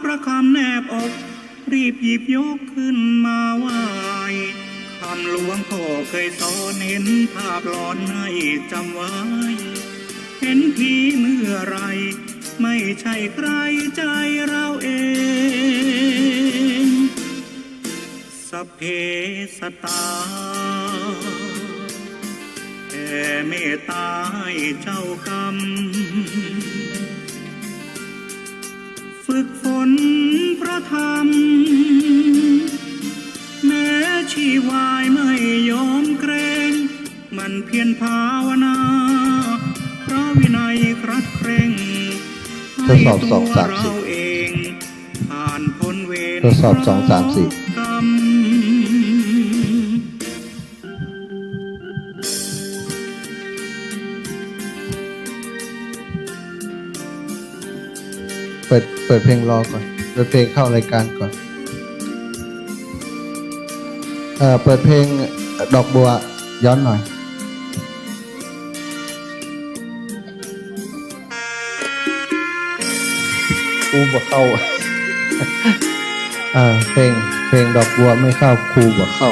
ประคำแนบอกรีบหยิบยกขึ้นมาไหวคำหลวงพ่อเคยสอนเห็นภาพหลอนให้จำไว้เห็นผีเมื่อไรไม่ใช่ใครใจเราเองสัพเพสัตตาแผ่เมตตาให้เจ้ากรรมฝึกฝนพระธรรมแม้ชีวายไม่ยอมเกรงมันเพียรภาวนาเพราะวินัยครัดเคร่งให้ตัวเราเองผ่านพ้นเวรกรรมเปิดเพลงรอก่อนเปิดเพลงเข้ารายการก่อนเปิดเพลงดอกบัวย้อนหน่อยครูบ่เข้าเพลงดอกบัวไม่เข้าครูบ่เข้า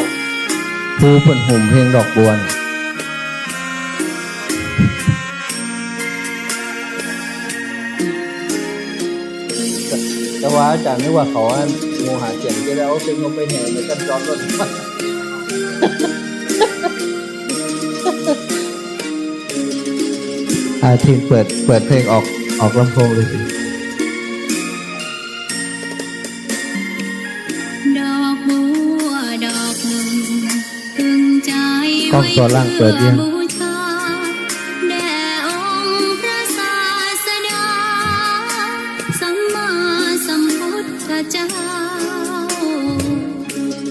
ครูเพิ่นห่มเพลงดอกบัวแต่ว่าอาจารย์นึกว่าเขาโมหะเจียนจะได้เอาเพลงลงไปแห่ในกันจอดรถทีมเปิดเพลงออกลำโพงเลยสิดอกบัวดอกหนึ่งตึงใจกล้องตัวล่างเปิดยังแด่องค์พระศาสดาสัมมาสัมพุทธเจ้า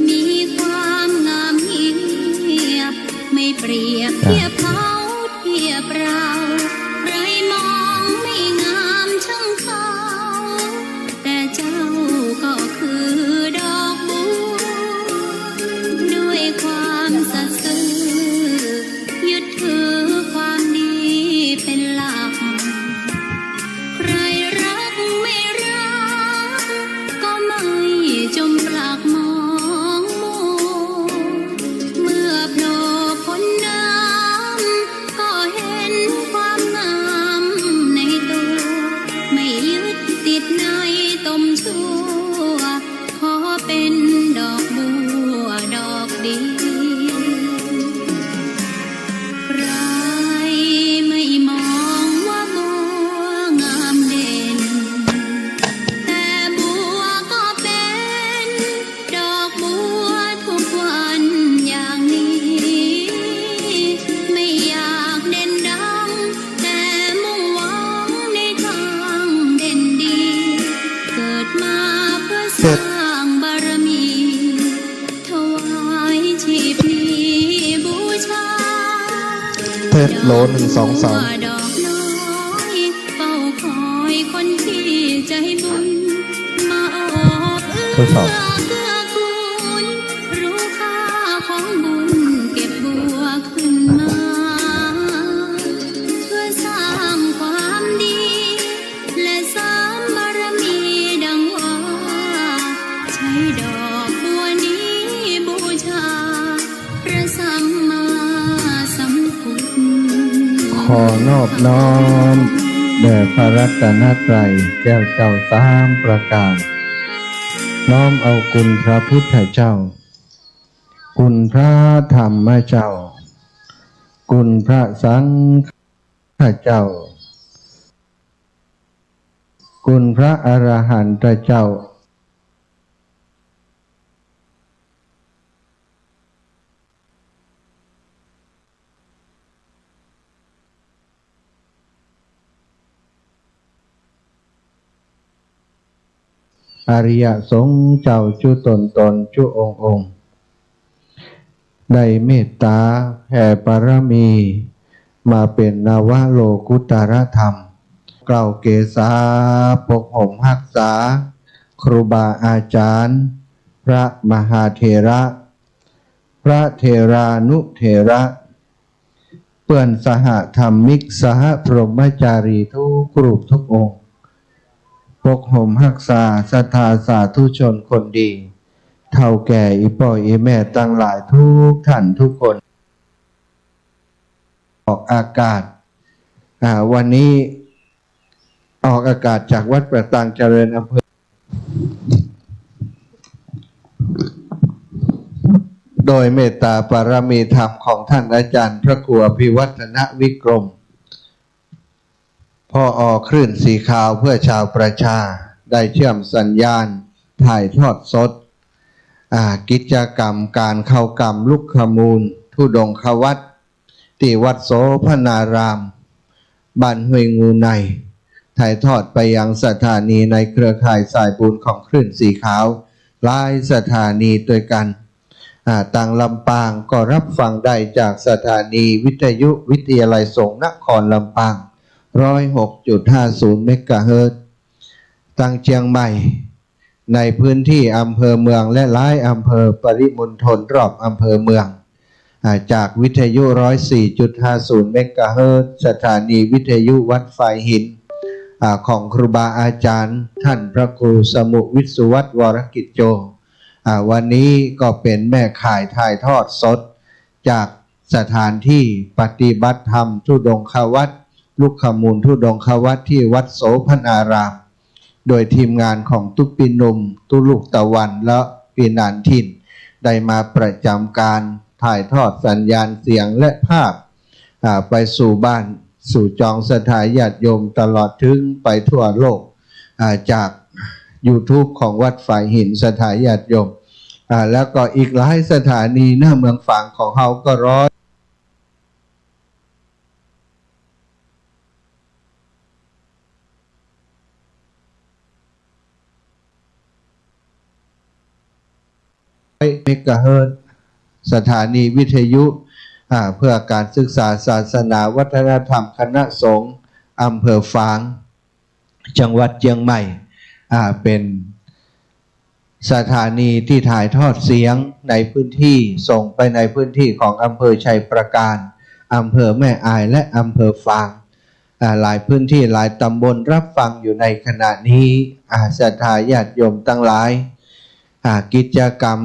มีความงามเงียบไม่เปรียบเทียบเขาเทียบเราไรมองไม่งามช่างเขาแต่เจ้าก็คือดอกบัวด้วยความสัตย์ซื่อยึดถือความดีเป็นหลักใครรักไม่รักก็ไม่จมปลักมองมัวเมื่อโผล่พ้นน้ำก็เห็นความงามในตัวไม่ยึดติดในตมชั่วขอเป็นดอกบัวดอกดีใครไม่มองว่าบัวงามเด่นแต่บัวก็เป็นดอกบัวทุกวันอย่างนี้ไม่อยากเด่นดังแต่มุ่งหวังในทางเด่นดีเกิดมาเพื่อสร้างบารมีถวายชีพนี้บูชาเทศโล1 2 3ดอกน้อยเฝ้าคอยคนที่ใจบุญมาอบเอื้อเกื้อกูลรู้ค่าของบุญเก็บบัวขึ้นมาเพื่อสร้างความดีและสร้างบารมีดังว่าใช้ดอกบัวนี้บูชาพระสัมมาสัมพุทธขอนอบน้อมแด่พระรัตนตรัยแก้วเจ้า3ประการน้อมเอาคุณพระพุทธเจ้าคุณพระธรรมเจ้าคุณพระสังฆเจ้าคุณพระอรหันตเจ้าอริยสงฆ์เจ้าจุตนจุองค์ได้เมตตาแผ่ปรมีมาเป็นนวโลกุตรธรรมกล่าวเกษาปกห่มรักษาครูบาอาจารย์พระมหาเถระพระเถรานุเถระเปื่อนสหธรรมิกสหพรหมจารีทุกรูปทุกองค์โป กห่มรักษาศรัทธาสาธุชนคนดีเท่าแก่อีพ่ออีแม่ตั้งหลายทุกท่านทุกคนออกอากาศวันนี้ออกอากาศจากวัดประตางเจริญอำเภอโดยเมตตาปารมีธรรมของท่านอาจารย์พระครูอภิวัฒนวิกรมพ่อออกคลื่นสีขาวเพื่อชาวประชาได้เชื่อมสัญญาณถ่ายทอดสดกิจกรรมการเข้ากรรมลุกขมูลธุดงควัตรที่วัดโสพนารามบ้านห้วยงูในถ่ายทอดไปยังสถานีในเครือข่ายสายบุญของคลื่นสีขาวหลายสถานีด้วยกันต่างลำปางก็รับฟังได้จากสถานีวิทยุวิทยาลัยสงฆ์นครลำปาง 106.50 เมกะเฮิรตซ์ตั้งเชียงใหม่ในพื้นที่อำเภอเมืองและหลายอำเภอปริมณฑลรอบอำเภอเมืองจากวิทยุ 104.50 เมกะเฮิรตซ์สถานีวิทยุวัดฝายหินของครูบาอาจารย์ท่านพระครูสมุวิสุวัฒน์วรกิจโจวันนี้ก็เป็นแม่ข่ายถ่ายทอดสดจากสถานที่ปฏิบัติธรรมธุดงควัตรลุกขมูลธุดงควัตรที่วัดโสพนารามโดยทีมงานของตุปินุมตุลูกตะวันและปีนานทินได้มาประจำการถ่ายทอดสัญญาณเสียงและภาพไปสู่บ้านสู่จองสถานญาติโยมตลอดถึงไปทั่วโลกจาก YouTube ของวัดฝายหินสถานญาติโยมแล้วก็อีกหลายสถานีหน้าเมืองฝางของเขาก็ร้อยเมกะเฮิรตซ์สถานีวิทยุเพื่อการศึกษาศาสนาวัฒนธรรมคณะสงฆ์อำเภอฝางจังหวัดเชียงใหม่เป็นสถานีที่ถ่ายทอดเสียงในพื้นที่ส่งไปในพื้นที่ของอำเภอชัยประการอำเภอแม่อายและอำเภอฝางหลายพื้นที่หลายตำบลรับฟังอยู่ในขณะนี้ศรัทธาญาติโยมตั้งหลายกิจกรรม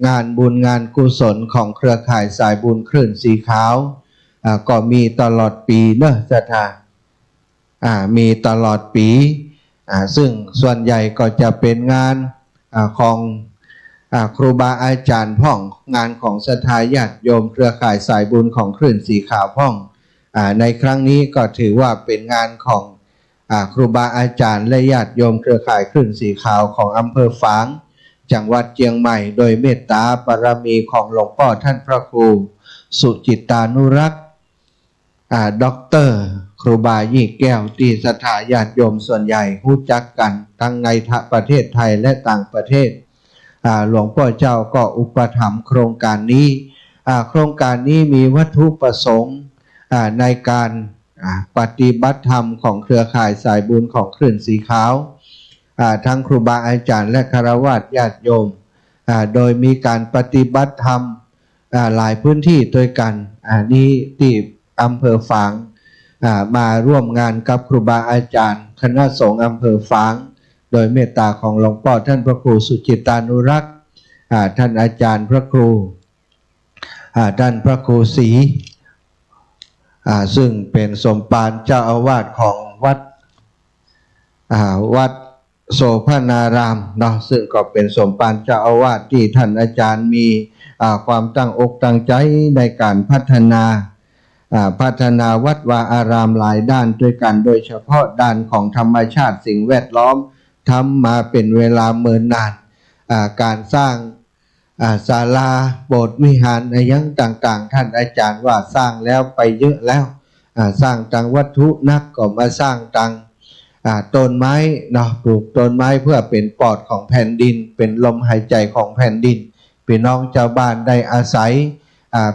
งานบุญงานกุศลของเครือข่ายสายบุญคลื่นสีขาวก็มีตลอดปีเนอะศรัทธามีตลอดปีซึ่งส่วนใหญ่ก็จะเป็นงานของครูบาอาจารย์พ่องงานของศรัทธาญาติโยมเครือข่ายสายบุญของคลื่นสีขาวพ่องในครั้งนี้ก็ถือว่าเป็นงานของครูบาอาจารย์และญาติโยมเครือข่ายคลื่นสีขาวของอำเภอฝางจังหวัดเชียงใหม่โดยเมตตาบารมีของหลวงพ่อท่านพระครูสุจิตานุรักษ์ด็อกเตอร์ครูบายี่แก้วที่ศรัทธาญาติโยมส่วนใหญ่รู้จักกันทั้งในประเทศไทยและต่างประเทศหลวงพ่อเจ้าก็อุปถัมภ์โครงการนี้โครงการนี้มีวัตถุประสงค์ในการปฏิบัติธรรมของเครือข่ายสายบุญของคลื่นสีขาวทั้งครูบาอาจารย์และฆราวาสญาติโยมโดยมีการปฏิบัติธรรมหลายพื้นที่ด้วยกันนี้ที่อำเภอฝางมาร่วมงานกับครูบาอาจารย์คณะสงฆ์อำเภอฝางโดยเมตตาของหลวงพ่อท่านพระครูสุจิตานุรักษ์ท่านอาจารย์พระครูท่านพระครูศรีซึ่งเป็นสมภารเจ้าอาวาสของวัดโสพนารามเนาะซึ่งก็เป็นสมภารเจ้าอาวาสที่ท่านอาจารย์มีความตั้งอกตั้งใจในการพัฒนาวัดวาอารามหลายด้านด้วยกันโดยเฉพาะด้านของธรรมชาติสิ่งแวดล้อมทำมาเป็นเวลาเนิ่นนานการสร้างศาลาโบสถ์วิหารอะไรอย่างต่างๆท่านอาจารย์ว่าสร้างแล้วไปเยอะแล้วสร้างตังวัตถุนักก็มาสร้างตังต้นไม้เนาะปลูกต้นไม้เพื่อเป็นปอดของแผ่นดินเป็นลมหายใจของแผ่นดินพี่น้องชาวบ้านได้อาศัย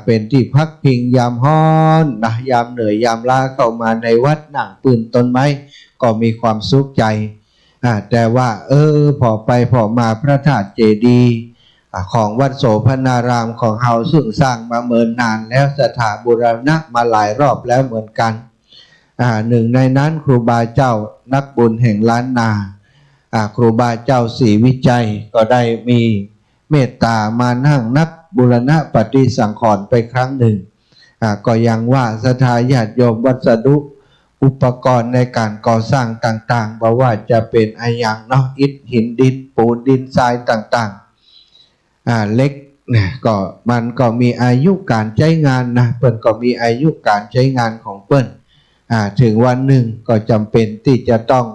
เป็นที่พักพิงยามฮ้อนนะยามเหนื่อยยามล้าเข้ามาในวัดนั่งปืนต้นไม้ก็มีความสุขใจแต่ว่าพอไปพอมาพระธาตุเจดีย์ของวัดโสพนารามของเฮาซึ่งสร้างมาเมินนานแล้วสถาบูรณะมาหลายรอบแล้วเหมือนกันหนึ่งในนั้นครูบาเจ้านักบุญแห่งล้านนา ครูบาเจ้าศรีวิจัยก็ได้มีเมตตามานั่งนักบูรณะปฏิสังขรณ์ไปครั้งหนึ่งก็ยังว่าศรัทธาญาติโยมวัสดุอุปกรณ์ในการก่อสร้างต่างๆบอกว่าจะเป็นอะไรอย่างเนาะอิฐหินดินปูนดินทรายต่างๆเล็กนะก็มันก็มีอายุการใช้งานนะเปิ้นก็มีอายุการใช้งานของเปิ้นถึงวันหนึ่งก็จำเป็นที่จะต้อง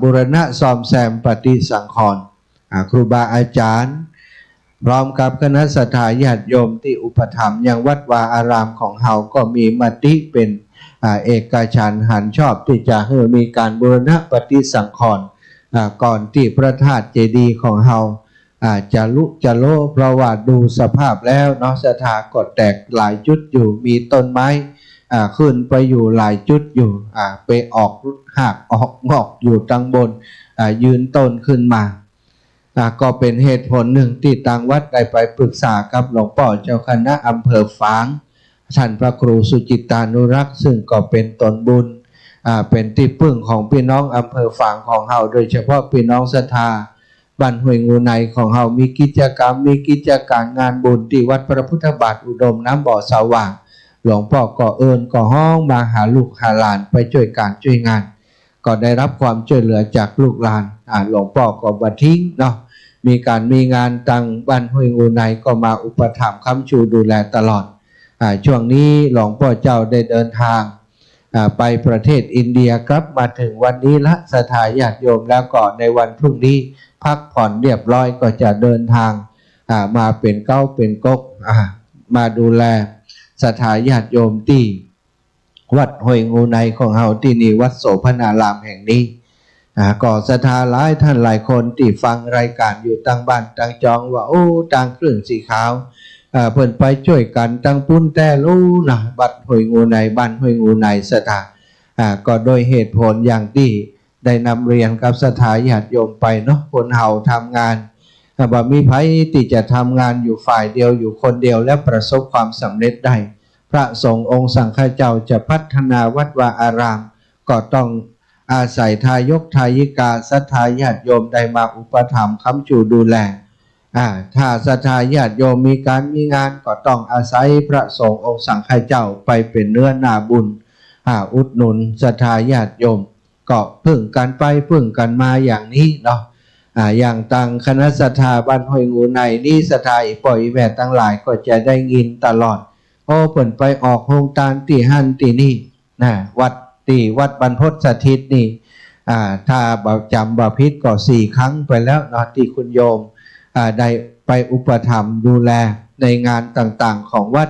บูรณะซ่อมแซมปฏิสังขรณ์ครูบาอาจารย์พร้อมกับคณะศรัทธาญาติโยมที่อุปถัมภ์ยังวัดวาอารามของเฮาก็มีมติเป็นเอกฉันท์หันชอบที่จะให้มีการบูรณะปฏิสังขรณ์ก่อนที่พระธาตุเจดีย์ของเฮาจะลุจะโลเพราะว่าดูสภาพแล้วเนาะศรัทธาก็แตกหลายจุดอยู่มีต้นไม้ขึ้นไปอยู่หลายจุดอยู่ไปออกหักออกงอกอยู่ตั้งบนยืนต้นขึ้นมาก็เป็นเหตุผลหนึ่งที่ทางวัดได้ไปปรึกษากับหลวงพ่อเจ้าคณะอำเภอฝางท่านพระครูสุจิตานุรักษ์ซึ่งก็เป็นตนบุญเป็นที่พึ่งของพี่น้องอำเภอฝางของเฮาโดยเฉพาะพี่น้องศรัทธาบ้านห้วยงูในของเฮามีกิจกรรมมีกิจการงานบุญที่วัดพระพุทธบาทอุดมน้ำบ่อสว่างหลวงพ่อก็เอิญก็ห้องมาหาลูกหาหลานไปช่วยการช่วยงานก็ได้รับความช่วยเหลือจากลูกหลานหลวงพ่อก็บ่ทิ้งเนาะมีงานตังบ้านห้วยงูในก็มาอุปถัมภ์ค้ำชูดูแลตลอดช่วงนี้หลวงพ่อเจ้าได้เดินทางไปประเทศอินเดียครับมาถึงวันนี้ละศรัทธาญาติโยมแล้วก็ในวันพรุ่งนี้พักผ่อนเรียบร้อยก็จะเดินทางมาเป็นเก้าเป็นก๊กมาดูแลศรัทธาญาติโยมที่วัดห้วยงูในของเฮาที่นี่วัดโสภณารามแห่งนี้ก็ศรัทธาหลายท่านหลายคนที่ฟังรายการอยู่ต่างบ้านต่างจองว่าโอ้ต่างเครื่องสีขาวเพิ่นไปช่วยกันตั้งปุ้นแต่รู้นะบัดห้วยงูในบ้านห้วยงูในศรัทธาก็โดยเหตุผลอย่างที่ได้นำเรียนกับศรัทธาญาติโยมไปเนาะคนเฮาทำงานบ่มีไผที่จะทำงานอยู่ฝ่ายเดียวอยู่คนเดียวและประสบความสำเร็จได้พระสงฆ์องค์สังฆเจ้าจะพัฒนาวัดวาอารามก็ต้องอาศัยทายกทายิกาศรัทธาญาติโยมได้มาอุปถัมภ์ค้ำชูดูแลถ้าศรัทธาญาติโยมมีการมีงานก็ต้องอาศัยพระสงฆ์องค์สังฆเจ้าไปเป็นเนื้อนาบุญอุดหนุนศรัทธาญาติโยมก็พึ่งกันไปพึ่งกันมาอย่างนี้เนาะอย่างต่างคณะศรัทธาบ้านห้วยงูในนี่ศรัทธาอีปล่อยแม่ทั้งหลายก็จะได้ยินตลอดโอ้เปิ่นไปออกโฮงตานตีหันตีนี่นะวัดบรรพตสถิตนี่ถ้าจำบ่ผิดก็4 ครั้งไปแล้วเนาะที่คุณโยมได้ไปอุปถัมภ์ดูแลในงานต่างๆของวัด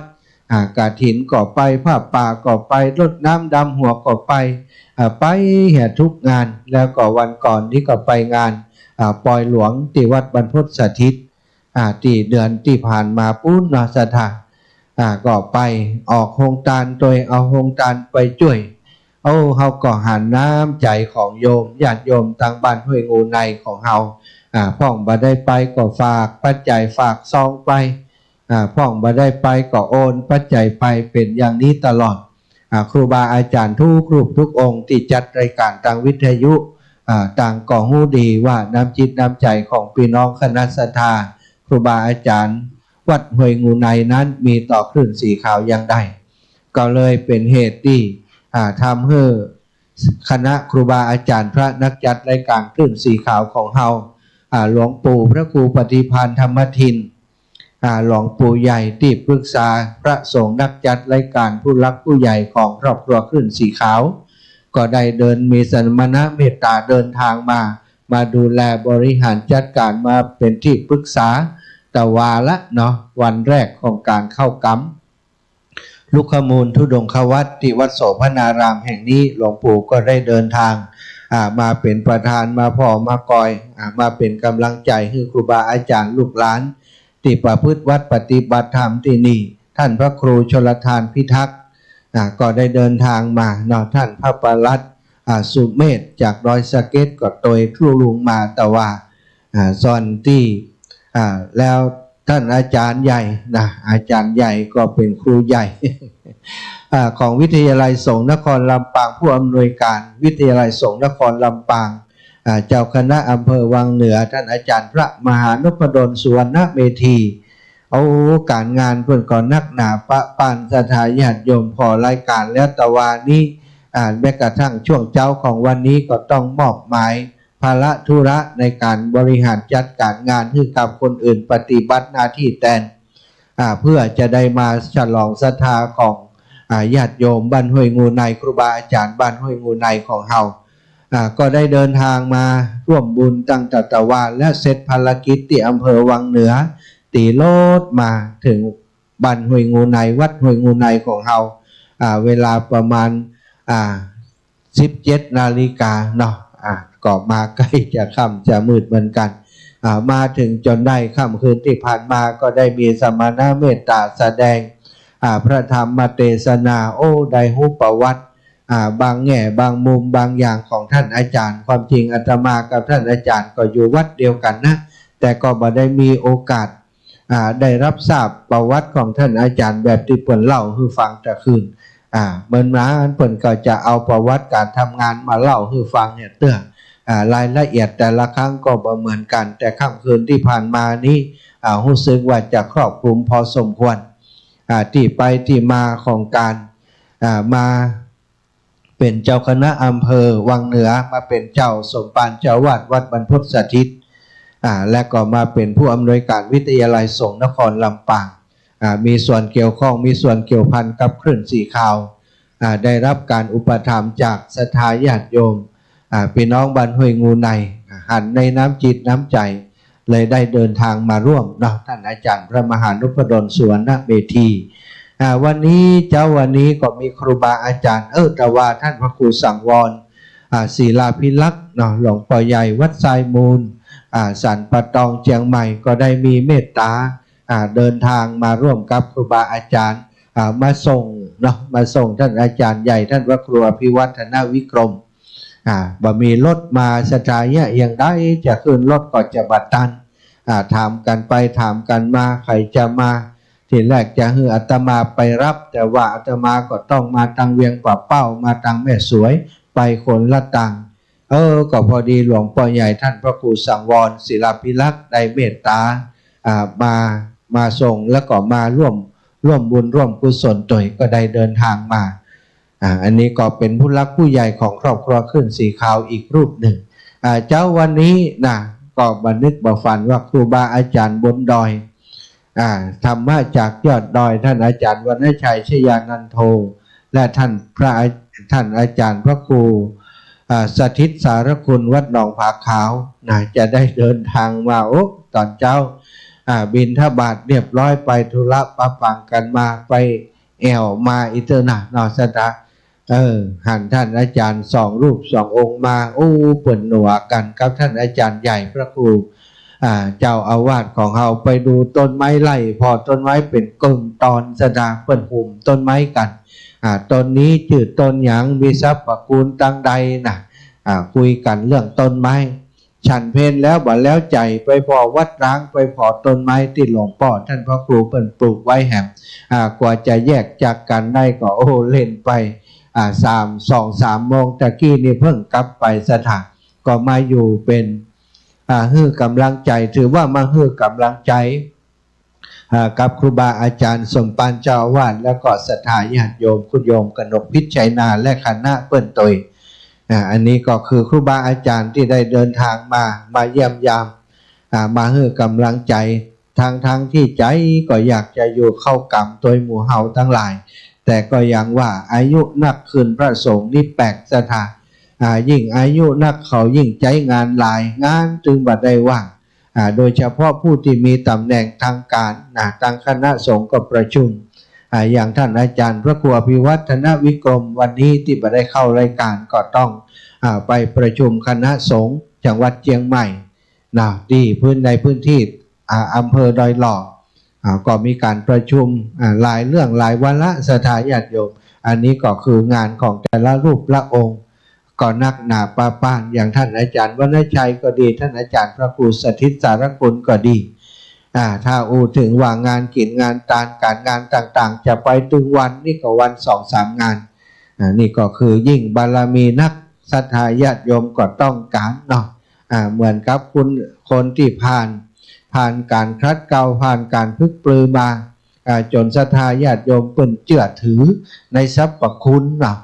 กฐินก็ไปผ้าป่าก็ไปรดน้ำดำหัวก็ไปแห่ทุกงานแล้วก็วันก่อนที่ก็ไปงานปอยหลวงที่วัดบรรพตสถิตที่เดือนที่ผ่านมาปุ้นศรัทธาก็ไปออกโฮงตานโดยเอาโฮงตานไปช่วยเฮาก็หันน้ำใจของโยมญาติโยมทางบ้านห้วยงูในของเฮาพ่องบ่ได้ไปก็ฝากปัจจัยฝากซองไปพ่องบ่ได้ไปก็โอนปัจจัยไปเป็นอย่างนี้ตลอดครูบาอาจารย์ทุกรูปทุกองค์ที่จัดรายการทางวิทยุต่างก็รู้ดีว่าน้ำจิตน้ำใจของพี่น้องคณะศรัทธาครูบาอาจารย์วัดห้วยงูในนั้นมีต่อคลื่นสีขาวอย่างใดก็เลยเป็นเหตุที่ทำให้คณะครูบาอาจารย์พระนักจัดรายการคลื่นสีขาวของเฮาหลวงปู่พระครูปฏิภาณธรรมทินหลวงปู่ใหญ่ที่ปรึกษาพระสงฆ์นักจัดรายการผู้รักผู้ใหญ่ของครอบครัวคลื่นสีขาวก็ได้เดินมีสมณะเมตตาเดินทางมาดูแลบริหารจัดการมาเป็นที่ปรึกษาแต่วาละเนาะวันแรกของการเข้ากรรมลูกขมูลธุดงควัตรที่วัดโสภณารามแห่งนี้หลวงปู่ก็ได้เดินทางมาเป็นประธานมาพ่อมากอยมาเป็นกำลังใจให้ครูบาอาจารย์ลูกหลานที่ประพฤติวัดปฏิบัติธรรมที่นี่ท่านพระครูชลทานพิทักษ์ก็ได้เดินทางมาเนาะท่านพระปลัดสุเมธจากดอยสะเก็ดก็โดยครูลุงมาแต่ว่าซ่อนที่แล้วท่านอาจารย์ใหญ่นะอาจารย์ใหญ่ก็เป็นครูใหญ่ ของวิทยาลัยสงฆ์นครลำปางผู้อำนวยการวิทยาลัยสงฆ์นครลำปาง เจ้าคณะอำเภอวังเหนือท่านอาจารย์พระมหานพดลสุวรรณเมธีเอาการงานเพื่อนก่อนนักหนาปะปานสถาญาติโยมพอรายการแล้วตะวันนี้แม้กระทั่งช่วงเจ้าของวันนี้ก็ต้องมอบหมายภาระธุระในการบริหารจัดการงานให้กับคนอื่นปฏิบัติหน้าที่แทนเพื่อจะได้มาฉลองศรัทธาของญาติโยมบ้านห้วยงูในครูบาอาจารย์บ้านห้วยงูในของเฮาก็ได้เดินทางมาร่วมบุญตั้งแต่ตะวันและเสร็จภารกิจที่อำเภอวังเหนือตีรถมาถึงบ้านห้วยงูในวัดห้วยงูในของเฮาเวลาประมาณ17 นาฬิกาเนาะก็มาใกล้จะค่ำจะมืดเหมือนกันมาถึงจนได้ค่ำคืนที่ผ่านมาก็ได้มีสมณะเมตตาแสดงพระธรรมเทศนาได้ฮู้ประวัติบางแง่บางมุมบางอย่างของท่านอาจารย์ความจริงอาตมากับท่านอาจารย์ก็อยู่วัดเดียวกันนะแต่ก็บ่ได้มีโอกาสได้รับทราบประวัติของท่านอาจารย์แบบที่เปิ่นเล่าให้ฟังแต่คืนเมื่อมาเปิ่นก็จะเอาประวัติการทำงานมาเล่าให้ฟังเนี่ยเตื้อรายละเอียดแต่ละครั้งก็บ่เหมือนกันแต่ค่ำคืนที่ผ่านมานี้รู้สึกว่าจะครอบคลุมพอสมควรที่ไปที่มาของการมาเป็นเจ้าคณะอำเภอวังเหนือมาเป็นเจ้าสมภารเจ้าวาดวัดบรรพตสถิตและก็มาเป็นผู้อำนวยการวิทยาลัยสงฆ์นครลำปางมีส่วนเกี่ยวข้องมีส่วนเกี่ยวพันกับคลื่นสีขาวได้รับการอุปถัมภ์จากศรัทธาญาติโยมพี่น้องบ้านห้วยงูในหันในน้ำจิตน้ำใจเลยได้เดินทางมาร่วมเนาะท่านอาจารย์พระมหานพดลสุวรรณเมธีวันนี้ก็มีครูบาอาจารย์แต่ว่าท่านพระครูสังวรศิลาภิลักษ์เนาะหลวงพ่อใหญ่วัดทรายมูลสันปะตองเชียงใหม่ก็ได้มีเมตตาเดินทางมาร่วมกับครูบาอาจารย์มาส่งเนาะมาส่งท่านอาจารย์ใหญ่ท่านพระครูอภิวัฒนวิกรมบ่มีรถมาสถานเนี่ยอย่างได้จะขึ้นรถก็จะบัดตันถามกันไปถามกันมาใครจะมาทีแรกจะให้อาตมาไปรับแต่ว่าอาตมาก็ต้องมาทางเวียงป่าเป้ามาทางแม่สวยไปคนละตังก็พอดีหลวงพ่อใหญ่ท่านพระครูสังวรศิลาภิลักษ์ได้เมตตามาส่งแล้วก็มาร่วมบุญร่วมกุศลโดยก็ได้เดินทางมาอันนี้ก็เป็นผู้รักผู้ใหญ่ของครอบครัวขึ้นสีขาวอีกรูปหนึ่งเจ้าวันนี้นะก็บันทึกบ่ฝันว่าครูบาอาจารย์บนดอยธรรมะจากยอดดอยท่านอาจารย์วรรณชัยชยานันโทและท่านอาจารย์พระครูสถิตสารคุณวัดหนองผาขาวจะได้เดินทางมาตอนเจ้าบิณฑบาตเรียบร้อยไปธุระปะปังกันมาไปแอวมาอิเตอร์นะนอสตาหันท่านอาจารย์2 รูป 2 องค์มาเปิ่นหนัวกันกับท่านอาจารย์ใหญ่พระครูเจ้าอาวาสของเราไปดูต้นไม้ไร่พอต้นไม้เป็นกึ่งตอนสดาเปิ่นหุ่มต้นไม้กันต้นนี้จืดต้นหยังมีทรัพย์ประกูลตั้งใดนะคุยกันเรื่องต้นไม้ฉันเพลแล้วบ่แล้วใจไปพอวัดร้างไปพอต้นไม้ที่หลวงพ่อท่านพระครูเปิ่นปลูกไว้แหมกว่าจะแยกจากกันได้ก็เล่นไป2-3 โมงตะกี้นี่เพิ่งกลับไปสถานก็มาอยู่เป็นฮื้อกำลังใจถือว่ามาฮื้อกำลังใจกับครูบาอาจารย์สมปานเจ้าอาวาสแล้วก็ศรัทธาญาติโยมคุณโยมกนกพิชัยนาและคณะเปิ้นตยอันนี้ก็คือครูบาอาจารย์ที่ได้เดินทางมาเยี่ยมยามมาฮื้อกำลังใจทั้งที่ใจก็อยากจะอยู่เข้ากรรมตัวหมู่เฮาทั้งหลายแต่ก็ยังว่าอายุนักขึ้นพระสงฆ์นี่แปลกสถานยิ่งอายุนักเขายิ่งใจงานหลายงานจึงบัดได้ว่างโดยเฉพาะผู้ที่มีตำแหน่งทางการทางคณะสงฆ์ก็ประชุมอย่างท่านอาจารย์พระครูอภิวัฒนวิกรมวันนี้ที่บัดได้เข้ารายการก็ต้องไปประชุมคณะสงฆ์จังหวัดเชียงใหม่ที่ในพื้นที่อำเภอดอยหล่อก็มีการประชุมหลายเรื่องหลายวาระสถาญาติโยมอันนี้ก็คืองานของแต่ละรูปละองค์ก็นักหนาปาป้านอย่างท่านอาจารย์วรรณชัยก็ดีท่านอาจารย์พระครูสถิตสารคุณก็ดีถ้าถึงว่างานกิจงานการงานต่างๆจะไปถึงวันนี่ก็วัน 2-3 งานนี่ก็คือยิ่งบารมีนัก ศรัทธาญาติโยมก็ต้องการเนาะเหมือนกับคนที่ผ่านการคัดเกลาผ่านการพึกปลือมาจนศรัทธาญาติโยมเปิ้นเชื่อถือในสรรพคุณเนาะ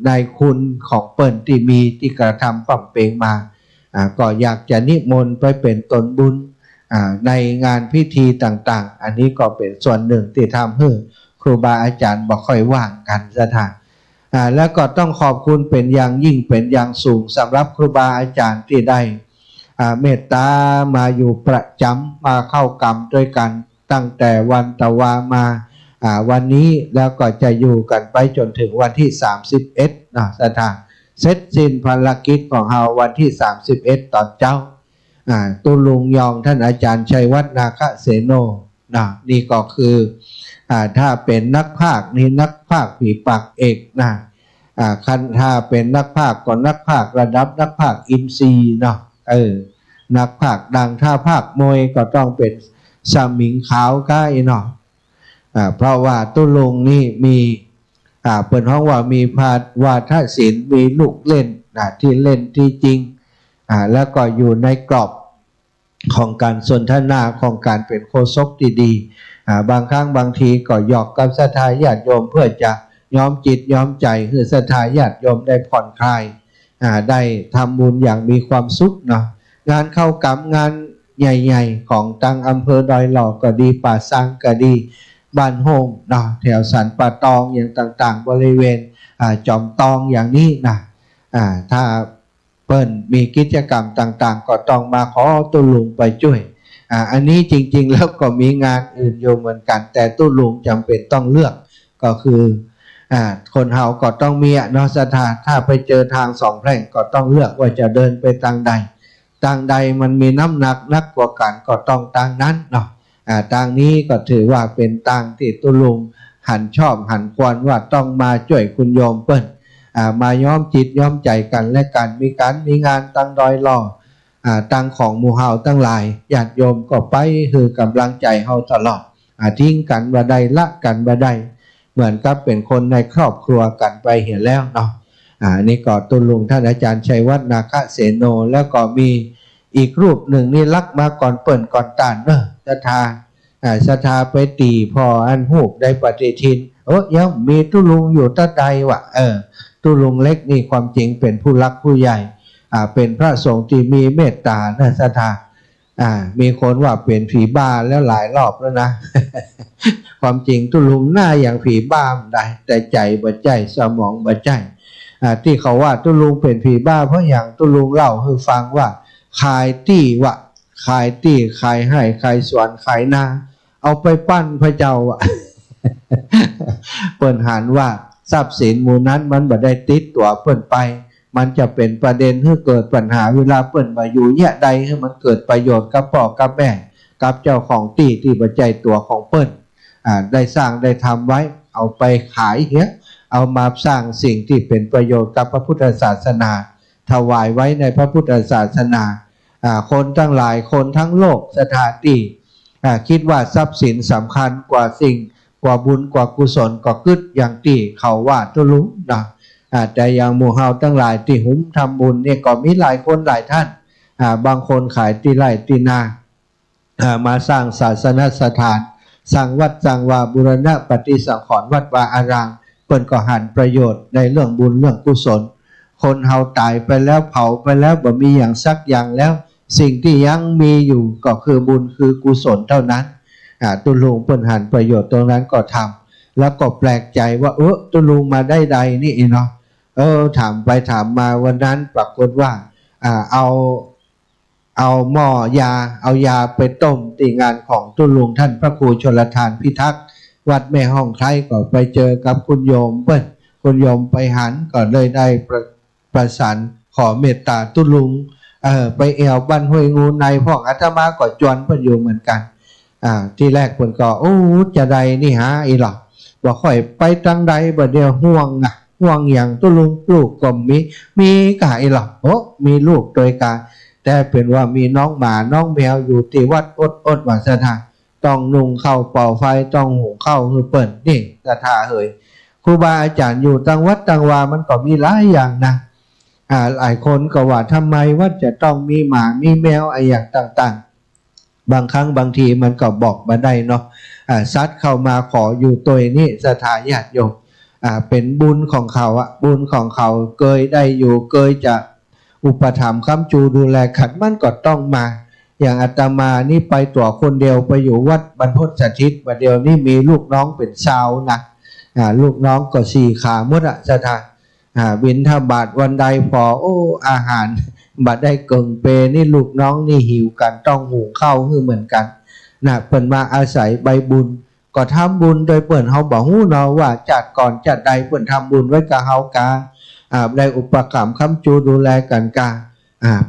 ในคุณของเปิ้นที่มีที่กระทำปั่มเปงมาก็อยากจะนิมนต์ไปเป็นตนบุญในงานพิธีต่างๆอันนี้ก็เป็นส่วนหนึ่งที่ทำให้ครูบาอาจารย์บ่ค่อยว่างกันซะท่านแล้วก็ต้องขอบคุณเป็นอย่างยิ่งเป็นอย่างสูงสำหรับครูบาอาจารย์ที่ได้เมตตามาอยู่ประจำมาเข้ากรรมด้วยกันตั้งแต่วันตะวามาวันนี้แล้วก็จะอยู่กันไปจนถึงวันที่31นะสถานเสร็จสิ้นภารกิจของเราวันที่31ตอนเจ้าตุลุงยองท่านอาจารย์ชัยวัฒน์นาคเสโนนี่ก็คือถ้าเป็นนักพากย์นี่นักพากย์ฝีปากเอกนะคันถ้าเป็นนักพากย์ก็นักพากย์ระดับนักพากย์อินทรีย์เนาะนักพากย์ดังถ้าพากย์มวยก็ต้องเป็นสมิงขาวก้ายเนาะเพราะว่าตุลุงนี่มีเปิดห้องว่ามีวาทศิลป์มีลูกเล่นที่เล่นที่จริงแล้วก็อยู่ในกรอบของการสนทนาของการเป็นโฆษกที่ดีบางครั้งบางทีก็หยอกกับศรัทธาญาติโยมเพื่อจะย้อมจิตย้อมใจคือศรัทธาญาติโยมได้ผ่อนคลายได้ทำบุญอย่างมีความสุขเนาะงานเข้ากรรมงานใหญ่ๆของตังอำเภอดอยหล่อก็ดีป่าซังก็ดีบ้านโฮงเนาะแถวสันป่าตองอย่างต่างๆบริเวณจอมตองอย่างนี้นะถ้าเปิ้นมีกิจกรรมต่างๆก็ต้องมาขอตุลุงไปช่วยอันนี้จริงๆแล้วก็มีงานอื่นอยู่เหมือนกันแต่ตุลุงจำเป็นต้องเลือกก็คือคนเฮาก็ต้องมีเนาะศรัทธาถ้าไปเจอทางสองแพร่งก็ต้องเลือกว่าจะเดินไปทางใดมันมีน้ำหนักนักกว่ากันก็ต้องทางนั้นเนาะทางนี้ก็ถือว่าเป็นทางที่ตุลุงหันชอบหันควรว่าต้องมาช่วยคุณโยมเปิ้นมาย้อมจิตย้อมใจกันและกันมีงานตั้งดอยหล่อตั้งของหมู่เฮาตั้งหลายญาติโยมก็ไปคือกำลังใจเฮาตลอดทิ้งกันบ่ได้ละกันบ่ได้เหมือนกับเป็นคนในครอบครัวกันไปเห็นแล้วเนาะนี่ก็ตุลุงท่านอาจารย์ชัยวัฒน์นาคเสโนแล้วก็มีอีกรูปหนึ่งนี่ลักมาก่อนเปิ่นก่อนตานเนอะศรัทธาไปตีพออันหูบได้ปฏิทินยังมีตุลุงอยู่ตะใดวะตุลุงเล็กนี่ความจริงเป็นผู้รักผู้ใหญ่เป็นพระสงฆ์ที่มีเมตตานะศรัทธามีคนว่าเป็นผีบ้าแล้วหลายรอบแล้วนะ ความจริงตุลุงหน้าอย่างผีบ้าได้แต่ใจบ่ใจสมองบ่ใจที่เขาว่าตุลุงเป็นผีบ้าเพราะอย่างตุลุงเล่าให้ฟังว่าขายตี้ขายให้ขายสวนขายนาเอาไปปั้นพระเจ้าเปิ้นหันว่าทรัพย์สินหมู่นั้นมันบ่ได้ติดตัวเปิ้นไปมันจะเป็นประเด็นให้เกิดปัญหาเวลาเปิ้นมาอยู่เนี่ยใดให้มันเกิดประโยชน์กับพ่อกับแม่กับเจ้าของที่บ่ใจตัวของเปิ้นได้สร้างได้ทำไว้เอาไปขายเหี้ยเอามาสร้างสิ่งที่เป็นประโยชน์กับพระพุทธศาสนาถวายไว้ในพระพุทธศาสนาคนทั้งหลายคนทั้งโลกสถานที่คิดว่าทรัพย์สินสำคัญกว่าสิ่งกว่าบุญกว่ากุศลก็กึดอย่างที่เขาว่าตุลุงนะแต่อย่างหมู่เฮาทั้งหลายที่หุ้มทำบุญเนี่ยก็มีหลายคนหลายท่านบางคนขายที่ไร่ที่นามาสร้างศาสนสถานสร้างวัดสร้างวาบูรณะปฏิสังขรณ์วัดวาอารามเปิ้นก็หันประโยชน์ในเรื่องบุญเรื่องกุศลคนเฮาตายไปแล้วเผาไปแล้วบ่มีอย่างสักอย่างแล้วสิ่งที่ยังมีอยู่ก็คือบุญคือกุศลเท่านั้นตุลุงเปิ้นหันประโยชน์ตรงนั้นก็ทำแล้วก็แปลกใจว่าตุลุงมาได้ใดนี่เนาะถามไปถามมาวันนั้นปรากฏว่าเอาหม้อยาไปต้มที่งานของตุลุงท่านพระครูชลทานพิทักษ์วัดแม่ห้องไคล้ก็ไปเจอกับคุณโยมเปิ้นคุณโยมไปหันก็เลยได้ประสานขอเมตตาตุลุงไปแอวบ้านห้วยงูในพวกอาตมาก็จวนเพิ่นอยู่เหมือนกันที่แรกเพิ่นก็จะใดนี่หาอีหรอบ่ค่อยไปทางใดบ่เดียวห่วงอย่างตุลุงลูกก็มีกะอีหรอมีลูกโดยการแต่เป็นว่ามีน้องหมาน้องแมวอยู่ที่วัดอดว่าสถานต้องนุ่งข้าวเป่าไฟต้องหุงข้าวคือเปิ้นนี่สถาเฮยครูบาอาจารย์อยู่ต่างวัดต่างวามันก็มีหลายอย่างนะ หลายคนก็ว่าทำไมวัดจะต้องมีหมามีแมวอะไรอย่างต่างๆบางครั้งบางทีมันก็บอกมาได้เนาะซัดเข้ามาขออยู่ตัวนี้สถาญาติโยมเป็นบุญของเขาบุญของเขาเคยได้อยู่เคยจะอุปถัมภ์ค้ำจูดูแลขันมันก็ต้องมาอย่างอาตมานี่ไปตัวคนเดียวไปอยู่วัดบรรพตสถิตวันเดียวนี่มีลูกน้องเป็นชาวนะลูกน้องก็4 ขาหมดสถานบิณฑบาตวันใดพออาหารบัดได้เกิงเปนี่ลูกน้องนี่หิวกันต้องหุงข้าวคือเหมือนกันเปิ่นมาอาศัยใบบุญก็ทำบุญโดยเปิ่นเฮาบอกฮู้เนาะว่าจัดก่อนจัดใดเปิ่นทำบุญไว้กับเฮากาได้อุปถัมภ์ค้ำจูดูแลกันกา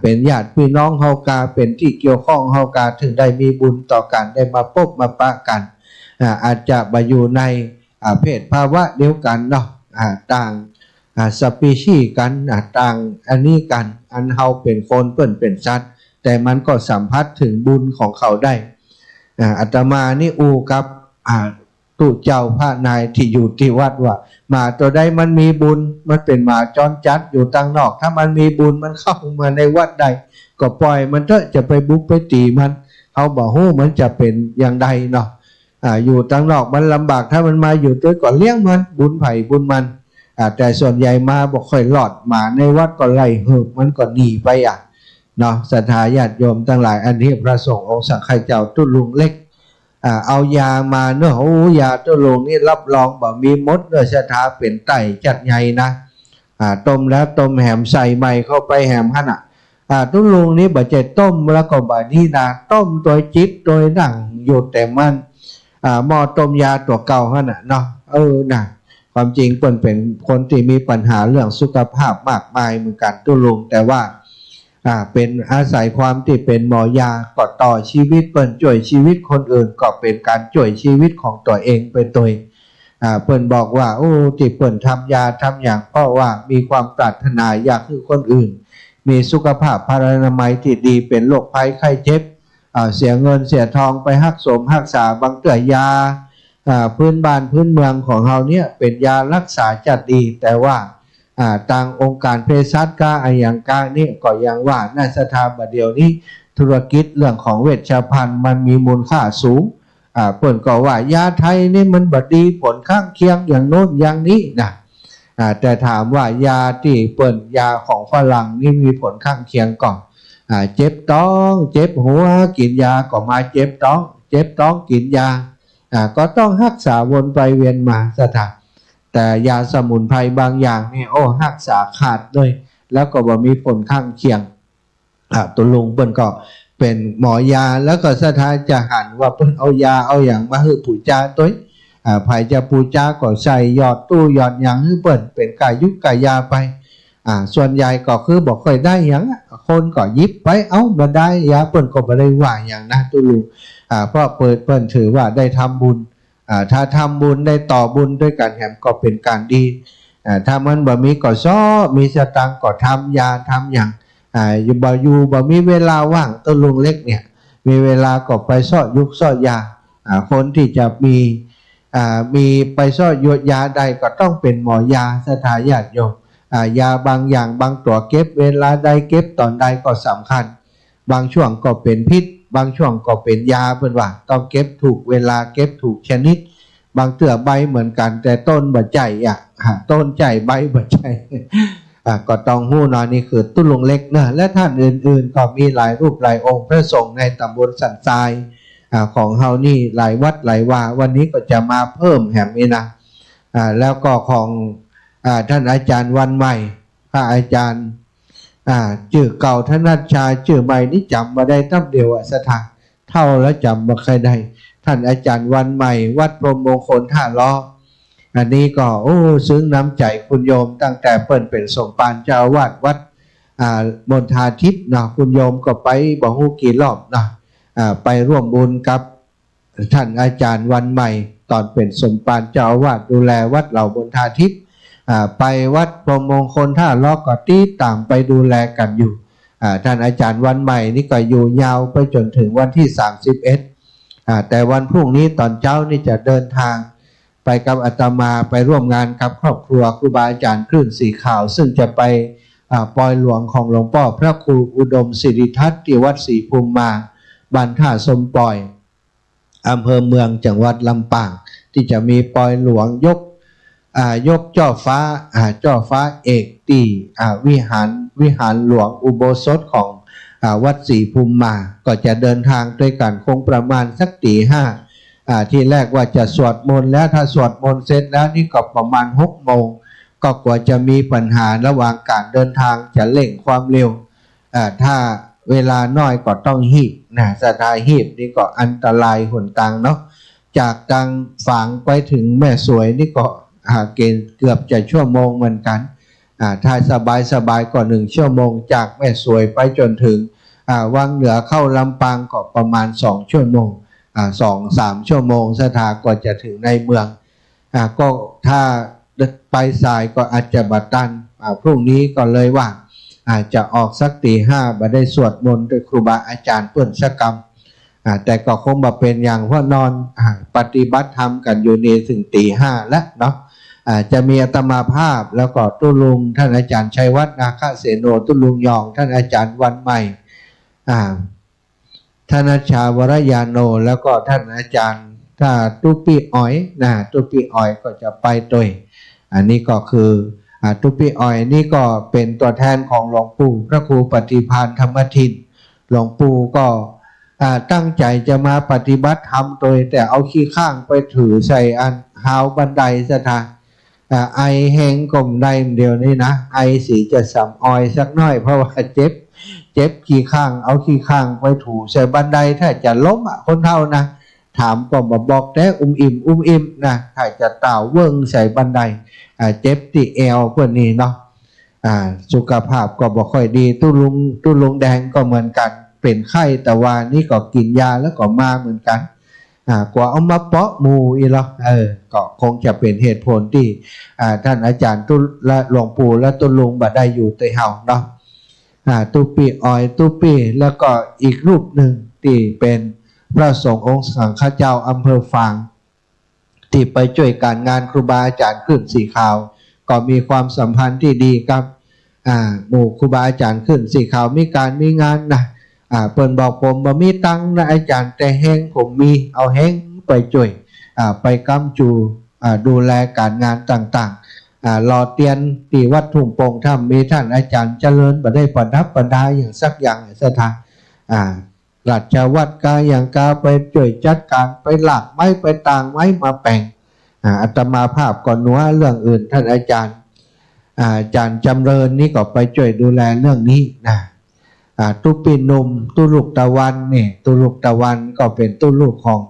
เป็นญาติพี่น้องเฮากาเป็นที่เกี่ยวข้องเฮากาถึงได้มีบุญต่อกันได้มาพบมาปะกันอาจจะมาอยู่ในเพศภาวะเดียวกันเนาะต่างสปีชีส์กันต่างอันนี้กันอันเฮาเป็นคนเปิ้นเป็นสัตว์แต่มันก็สัมผัสถึงบุญของเขาได้อาตมานี่กับตู่เจ้าพระนายที่อยู่ที่วัดว่าหมาตัวใดมันมีบุญมันเป็นหมาจรจัดอยู่ต่างนอกถ้ามันมีบุญมันเข้ามาในวัดใดก็ปล่อยมันเถอะจะไปบุกไปตีมันเขาบอกฮู้มันจะเป็นอย่างใดเนาะอยู่ต่างนอกมันลำบากถ้ามันมาอยู่ตัวก่อนเลี้ยงมันบุญไผ่บุญมันแต่ส่วนใหญ่มาบอกค่อยหลอดหมาในวัดก็ไล่เหิบมันก็หนีไปเนาะศรัทธาญาติโยมทั้งหลายอันนี้พระสงฆ์องค์สังฆเจ้าตุลุงเล็กเอายามาเนื้อยาตุลุงนี่รับรองบอกมีมดเนื้อศรัทธาเป็นไตจัดใหญ่นะต้มแล้วต้มแหมใส่ใหม่เข้าไปแหมหั่นตุลุงนี่บ่ใจต้มแล้วก็บ่นี่นะต้มโดยจิตโดยนั่งอยู่แต่มันหม้อต้มยาตัวเก่าหั่นเนาะนะความจริงเปิ้นเป็นคนที่มีปัญหาเรื่องสุขภาพมากมายเหมือนกันตุลุงแต่ว่าเป็นอาศัยความที่เป็นหมอยาก็ต่อชีวิตเปิ้นช่วยชีวิตคนอื่นก็เป็นการช่วยชีวิตของตัวเองเป็นตัวเปิ้นบอกว่าที่เปิ้นทำยาทำอย่างเพราะว่ามีความปรารถนาอยากให้คนอื่นมีสุขภาพพรรณนามัยที่ดีเป็นโรคภัยไข้เจ็บเสียเงินเสียทองไปรักษาบางเตือยาพื้นบ้านพื้นเมืองของเราเนี่ยเป็นยารักษาจัดดีแต่ว่าทางองค์การเภสัชกาอย่างกานี่ก็ยังว่าในสถาบันเดียวนี้ธุรกิจเรื่องของเวชภัณฑ์มันมีมูลค่าสูงเปิ่นก็ว่ายาไทยนี่มันบดีผลข้างเคียงอย่างโน้นอย่างนี้นะแต่ถามว่ายาที่เปิ่นยาของฝรั่งนี่มีผลข้างเคียงก่อนเจ็บท้องเจ็บหัวกินยาก็มาเจ็บท้องกินยาก็ต้องรักษาวนไปเวียนมาสถานแต่ยาสมุนไพรบางอย่างนี่รักษาขาดเลยแล้วก็บ่มีผลข้างเคียงตุลุงเปิ้นก็เป็นหมอยาแล้วก็สถานจะหันว่าเปิ้นเอายาเอาอย่างมาให้ปู่จาตัวไผจะปู่จาก็ใส่หยอดตู้หยอดอย่างให้เปิ้นเป็นกายุกกายาไปส่วนใหญ่ก็คือบอกค่อยได้อย่างคนก็ยิบไปเอาบ่ได้ยาเปิ้นก็บ่ได้ว่าอย่างนะตุลุงเพราะเปิ้นถือว่าได้ทำบุญถ้าทำบุญได้ต่อบุญด้วยกันแหมก็เป็นการดีถ้ามันบ่มีก็ซ้อมีสตังก็ทำยาทำอย่างอยู่บ่มีเวลาว่างตุลุงเล็กเนี่ยมีเวลาก็ไปซ้อยุกซ้อยาคนที่จะมีไปซ้อยุยาใดก็ต้องเป็นหมอยาสถาญาติโยมยาบางอย่างบางตัวเก็บเวลาใดเก็บตอนใดก็สำคัญบางช่วงก็เป็นพิษบางช่วงก็เป็นยาเพิ่นว่าต้องเก็บถูกเวลาเก็บถูกชนิดบางเตื้อใบเหมือนกันแต่ต้นบ่ใจต้นใจใบบ่ใจก็ต้องฮู้เนาะนี่คือตุลุงเล็กเนาะและท่านอื่นๆก็มีหลายรูปหลายองค์พระสงฆ์ในตำบลสันทรายของเฮานี่หลายวัดหลายวาวันนี้ก็จะมาเพิ่มแหมนี่นะแล้วก็ของท่านอาจารย์วันใหม่พระอาจารย์ชื่อเก่าธนัชชาชื่อใหม่นี่จำมาได้ตั้งเดียวสถานเท่าแล้วจำมาใครได้ท่านอาจารย์วันใหม่วัดพรหมมงคลท่าล้ออันนี้ก็ซึ้งน้ำใจคุณโยมตั้งแต่เปิ่นเป็นสมภารเจ้าอาวาสวัดมณฑาทิพย์นะคุณโยมก็ไปบ่ฮู้กี่รอบนะไปร่วมบุญกับท่านอาจารย์วันใหม่ตอนเป็นสมภารเจ้าอาวาสดูแลวัดเหล่ามณฑาทิพย์ไปวัดพรหมมงคลท่าล้อก็ตีตามไปดูแลกันอยู่ท่านอาจารย์วันใหม่นี่ก็อยู่ยาวไปจนถึงวันที่31แต่วันพรุ่งนี้ตอนเช้านี่จะเดินทางไปกับอาตมาไปร่วมงานกับครอบครัวครูบาอาจารย์คลื่นสีขาวซึ่งจะไป ปอยหลวงของหลวงพ่อพระครูอุดมสิริทัตน์ที่วัดศรีภูมิมาบ้านท่าสมปอยอำเภอเมืองจังหวัดลำปางที่จะมีปอยหลวงยกจ่อฟ้าเอกที่วิหารหลวงอุโบสถของวัดศรีภูมิมาก็จะเดินทางด้วยกันคงประมาณสักตี 5ที่แรกว่าจะสวดมนต์แล้วถ้าสวดมนต์เสร็จแล้วนี่ก็ประมาณ6 โมงก็กว่าจะมีปัญหาระหว่างการเดินทางจะเร่งความเร็วถ้าเวลาน้อยก็ต้องหีบนะสถานหีบนี่ก็อันตรายหนทางเนาะจากกลางฝางไปถึงแม่สวยนี่ก็เกณฑ์เกือบจะชั่วโมงเหมือนกันถ้าสบายก็1 ชั่วโมงจากแม่สวยไปจนถึงวังเหนือเข้าลำปางก็ประมาณ2 ชั่วโมง2-3 ชั่วโมงสถานก็จะถึงในเมืองก็ถ้าไปสายก็อาจจะบัดตันพรุ่งนี้ก็เลยว่าอาจจะออกสักตี 5มาได้สวดมนต์โดยครูบาอาจารย์เพื่อนสักกรรมแต่ก็คงมาเป็นอย่างเพราะนอนปฏิบัติธรรมกันอยู่นี่ถึงตี 5แล้วเนาะจะมีอาตมาภาพแล้วก็ตุลุงท่านอาจารย์ชัยวัฒน์นาคเสโนตุลุงยองท่านอาจารย์วันใหม่ท่านอาจารย์วรยาโนแล้วก็ท่านอาจารย์ถ้าตุปีอ้อยตุปีอ้อยก็จะไปด้วยอันนี้ก็คือตุปีอ้อยนี่ก็เป็นตัวแทนของหลวงปู่พระครูปฏิภาณธรรมทินหลวงปู่ก็ตั้งใจจะมาปฏิบัติธรรมโดยแต่เอาขี้ข้างไปถือใส่อันหาวบันไดสถานไอแห้งกลมได้เดียวนี้นะไอสีจะสำออยสักหน่อยเพราะว่าเจ็บขี้ข้างเอาขี้ข้างไปถูใส่บันไดถ้าจะล้มคนเท่านะถามก็บอกแต่อิ่มนะถ้าจะเต่าเวิ้งใส่บันไดเจ็บที่เอวพวกนี้เนาะสุขภาพก็บ่ค่อยดีตุลุงแดงก็เหมือนกันเป็นไข้แต่ว่านี่ก็กินยาแล้วก็มาเหมือนกันกว่าเอามาเปาะหมูอีหรอก็คงจะเป็นเหตุผลที่ท่านอาจารย์และหลวงปู่และตุลุงบ่ได้อยู่ใต้เฮาเนาะตุปีอ้อยตุปีแล้วก็อีกรูปหนึ่งที่เป็นพระสงฆ์องค์สังฆเจ้าอำเภอฝางที่ไปช่วยการงานครูบาอาจารย์ขึ้นสีขาวก็มีความสัมพันธ์ที่ดีกับหมู่ครูบาอาจารย์ขึ้นสีขาวมีการมีงานนะเปิ้นบอกผมบ่มีตังค์นะอาจารย์แต่แห้งผมมีเอาแห้งไปช่วยไปกำจูดูแลการงานต่างๆรอเตียนที่วัดทุ่งโป่งถ้ำมีท่านอาจารย์เจริญบ่ได้ประดับประดาอย่างสักอย่างสถานราชวัดกาอย่างกาไปช่วยจัดการไปหลักไม้ไปต่างไม้มาแปลงอาตมาภาพก่อนนัวเรื่องอื่นท่านอาจารย์จำเริญนี่ก็ไปช่วยดูแลเรื่องนี้นะตุปีนุมตุลูกตะวันนี่ตุลูกตะวันก็เป็นตุลูกของ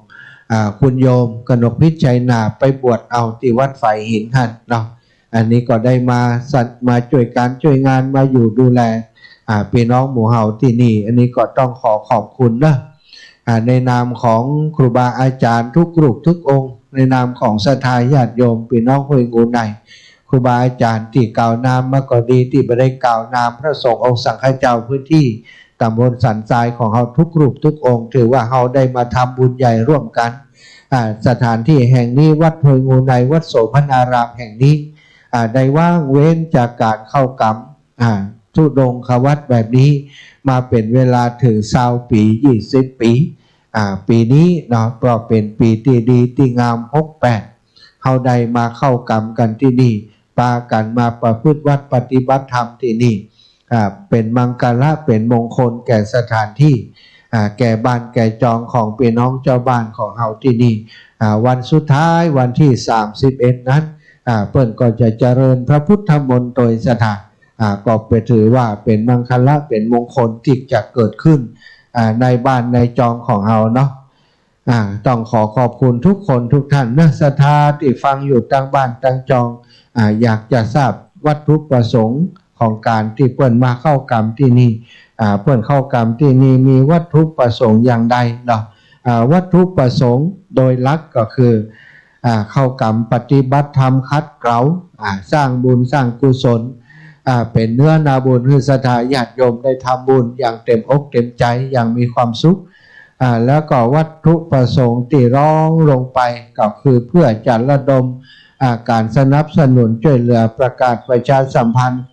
คุณโยมกนกพิชัยนาไปบวชเอาที่วัดไฟหินหันเนาะอันนี้ก็ได้มาช่วยการช่วยงานมาอยู่ดูแลพี่น้องหมู่เฮาที่นี่อันนี้ก็ต้องขอขอบคุณนะในนามของครูบาอาจารย์ทุกรูปทุกองค์ในนามของศรัทธาญาติโยมพี่น้องห้วยงูในครูบาอาจารย์ที่กล่าวนามมาก็ดีที่ไม่ได้กล่าวนามพระสงฆ์องค์สังฆเจ้าพื้นที่ตำบลสันทรายของเฮาทุกรูปทุกองค์ถือว่าเฮาได้มาทำบุญใหญ่ร่วมกันสถานที่แห่งนี้วัดห้วยงูในวัดโสภณารามแห่งนี้ได้ว่างเว้นจากการเข้ากรรมทุดงควัตแบบนี้มาเป็นเวลาถึง20 ปี20 ปีปีนี้เนาะก็เป็นปีที่ดีที่งาม68เฮาได้มาเข้ากรรมกันที่นี่ปากันมาประพฤติวัดปฏิบัติธรรมที่นี่เป็นมังกรเป็นมงคลแก่สถานที่แก่บ้านแก่จองของพี่น้องเจ้าบ้านของเฮาที่นี่วันสุดท้ายวันที่31นั้นเพิ่นก็จะเจริญพระพุทธมนต์โดยสถานก็ไปถือว่าเป็นมังคละเป็นมงคลที่จะเกิดขึ้นในบ้านในจองของเราเนาะต้องขอบคุณทุกคนทุกท่านนะศรัทธาที่ฟังอยู่ตั้งบ้านตั้งจองอยากจะทราบวัตถุประสงค์ของการที่เพื่อนมาเข้ากรรมที่นี่เพื่อนเข้ากรรมที่นี่มีวัตถุประสงค์อย่างใดเนาะวัตถุประสงค์โดยหลักก็คือเข้ากรรมปฏิบัติธรรมคัดเกลาสร้างบุญสร้างกุศลเป็นเนื้อนาบุญคือศรัทธาญาติโยมได้ทำบุญอย่างเต็มอกเต็มใจอย่างมีความสุขแล้วก็วัตถุประสงค์ที่ร้องลงไปก็คือเพื่อจะระดมการสนับสนุนช่วยเหลือประกาศประชาสัมพันธ์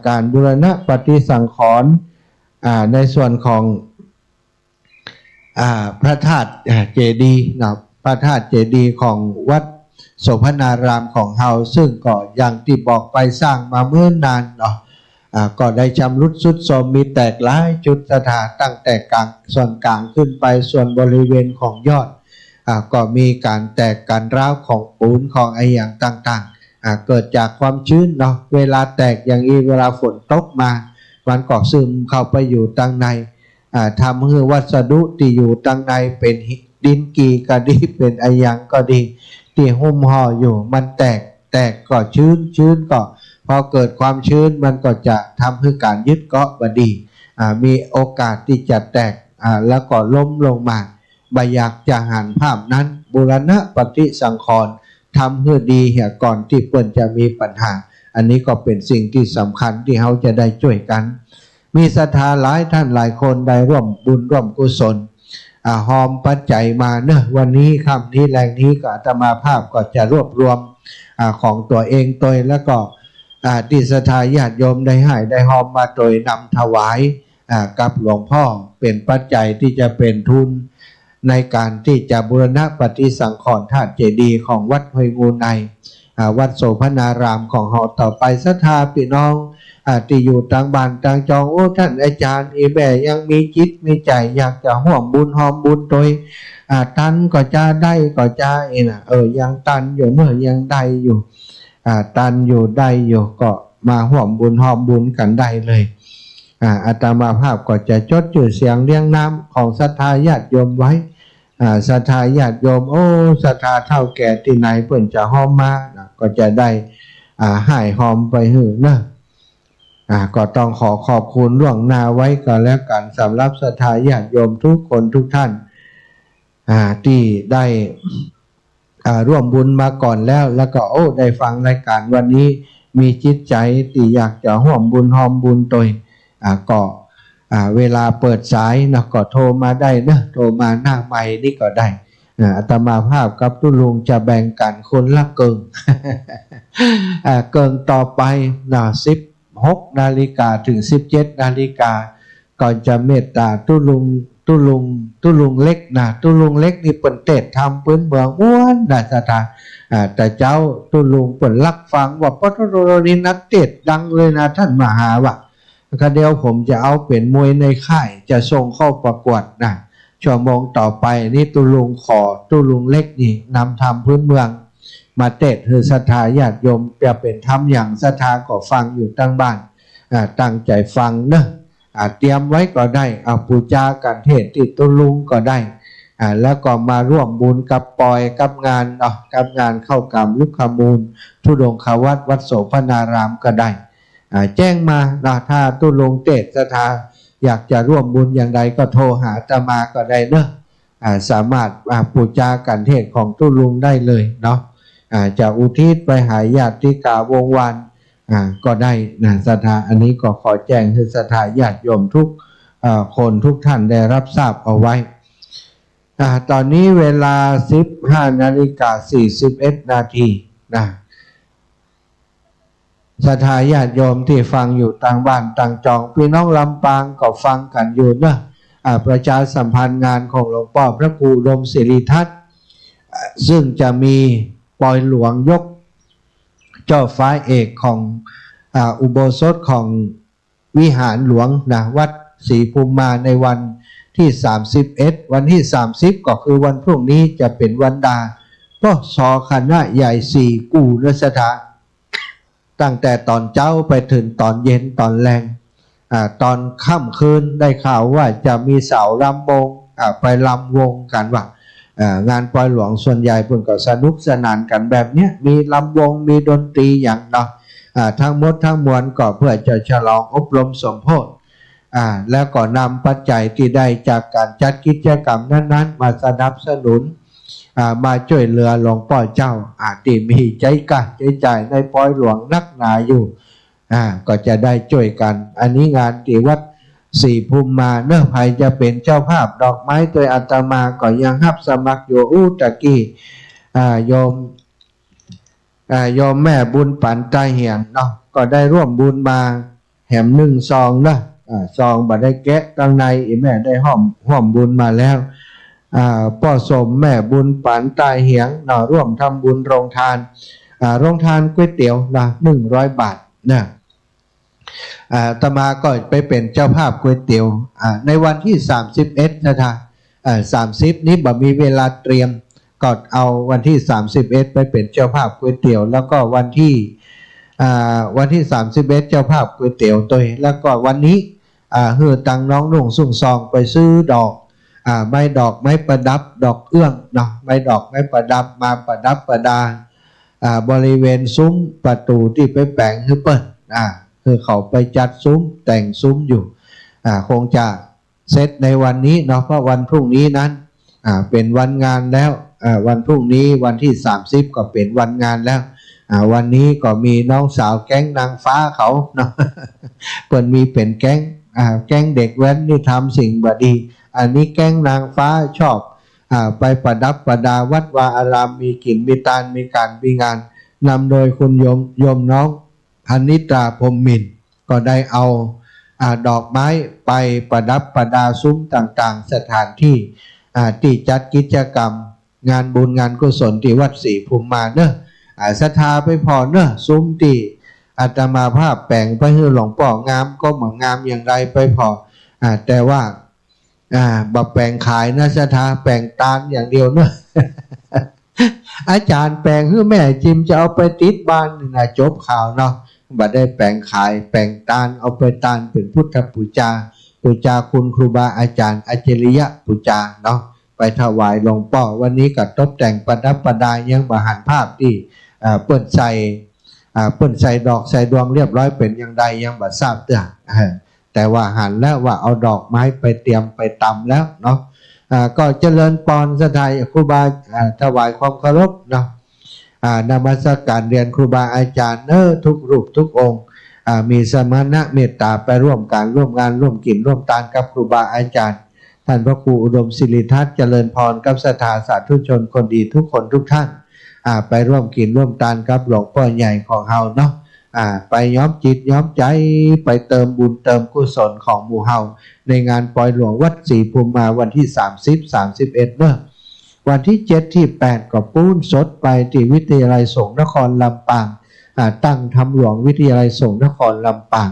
การบูรณะปฏิสังขรณ์ในส่วนของพระธาตุเจดีย์นะพระธาตุเจดีย์ของวัดโสภณารามของเฮาซึ่งก็อย่างที่บอกไปสร้างมาเมื่อนานเนาะก็ได้ชำรุดทรุดโทรมมีแตกหลายจุดสถานตั้งแต่กลางส่วนกลางขึ้นไปส่วนบริเวณของยอดก็มีการแตกการร้าวของปูนของไออย่างต่างๆเกิดจากความชื้นเนาะเวลาแตกอย่างนี้เวลาฝนตกมามันก็ซึมเข้าไปอยู่ตั้งในทำให้วัสดุที่อยู่ตั้งในเป็นดินกีก็ดีเป็นไออย่างก็ดีที่หุ้มห่ออยู่มันแตกก็ชื้นก็พอเกิดความชื้นมันก็จะทำให้การยึดเกาะบดีมีโอกาสที่จะแตกแล้วก็ล้มลงมาบอยากจะหันภาพนั้นบูรณะปฏิสังขรณ์ทำให้ดีเหี่ยก่อนที่เปิ้นจะมีปัญหาอันนี้ก็เป็นสิ่งที่สำคัญที่เขาจะได้ช่วยกันมีศรัทธาหลายท่านหลายคนได้ร่วมบุญร่วมกุศลหอมปัจจัยมาเนอะวันนี้ค่ำนี้แรงนี้ก็อาตมาภาพก็จะรวบรวมของตัวเองตัวแล้วก็ที่ศรัทธาญาติโยมได้ให้ได้หอมมาโดยนำถวายกับหลวงพ่อเป็นปัจจัยที่จะเป็นทุนในการที่จะบูรณะปฏิสังขรณ์ธาตุเจดีย์ของวัดห้วยงูในวัดโสภณารามของเราต่อไปศรัทธาพี่น้องที่อยู่ต่างบ้านต่างจองโอ้ท่านอาจารย์อีแม่ยังมีจิตมีใจอยากจะห่วงบุญหอมบุญโดยตันก็จะได้ก็จะยังตันอยู่เมื่อยังได้อยู่ตันอยู่ได้อยู่ก็มาห่วงบุญหอมบุญกันได้เลยอาตมาภาพก็จะจดชื่อเสียงเรียงน้ำของศรัทธาญาติโยมไว้ศรัทธาญาติโยมโอ้ศรัทธาเท่าแก่ที่ไหนเพิ่นจะหอมมาก็จะได้ให้หอมไปหื้อเนอะก็ต้องขอบคุณล่วงหน้าไว้ก็แล้วกันสำหรับศรัทธาญาติโยมทุกคนทุกท่านที่ได้ร่วมบุญมาก่อนแล้วก็ได้ฟังรายการวันนี้มีจิตใจที่อยากจะร่วมบุญหอมบุญโดยก็เวลาเปิดสายนะก็โทรมาได้นะโทรมาหน้าไมค์นี่ก็ได้อาตมาภาพกับตุลุงจะแบ่งกันคนละเกิง เกิงต่อไป16 นาฬิกาถึง17 นาฬิกาก่อนจะเมตตาตุลุงเล็กนะตุลุงเล็กนี่เปิ่นเทศทำพื้นเมืองอ้วนนะศรัทธาแต่เจ้าตุลุงเปิ่นรักฟังว่าปตโรนี่นักเทศดังเลยนะท่านมหาว่าก็เดี๋ยวผมจะเอาเป็นมวยในค่ายจะส่งเข้าประกวดนะชั่วโมงต่อไปนี่ตุลุงเล็กนี่นำทำพื้นเมืองมาเทศให้ศรัทธาญาติโยมจะเป็นทำอย่างศรัทธาก็ฟังอยู่ตั้งบ้านตั้งใจฟังเนอะเตรียมไว้ก็ได้เอาปูจากันเทศที่ตุลุงก็ได้แล้วก็มาร่วมบุญกับปอยกับงานกับงานเข้ากรรมลุกขมูลธุดงควัดวัดโสภณารามก็ได้แจ้งมาถ้าตุลุงเทศศรัทธาอยากจะร่วมบุญอย่างใดก็โทรหาอาตมาก็ได้เนอะสามารถปูจากันเทศของตุลุงได้เลยเนาะจะอุทิศไปหาญาติกาวงวานก็ได้นะศรัทธาอันนี้ก็ขอแจ้งให้ศรัทธาญาติโยมทุกคนทุกท่านได้รับทราบเอาไว้ตอนนี้เวลา 15:41 นาทีนะศรัทธาญาติโยมที่ฟังอยู่ต่างบ้านต่างจองพี่น้องลำปางก็ฟังกันอยู่นะประชาสัมพันธ์งานของหลวงพ่อพระครูอุดมศิริทัตน์ซึ่งจะมีปอยหลวงยกเจ้าฟ้าเอกของอุโบสถของวิหารหลวงนะวัดศรีภูมิมาในวันที่31วันที่30ก็คือวันพรุ่งนี้จะเป็นวันดาก็สอคณะใหญ่4กู่นสถานตั้งแต่ตอนเช้าไปถึงตอนเย็นตอนแรงตอนค่ำคืนได้ข่าวว่าจะมีสาวรำวงไปรำวงกันว่างานปอยหลวงส่วนใหญ่เพิ่นก็สนุกสนานกันแบบนี้มีลำวงมีดนตรีอย่างเนาะทั้งหมดทั้งมวลก็เพื่อจะฉลองอบรมสมโภชแล้วก็นำปัจจัยที่ได้จากการจัดกิจกรรมนั้นๆมาสนับสนุนมาช่วยเหลือหลวงพ่อเจ้าที่มีใจกล้าใจจ่ายในปอยหลวงนักหนาอยู่ก็จะได้ช่วยกันอันนี้งานที่วัดศรีภูมิมาเนื้อภัยจะเป็นเจ้าภาพดอกไม้โดยอาตมาก็ยังรับสมัครอยู่ตะกี้โยม โยมแม่บุญปันใจเหียงเนาะก็ได้ร่วมบุญมาแหม1 ซองนะซองบัดได้แกะตั้งในอีแม่ได้ห้อมบุญมาแล้วพ่อสมแม่บุญปันใจเหียงเนาะร่วมทำบุญโรงทานโรงทานก๋วยเตี๋ยวนะ100 บาทนะอาตมาก็ไปเป็นเจ้าภาพก๋วยเตี๋ยวในวันที่31นะท่าน30นี้บ่มีเวลาเตรียมก็เอาวันที่31ไปเป็นเจ้าภาพก๋วยเตี๋ยวแล้วก็วันที่31เจ้าภาพก๋วยเตี๋ยวตัวแล้วก็วันนี้เฮือตังน้องนุ่งสุ่งซองไปซื้อดอกไม้ดอกไม้ประดับดอกเอื้องเนาะไม้ดอกไม้ประดับมาประดับประดาบริเวณซุ้มประตูที่ไปแปลงคือเปิ้ลคือเขาไปจัดซุ้มแต่งซุ้มอยู่คงจะเสร็จในวันนี้เนาะเพราะวันพรุ่งนี้นั้นเป็นวันงานแล้ววันพรุ่งนี้วันที่30ก็เป็นวันงานแล้ววันนี้ก็มีน้องสาวแก๊งนางฟ้าเขาเนาะเปิดมีเป็นแก๊งเด็กแว้นที่ทำสิ่งบดีอันนี้แก๊งนางฟ้าชอบไปประดับประดาวัดวาอารามมีกลิ่นมีตาลมีการมีงานนำโดยคุณโยมน้องอนิตราพรหมมินทร์ก็ได้เอาดอกไม้ไปประดับประดาซุ้มต่างๆสถานที่ที่จัดกิจกรรมงานบุญงานกุศลที่วัดศรีภูมิมาเนอะศรัทธาไปพอเนอะซุ้มที่อาตมาภาพแปลงไปให้หลวงพ่องามก็เหมือนงามอย่างไรไปพอแต่ว่าบ่แปลงขายนะศรัทธาแปลงตาลอย่างเดียวเนอะ อาจารย์แปลงให้แม่จิมจะเอาไปติดบ้านนะจบข่าวเนาะบ่ได้แปลงขายแปลงตาลเอาไปตาลเป็นพุทธปูจาคุณครูบาอาจารย์อัจฉริยะปูจาเนาะไปถวายหลวงพ่อวันนี้ก็ตกแต่งประดับประดายังบหันภาพที่เปิ้นใส่ดอกใส่ดวงเรียบร้อยเป็นอย่างใดยังบ่ทราบเตื้อแต่ว่าหันแล้วว่าเอาดอกไม้ไปเตรียมไปตำแล้วเนาะก็เจริญปอนสถายครูบาถวายความเคารพเนาะนมัสการเรียนครูบาอาจารย์ทุกรูปทุกองค์มีสมณะเมตตาไปร่วมการร่วมงานร่วมกินร่วมทานกับครูบาอาจารย์ท่านพระครูอุดมศิริทัศน์เจริญพรกับศรัทธาสาธุชนคนดีทุกคนทุกท่านไปร่วมกินร่วมทานกับหลวงพ่อใหญ่ของเฮาเนาะไปย้อมจิตย้อมใจไปเติมบุญเติมกุศลของหมู่เฮาในงานปล่อยหลวงวัดศรีภูมิมาวันที่30-31เนอะวันที่7ที่8ก็ปูนสดไปที่วิทยาลัยสงฆ์นครลำปางตั้งธรรมหลวงวิทยาลัยสงฆ์นครลำปาง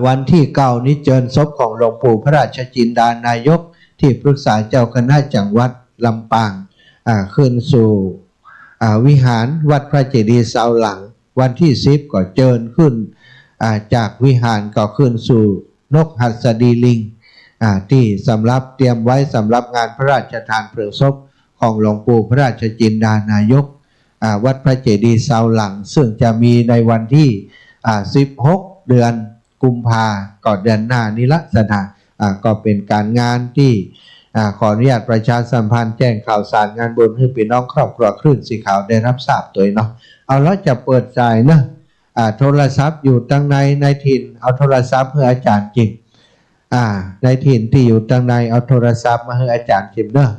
วันที่9นี้เจิญศพของหลวงปู่พระราชจินดานายกที่ปรึกษาเจ้าคณะจังหวัดลำปางขึ้นสู่วิหารวัดพระเจดีย์เสาหลังวันที่10ก็เจิญขึ้นจากวิหารก็ขึ้นสู่นกหัสดีลิงที่สำหรับเตรียมไว้สำหรับงานพระราชทานเพลิงศพของหลวงปู่พระราชจินดานายกวัดพระเจดีย์เสาหลังซึ่งจะมีในวันที่16เดือนกุมภาก็เดือนหน้านี้ละสนะก็เป็นการงานที่ขออนุญาตประชาสัมพันธ์แจ้งข่าวสารงานบุญให้พี่น้องครอบครัวคลื่นสีขาวได้รับทราบตัวเนาะเอาแล้วจะเปิดใจนะโทรศัพท์อยู่ตั้งในถิ่นเอาโทรศัพท์เพื่ออาจารย์จิมในถิ่นที่อยู่ตั้งในเอาโทรศัพท์มาให้อาจารย์จิมเนาะ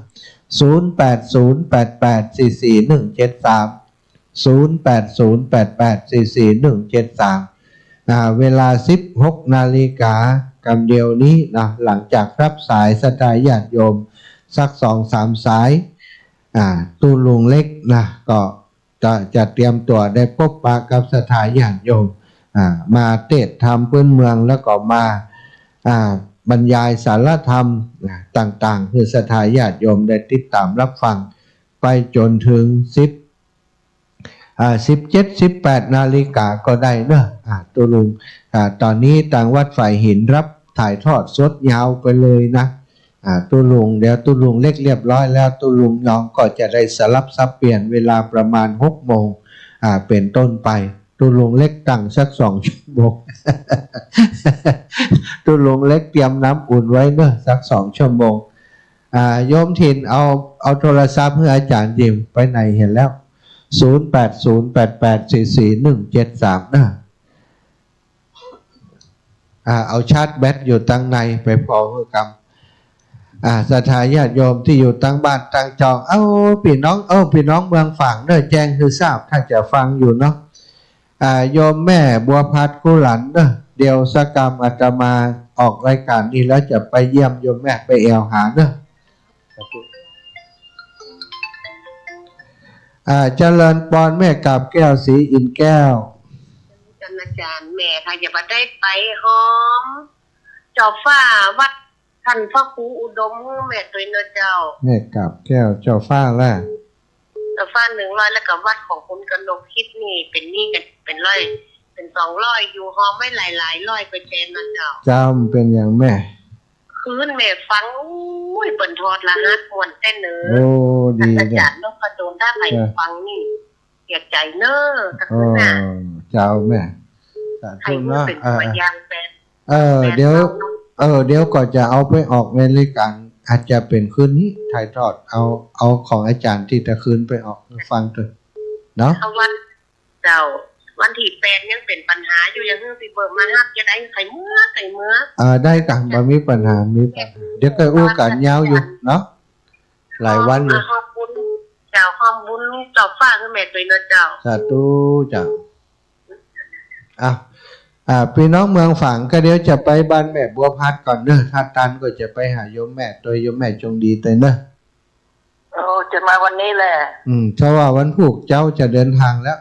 0808841730 เวลา 16 นาฬิกากำเดียวนี้นะหลังจากรับสายศรัทธาญาติโยมสัก 2-3 สายตู้ลุงเล็กนะก็จะเตรียมตัวได้พบปะกับศรัทธาญาติโยมมาเทศธรรมพื้นเมืองแล้วก็มาบรรยายสารธรรมต่างๆคือศรัทธาญาติโยมได้ติดตามรับฟังไปจนถึง17-18 นาฬิกาก็ได้เนอะตัวลุงตอนนี้ต่างวัดฝ่ายหินรับถ่ายทอดสดยาวไปเลยนะตัวลุงเดี๋ยวตัวลุงเล็กเรียบร้อยแล้วตัวลุงยองก็จะได้สลับซับเปลี่ยนเวลาประมาณ6 โมงเป็นต้นไปตัวลุงเล็กตั้งสัก2 ชั่วโมง ตัวลุงเล็กเตรียมน้ำอุ่นไว้เนอะสัก2 ชั่วโมงโยมถิ่นเอาโทรศัพท์ให้อาจารย์ยิมไปไหนเห็นแล้ว0808844173นะเอาชาร์จแบตอยู่ตั้งในไปพอเพื่อก ศรัทธาญาติโยมที่อยู่ตั้งบ้านตั้งจองพี่น้องพี่น้องเมืองฝั่งเด้อแจ้งคือทราบถ้าจะฟังอยู่เนาะโยมแม่บัวพัดกุหลันเด้อเดี๋ยวสกรรมอาตมาออกรายการนี้แล้วจะไปเยี่ยมโยมแม่ไปแอวหาเด้อเจริญปอนแม่กับแก้วสีอินแก้วอาจารย์แม่ค่ะอย่ามาได้ไปหอมเจ้าฟ้าวัดท่านพระครูอุดมแม่ตัวเนเจ้าแม่กับแก้วเจ้าฟ้าแล้เจ้าฟ้า100แล้วก็วัดของคุณกนกคิดนี่เป็นนี่กันเป็นร้อยเป็น200อยู่หอมไม่หลายร้อยไปเจนนะเจ้าจำเป็นอย่างแม่คืนแม่ฟังเปิ่นทอดละฮัดม่วนเต้นเนอดีอาจารย์นพดลถ้าใครฟังนี่เสียใจเนอทั้งนั้นน่ะเจ้าแม่ใครพูดเป็นตัวอย่างเป็นเดี๋ยวก็จะเอาไปออกในรายการอาจจะเป็นคืนนี้ถ่ายทอดเอาของอาจารย์ที่จะคืนไปออกฟังเถอะเนาะวันเจ้าวันที่8ยังเป็นปัญหาอยู่ยังสิเบิ่มมาฮับจะได้ไข่เมื่อได้กันบ่มีปัญหาเดี๋ยวก็อู้กันยาวอยู่เนาะหลายวันอยู่เจ้าขอบบุญเจ้าฟ้าคือแม่ตัวเนาะเจ้าสาธุเจ้าพี่น้องเมืองฝั่งก็เดี๋ยวจะไปบ้านแม่บัวพัดก่อนเนอะถ้าตันก็จะไปหาโยมแม่โดยโยมแม่จงดีเตยเนอะจะมาวันนี้แหละเพราะว่าวันพุธเจ้าจะเดินทางแล้ว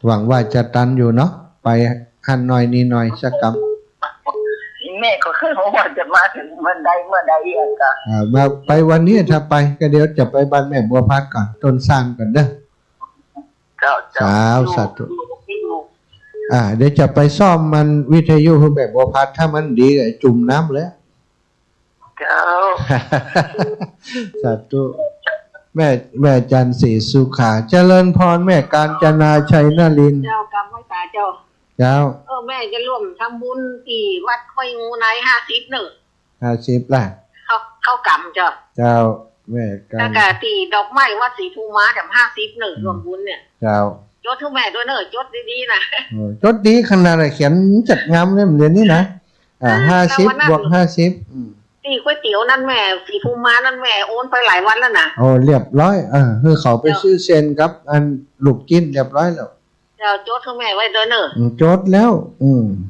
หวังว่าจะตันอยู่เนาะไปหันหน่อยนี่หน่อยสักกำแม่ก็คือว่าจะมาถึงเมื่อใดอ่ะก็มาไปวันนี้ถ้าไปก็เดี๋ยวจะไปบ้านแม่บัวพัดก่อนต้นสร้างก่อนเด้อสาวสัตว์เดี๋ยวจะไปซ่อมมันวิทยุของแบบบัวพัดถ้ามันดีจุ่มน้ำแล้วสัตว์แม่จันศรีสุขาเจริญพรแม่กาญจนาชัยนรินทร์เจ้ากรรมไว้ตาเจ้าแม่จะร่วมทำบุญที่วัดค่อยงูใน50แหละเข้ากรรมเจ้าแม่กันแล้วก็ตีดอกไม้วัดศรีภูม้าแบบ50รวมบุญเนี่ยเจ้าจดทุกแม่ด้วยเนอะจดดีๆนะจดดีขนาดเขียนจัดงามเนี่ยเหมือนนี้นะ50 บวก 50ตีก๋วยเตี๋ยวนั่นแม่ศรีภูม้านั่นแม่โอนไปหลายวันแล้วนะเรียบร้อยคือเขาไปซื้อเซนครับอันลูกกินเรียบร้อยแล้วเจ้าจดทุกแม่ไว้ด้วยเนอะจดแล้ว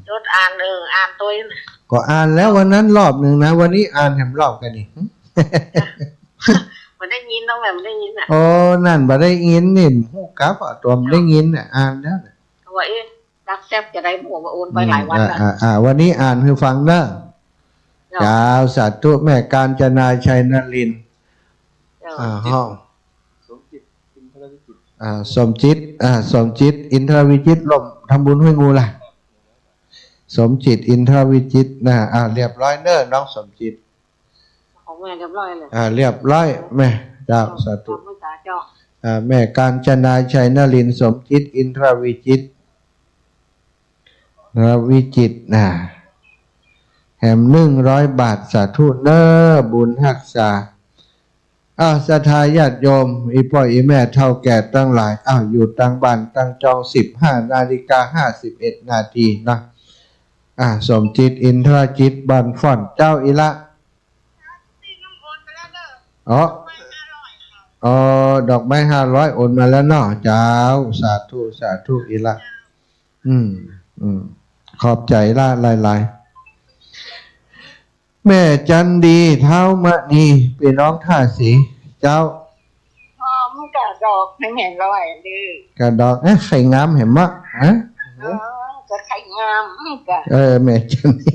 จดอ่านอ่านตัวก็อ่านแล้ววันนั้นรอบนึงนะวันนี้อ่านแถมรอบกันนี่มันได้ยินต้องแบบมันได้ยินอ่ะนั่นบ่ได้ยินนี่ฮู้กับตัวมันได้ยินน่ะอ่านแล้วว่ารักแซ่บจะได้หมู่มาโอนไปหลายวันแล้ววันนี้อ่านให้ฟังเด้อเจ้าสาธุแม่กาญจนาชัยนรินทร์ห้องสมจิตอินทรวิจิตลมทำบุญห้วยงูล่ะสมจิตอินทรวิจิตนะเรียบร้อยเน้อน้องสมจิตของแม่เรียบร้อยเลยเรียบร้อยแม่เจ้าสาธุแม่กาญจนาชัยนรินทร์สมจิตอินทรวิจิตแหม100 บาทสาธุเน้อบุญรักษาศรัทธาญาติโยมอีพ่ออีแม่เฒ่าแก่ตั้งหลายอยู่ตั้งบ้านตั้งจอง15:51 นาทีนะสมจิตอินทรจิตบ้านฟ่อนเจ้าอีละดอกไม้500โอนมาแล้วเนาะเจ้าสาธุอีละขอบใจละหลายแม่จันดีเท้ามะนีพี่น้องท่าสีเจ้ามันกระดอกไม่เห็นร้อยดิกระดอกไข่งามเห็นมะก็ไข่งามแม่จันดี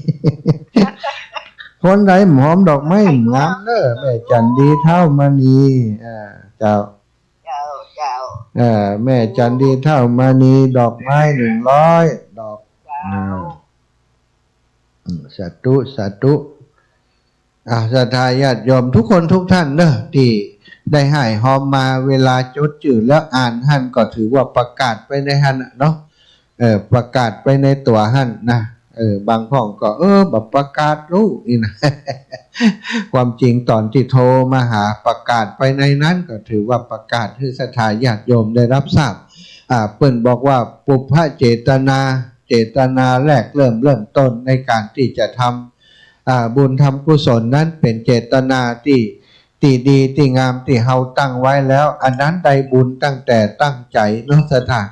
คนใดหอมดอกไม้งามเด้อแม่จันดีเท้ามะนีเจ้าแม่จันดีเท้ามะนีดอกไม้100 ดอกสาธุศรัทธาญาติโยมทุกคนทุกท่านเนอะที่ได้ให้หอมมาเวลาจดจื่อแล้วอ่านหั่นก็ถือว่าประกาศไปในหั่นเนาะประกาศไปในตัวหั่นนะบางพ่องก็แบบประกาศรู้นี่นะ ความจริงตอนที่โทรมาหาประกาศไปในนั้นก็ถือว่าประกาศให้ศรัทธาญาติโยมได้รับทราบเปิ้นบอกว่าปุพพเจตนาแรกเริ่มต้นในการที่จะทำ บุญทำกุศลนั้นเป็นเจตนาที่ดีที่งามที่เฮาตั้งไว้แล้วอันนั้นได้บุญตั้งแต่ตั้งใจเนาะสถาน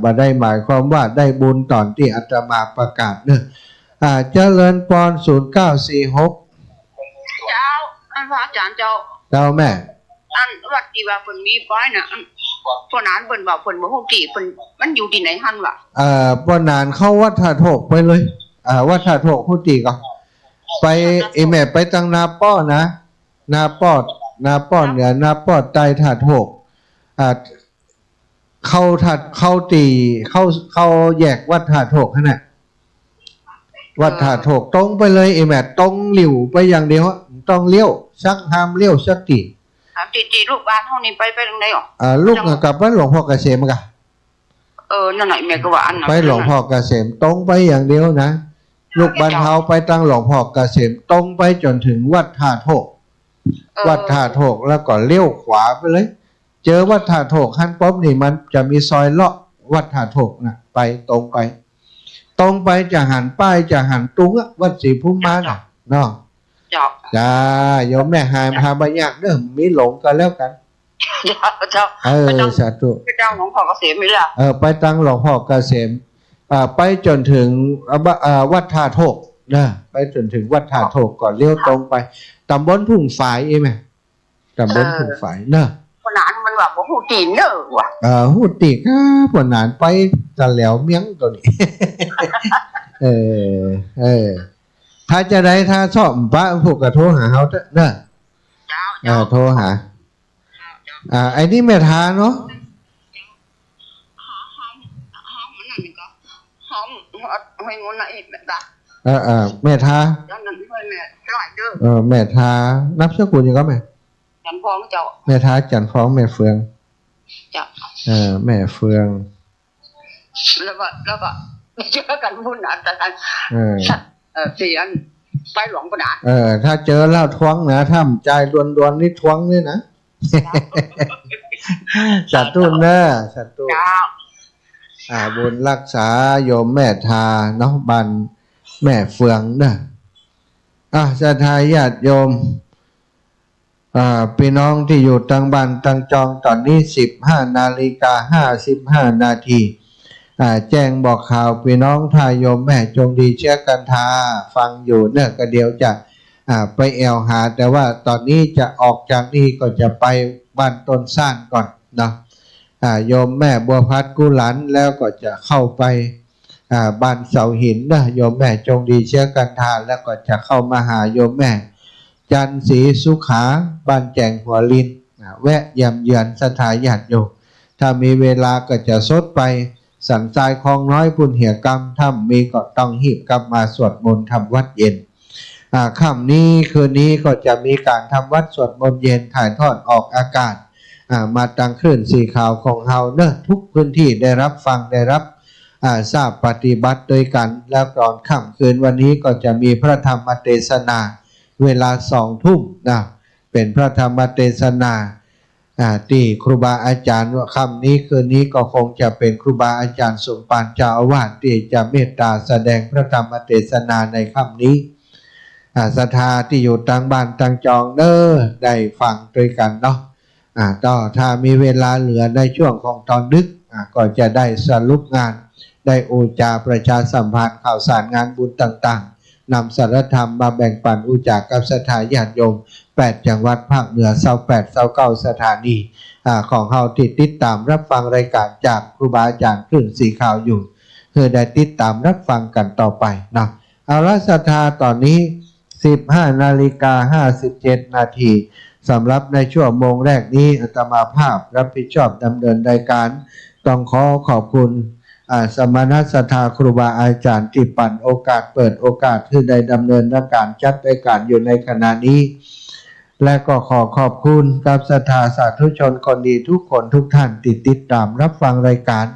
บ่ได้หมายความว่าได้บุญตอนที่อาตมาประกาศเนอะเจริญพร0946เจ้าอันพระอาจารย์เจ้าแม่อันวัดที่ว่าเพิ่นมีป้ายน่ะพอนานเพิ่นว่าเพิ่นบ่ฮู้กี่เพิ่นมันอยู่ที่ไหนหั่นวะพอนานเข้าวัดท่าโถกไปเลยวัดท่าโถกฮู้ติก็ไปแม่ไปตังนาป้อนะนาป้อเหนือนาป้อใต้ท่าโถกเข้าแยกวัดท่าโถกนั่นน่ะวัดท่าโถกตรงไปเลยแม่ตรงหลิวไปอย่างเดียวต้องเลี้ยวสักห้ามเลี้ยวสักทีตีลูกบ้านเฮานี่ไปทางใดอ๋อลูกกับบ้านหลวงพ่อเกษมกะนั่นน่ะแม่ก็ว่าอันนั้นไปหลวงพ่อเกษมตรงไปอย่างเดียวนะลูกบ้านเฮาไปตั้งหลวงพ่อเกษมตรงไปจนถึงวัดท่าโถกวัดท่าโถกแล้วก็เลี้ยวขวาไปเลยเจอวัดท่าโถกขั้นป๊อบนี่มันจะมีซอยเลาะวัดท่าโถกนะไปตรงไปจะหันป้ายจะหันตุงวัดศรีภูมิมาเนาะจ้าโยมแม่หายพาบยากเด้อมีหลงกันแล้วกันเจ้าสาธุไปตั้งหลวงพ่อเกษมนี่ล่ะไปตั้งหลวงพ่อเกษมไปจนถึงวัดท่าโถกนะไปจนถึงวัดท่าโถกก่อนเลี้ยวตรงไปตำบลทุ่งฝายไหมตำบลทุ่งฝายเนอะปนานมันว่าบ่ฮู้ตีนเนอะว่ะฮู้ติปนานไปตะแหลวเมียงตัวนี้ถ้าจะได้ถ้าชอบพระผูกกระโทรหาเฮาเนอะโทรหาไอ้นี่แม่ทาเนาะให้งนน่ะอีกแบบแม่ทาแม่ทานับสกุลยังก็แม่จันฟ้องเจ้าแม่ทาจันฟ้องแม่เฟืองจ้ะแม่เฟืองแล้วก็เจอกันบุญอันนั้นเสียนไปหลวงปนาถ้าเจอแล้วท้วงนะถ้าใจดวนๆนี่ท้วงนี่นะสัตว์ตุ้นเนอะสัตว์ตุ้นบุญรักษาโยมแม่ทาเนาะบันแม่เฟืองเนอะศรัทธาญาติโยมพี่น้องที่อยู่ตั้งบ้านตั้งจองตอนนี้15:55 นาทีแจ้งบอกข่าวพี่น้องทายโยมแม่จงดีเชื่อกันทาฟังอยู่เนี่ยก็เดี๋ยวจะไปแอวหาแต่ว่าตอนนี้จะออกจากนี่ก็จะไปบ้านต้นซ่านก่อนเนาะโยมแม่บัวพัดกุหลันแล้วก็จะเข้าไปบ้านเสาหินนะโยมแม่จงดีเชื่อกันทาแล้วก็จะเข้ามาหาโยมแม่จันศรีสุขาบ้านแจงหัวลินแวะเยี่ยมเยือนสถานญาติโยมถ้ามีเวลาก็จะซดไปสันทรายคลองน้อยบุญเหี่ยกรรมถ้ามีก็ต้องหีบกลับมาสวดมนต์ทำวัดเย็นค่ำนี้คืนนี้ก็จะมีการทำวัดสวดมนต์เย็นถ่ายทอดออกอากาศมาตั้งคลื่นสีขาวของเฮาเนอะทุกพื้นที่ได้รับฟังได้รับทราบปฏิบัติโดยกันแล้วก่อนค่ำคืนวันนี้ก็จะมีพระธรรมเทศนาเวลา20 ทุ่มนะเป็นพระธรรมเทศนาที่ครูบาอาจารย์ว่าค่ำนี้คืนนี้ก็คงจะเป็นครูบาอาจารย์สมปานเจ้าอาวาสที่จะเมตตาแสดงพระธรรมเทศนาในค่ำนี้ศรัทธาที่อยู่ต่างบ้านต่างจองเด้อได้ฟังด้วยกันเนาะก็ถ้ามีเวลาเหลือในช่วงของตอนดึกก็จะได้สรุปงานได้อุจาประชาสัมพันธ์ข่าวสารงานบุญต่างๆนำสารธรรมมาแบ่งปันอุจากับศรัทธาญาติโยม8จังหวัดภาคเหนือ28-29สถานีของเฮาติดตามรับฟังรายการจากครูบาอาจารย์คลื่นสีขาวอยู่เพื่อได้ติดตามรับฟังกันต่อไปนะเอาละศรัทธาตอนนี้15:57 นาทีสำหรับในชั่วโมงแรกนี้อาตมาภาพรับผิดชอบดำเนินรายการต้องขอบคุณสมณศรัทธาครูบาอาจารย์ที่ปั่นโอกาสเปิดโอกาสที่ได้ดำเนินการจัดรายการอยู่ในขณะนี้และก็ขอบคุณกับศรัทธาสาธุชนคนดีทุกคนทุกท่านติดตามรับฟังรายการ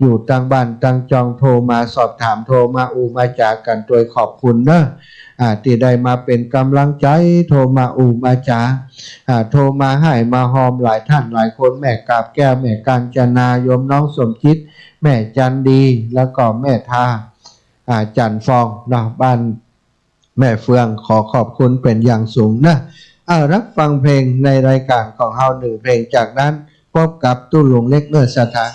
อยู่ต่างบ้านต่างจองโทรมาสอบถามโทรมามาจากกันโดยขอบคุณเนอะที่ได้มาเป็นกำลังใจโทรมามาจาโทรมาให้มาหอมหลายท่านหลายคนแม่กาบแก้วแม่กาญจนาโยมน้องสมคิดแม่จันดีแล้วก็แม่ทาจันฟองเนาะบ้าน แม่เฟืองขอขอบคุณเป็นอย่างสูงนะรับฟังเพลงในรายการของเฮาหนึ่งเพลงจากนั้นพบกับตู้หลวงเล็กเนื้อสถาน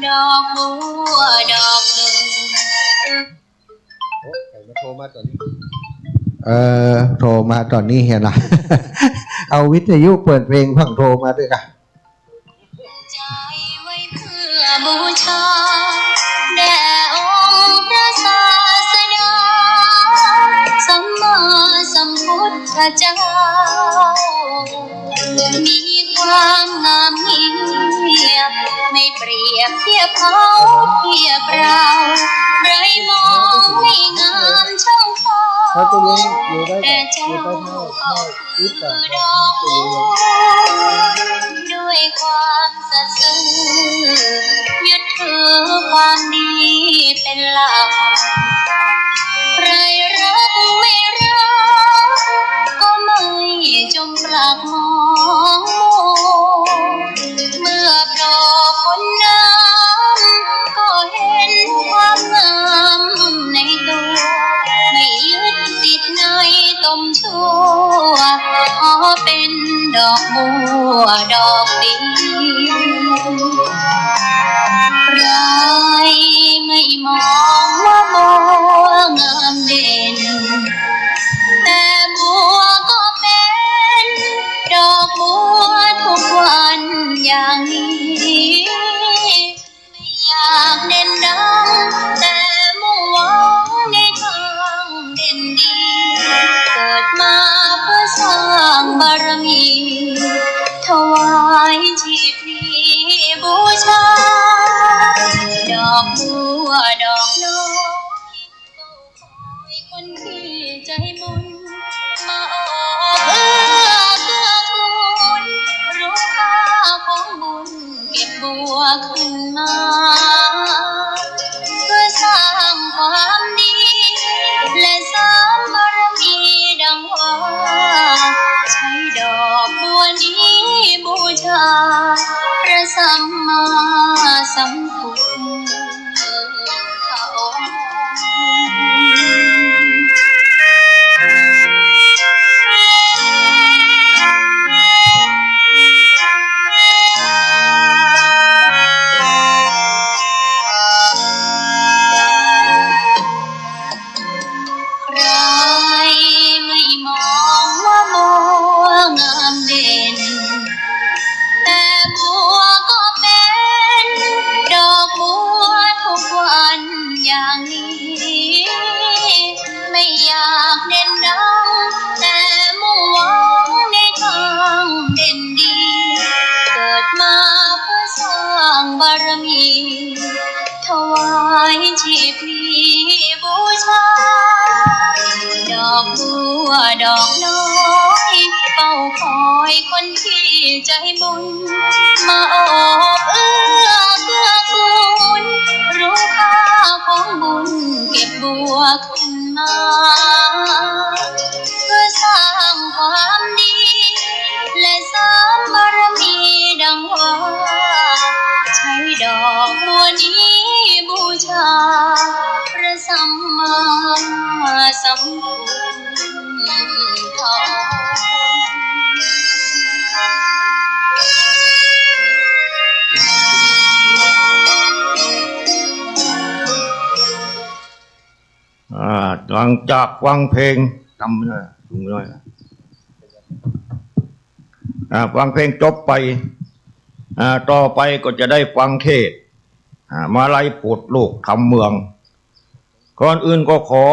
ดอกบัวดอกหนึ่ง โทรมาตอนนี้โทรมาตอนนี้เห็นละ เอาวิทยุเปิดเพลงฟังโทรมาด้วยกัน ใจไว้เพื่อบูชาแด่องค์พระศาสดาสัมมาสัมพุทธเจ้ามีความงามเงียบไม่เปรียบเทียบเขาเทียบเราไรมองไม่งามช่างเขาแต่เจ้าก็คือดอกบัวด้วยความสัตย์ซื่อยึดถือความดีเป็นหลักใครรักไม่รักก็ไม่จมปลักมองเมื่อโปรพ้นน้ำก็เห็นความงามในตัวไม่ยึดติดในตมชั่วขอเป็นดอกบัวดอกดีใครไม่มองว่าบัวงามเด่นแต่บัวก็เป็นดอกบัวทุกวันอย่างนี้ไม่อยากเด่นดังแต่มุ่งหวังในทางเด่นดีเกิดมาเพื่อสร้างบารมีถวายชีพนี้บูชาดอกบัวดอกน้อยเฝ้าคอยคนที่ใจบุญมาออกเอื้อเกื้อกูลรู้ค่าของบุญเก็บบัวขึ้นมาเพื่อสร้างความดีและสร้างบารมีดังว่าใช้ดอกบัวนี้บูชาพระสัมมาสัมพุทธใครไม่มองว่าบัวงามเด่นแต่บัวก็เป็นดอกบัวทุกวันอย่างนี้ไม่อยากเด่นดังแต่มุ่งหวังในทางเด่นดีเกิดมาเพื่อสร้างบารมีถวายชีพนี้บูชาดอกบัวดอกน้อยเฝ้าคอยคนที่ใจบุญมาออกเอื้อเกื้อกูลรู้ค่าของบุญเก็บบัวขึ้นมาเพื่อสร้างความดีและสร้างบารมีดังว่าใช้ดอกบัวนี้บูชาพระสัมมาสัมพุทธหลังจากฟังเพลงจำไม่ได้ถูกไม่ได้ฟังเพลงจบไปต่อไปก็จะได้ฟังเทศมาลัยโปรดโลกทำเมืองก่อนอื่นก็ขอ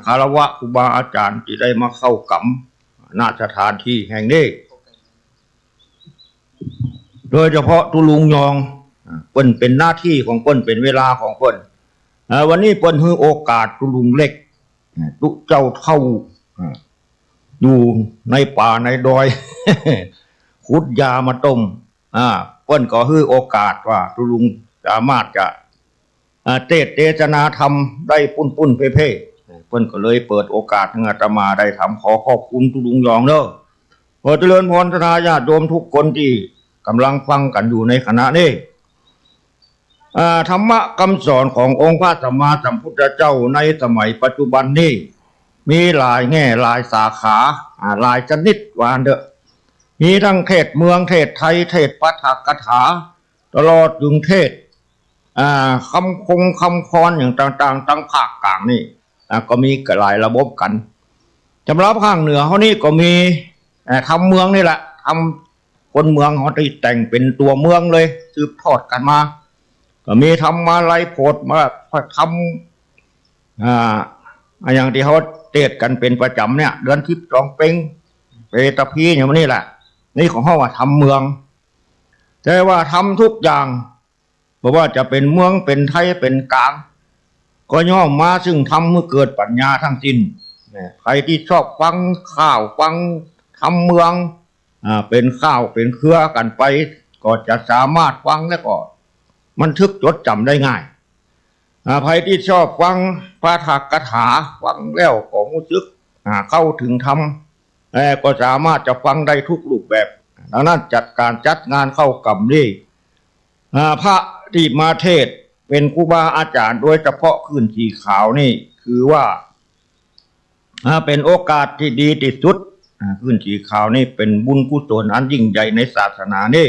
คารวะครูบาอาจารย์ที่ได้มาเข้ากรรมณสถานที่แห่งนี้โดยเฉพาะตุลุงยองเปิ้นเป็นหน้าที่ของเปิ้นเป็นเวลาของเปิ้นวันนี้เปิ้นให้โอกาสตุลุงเล็กตุเจ้าเท่าอยู่ในป่าในดอย ขุดยามาต้มเปิ้นก็ให้โอกาสว่าตุลุงสามารถจะ เทศนาธรรมได้ปุ้นเพ่เพิ่นก็เลยเปิดโอกาสให้อาตมาได้ทำขอขอบคุณทุลุงยองเด้อขอเจริญพรธนาญาติโยมทุกคนที่กำลังฟังกันอยู่ในขณะนี้ธรรมะคำสอนขององค์พระสัมมาสัมพุทธเจ้าในสมัยปัจจุบันนี้มีหลายแง่หลายสาขาหลายชนิดว่าเด้อมีทั้งเทศเมืองเทศไทยเทศปาฐกถาตลอดถึงเทศคำคอนอย่างต่างๆตั้งภาคกลางนี่ก็มีหลายระบบกันสำหรับภาคเหนือเขานี่ก็มีทำเมืองนี่แหละทำคนเมืองเขาได้แต่งเป็นตัวเมืองเลยสืบทอดกันมาก็มีทำมาลายโพดมาทำอย่างที่เขาเทศกันเป็นประจำเนี่ยเดือนทิพย์จองเป้งเปตะพีอย่างนี้แหละนี่ของเขาว่าทำเมืองแต่ว่าทำทุกอย่างเพราะว่าจะเป็นเมืองเป็นไทยเป็นกลางก็ย่อมมาซึ่งทำเมื่อเกิดปัญญาทั้งสิ้นใครที่ชอบฟังข่าวฟังทำเมืองเป็นข้าวเป็นเครือกันไปก็จะสามารถฟังและก็บันทึกจดจำได้ง่ายใครที่ชอบฟังพระคาถาฟังแล้วของรู้สึกเข้าถึงธรรมก็สามารถจะฟังได้ทุกรูปแบบดังนั้นจัดงานเข้ากับนี่พระที่มาเทศเป็นครูบาอาจารย์โดยเฉพาะขึ้นสีขาวนี่คือว่าเป็นโอกาสที่ดีที่สุดขึ้นสีขาวนี่เป็นบุญกุศลอันยิ่งใหญ่ในศาสนานี่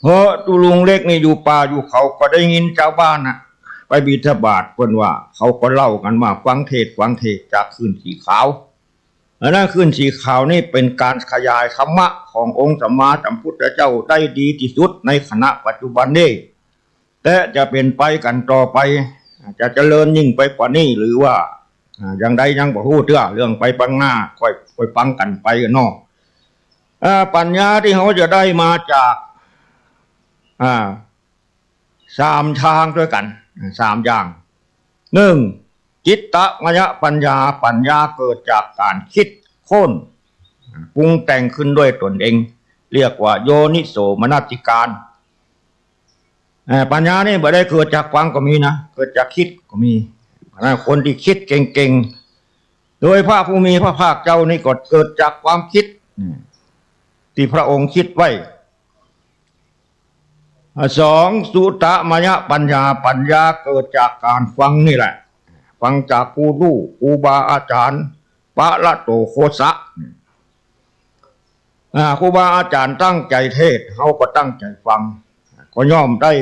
เพราะตุลุงเล็กนี่อยู่ป่าอยู่เขาก็ได้ยินชาวบ้านไปบิณฑบาตเพิ่นว่าเขาก็เล่ากันว่าฟังเทศจากขึ้นสีขาวและนั่นขึ้นสีขาวนี่เป็นการขยายธรรมะขององค์สัมมาสัมพุทธเจ้าได้ดีที่สุดในขณะปัจจุบันนี้แต่จะเป็นไปกันต่อไปจะเจริญยิ่งไปกว่านี้หรือว่าอย่างใดยังบ่รู้เรื่องไปปังหน้าค่อยฟังกันไปเนาะปัญญาที่เขาจะได้มาจาก3 ทางด้วยกัน3 อย่าง 1. จิตตมยปัญญาเกิดจากการคิดค้นปรุงแต่งขึ้นด้วยตนเองเรียกว่าโยนิโสมนสิการปัญญานี่ไม่ได้เกิดจากฟังก็มีนะเกิดจากคิดก็มีคนที่คิดเก่งๆโดยพระผู้มีพระภาคเจ้านี่ก็เกิดจากความคิดที่พระองค์คิดไว้ 2. สุตมยปัญญาเกิดจากการฟังนี่แหละฟังจากผู้รู้ครูบาอาจารย์ปะละโตโคสะครูบาอาจารย์ตั้งใจเทศเขาก็ตั้งใจฟังก็ย่อมได้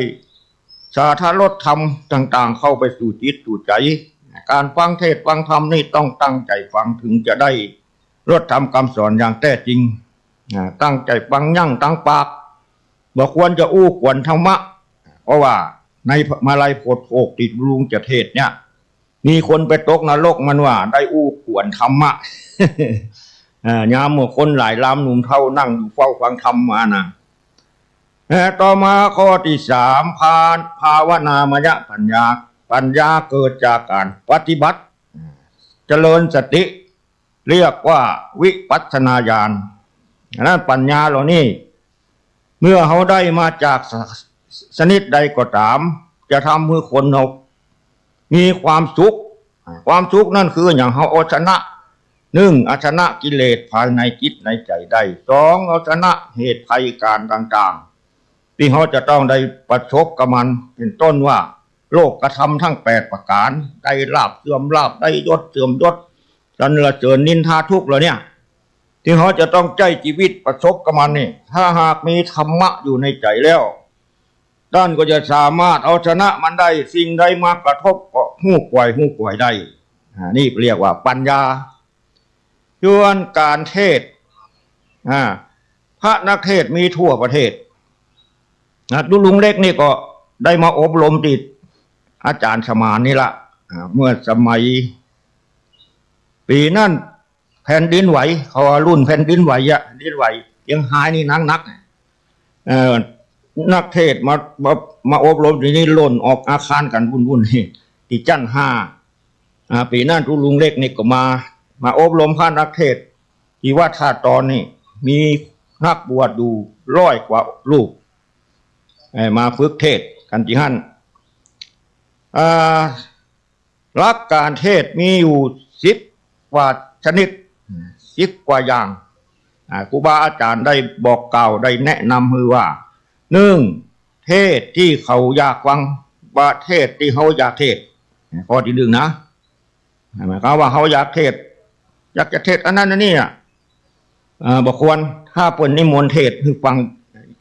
สาธารณธรรมต่างๆเข้าไปสู่จิตสู่ใจการฟังเทศฟังธรรมนี่ต้องตั้งใจฟังถึงจะได้รสธรรมคำสอนอย่างแท้จริงตั้งใจฟังยั่งตั้งปากบอกควรจะอู้ควรธรรมะเพราะว่าในมาลัยโพธิ์โภคติดลุงจะเทศเนี่ยมีคนไปตกนรกมันว่าได้อู้ควรธรรมะยามเมื่อคนหลายล้ำหนุ่มเท่านั่งอยู่เฝ้าฟังธรรมมานะต่อมาข้อที่ 3ภาวนามยปัญญาเกิดจากการปฏิบัติเจริญสติเรียกว่าวิปัสสนาญาณนั้นปัญญาเหล่านี้เมื่อเขาได้มาจากชนิดใดก็ตามจะทำให้คนเรามีความสุขนั่นคืออย่างเขาเอาชนะ 1. เอาชนะกิเลสภายในจิตในใจได้ 2. เอาชนะเหตุภัยการต่างๆที่เขาจะต้องได้ประสบกับมันเป็นต้นว่าโลกกระทำทั้ง8ประการได้ลาภเสื่อมลาภได้ยศเสื่อมยศสรรเสริญนินทาทุกข์เหล่านี้ที่เขาจะต้องใจชีวิตประสบกับมันนี่ถ้าหากมีธรรมะอยู่ในใจแล้วท่านก็จะสามารถเอาชนะมันได้สิ่งใดมากระทบก็หู้ป่วยได้นี่เรียกว่าปัญญาส่วนการเทศพระนักเทศมีทั่วประเทศลุงเล็กนี่ก็ได้มาอบรมติดอาจารย์สมานนี่ละเมื่อสมัยปีนั้นแผ่นดินไหวเขารุ่นแผ่นดินไหวยังหายนี่นักนักเทศมาอบรมทีนี้ล่นออกอาคารกันวุ่นที่จั่น5ปีนั้นลุงเล็กนี่ก็มาอบรมพระนักเทศที่ว่าท่าตอนนี่มีนักบวชดู100 กว่าลูกมาฝึกเทศกันที่หั่น หลักการเทศมีอยู่10 กว่าชนิด10 กว่าอย่างครูบาอาจารย์ได้บอกกล่าวได้แนะนำคือว่า1เทศที่เขาอยากฟังว่าเทศที่เขาอยากเทศข้อที่1นะหมายความว่าเขาอยากเทศอยากจะเทศอันนั้นอันนี้บอกควรถ้าเปิดนิมนต์เทศคือฟัง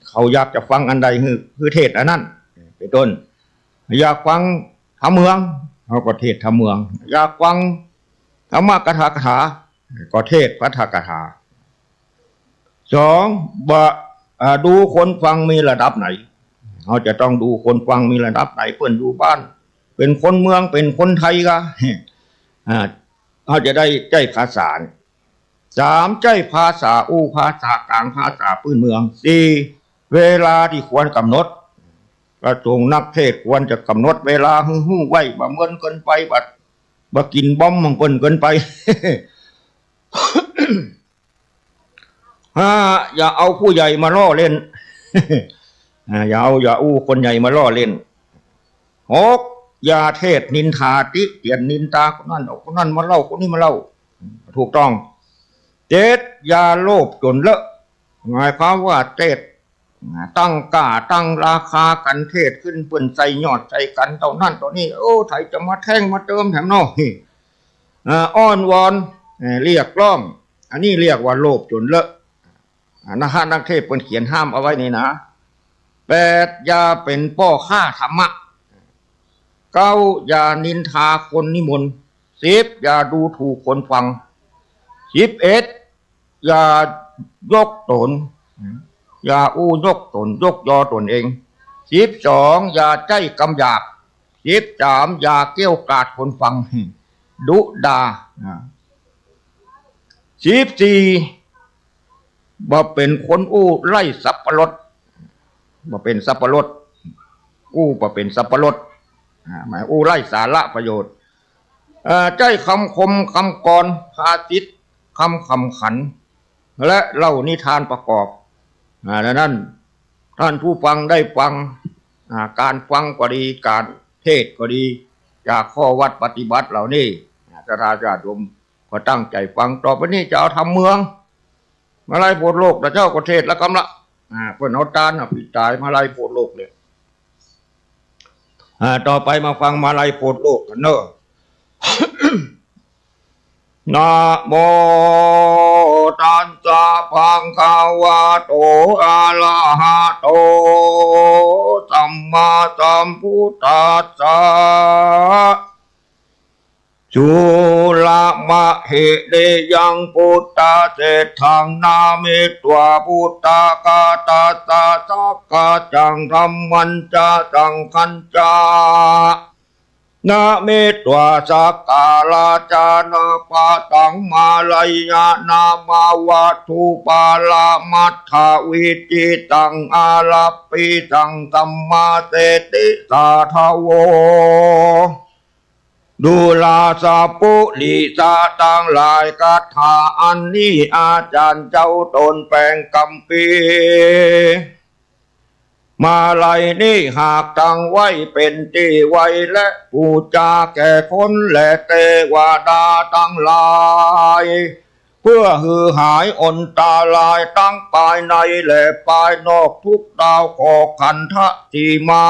เขาอยากจะฟังอันใดคือเทศอันนั้นเป็นต้นอยากฟังธรรมเมืองเขาก็เทศธรรมเมืองอยากฟังธรรมกถาก็เทศพระกถา2ดูคนฟังมีระดับไหนเขาจะต้องดูคนฟังมีระดับไหนเพื่อนอยู่บ้านเป็นคนเมืองเป็นคนไทยก็เขาจะได้ใจภาษา3ใจภาษาภาษากลางภาษาพื้นเมือง4เวลาที่ควรกำหนดพระสงฆ์นักเทศควรจะกำหนดเวลาหู้ไว้บ่เมินเกินไปบ่กินบ้อมมันเกินไป อย่าเอาผู้ใหญ่มาล่อเล่น อย่าเอาคนใหญ่มาล่อเล่น6อย่าเทศนินทาติเตียนนินตาคนนั้นมาเล่าคนนี้มาเล่าถูกต้อง7อย่าโลภจนเลอะหมายความว่าเทศตั้งกล้าตั้งราคากันเทศขึ้นเปิ้นใส่ยอดใส่กันเท่านั้นตัวนี้ไทยจะมาแท่งมาเติมแถมนอกอ้อนวอนเรียกร้องอันนี้เรียกว่าโลภจนเลอะนักเทศเปิ้นเขียนห้ามเอาไว้นี่นะ8อย่าเป็นป้อฆ่าธรรมะ9อย่านินทาคนนิมนต์10อย่าดูถูกคนฟัง11อย่ายกตนอย่ายกตนยกยอตนเอง12อย่าใจกำหยาบ13อย่าเกี้ยวกราดคนฟังดุดา14บ่เป็นคนไล่สับปะรดบ่เป็นสับปะรดบ่เป็นสับปะรดหมายไล่สาระประโยชน์ใจคำคมคำกรภาษิตคำขันและเล่านิทานประกอบดังนั้นท่านผู้ฟังได้ฟังการฟังก็ดีการเทศก็ดีจากข้อวัดปฏิบัติเหล่านี้พระราชาดมก็ตั้งใจฟังต่อไปนี้จะเอาทำเมืองมาลายโพธิ์โลกแต่เจ้าก็เทศแล้วกำละเพื่อนเอาตาลปิดตายมาลายโพธิ์โลกเลยต่อไปมาฟังมาลายโพธิ์โลกกันเนอะ นะโมตัสสะภะคะวะโตอะระหะโตสัมมาสัมพุทธัสสะจุลมะเหเดยังพุทธะเศถังนามิตวะพุทธะกาตาสะสักกะจังธัมมันจะสังคัญจานะเมตวาสักกาลาจานะปะตังมาลายานามาวะทุปาลามัทธวิจิตังอาลาปิตังสัมมาเสติสาทโวดูลาสาปุลิสาตังหลายคาถาอันนี้อาจารย์เจ้าตนแปลงกัมปีมาลัยนี้หากตั้งไว้เป็นที่ไว้และปูจาแก่คนและเทวดาตั้งหลายเพื่อหือหายอนตาลายตั้งภายในและภายนอกทุกดาวขอขันธที่มา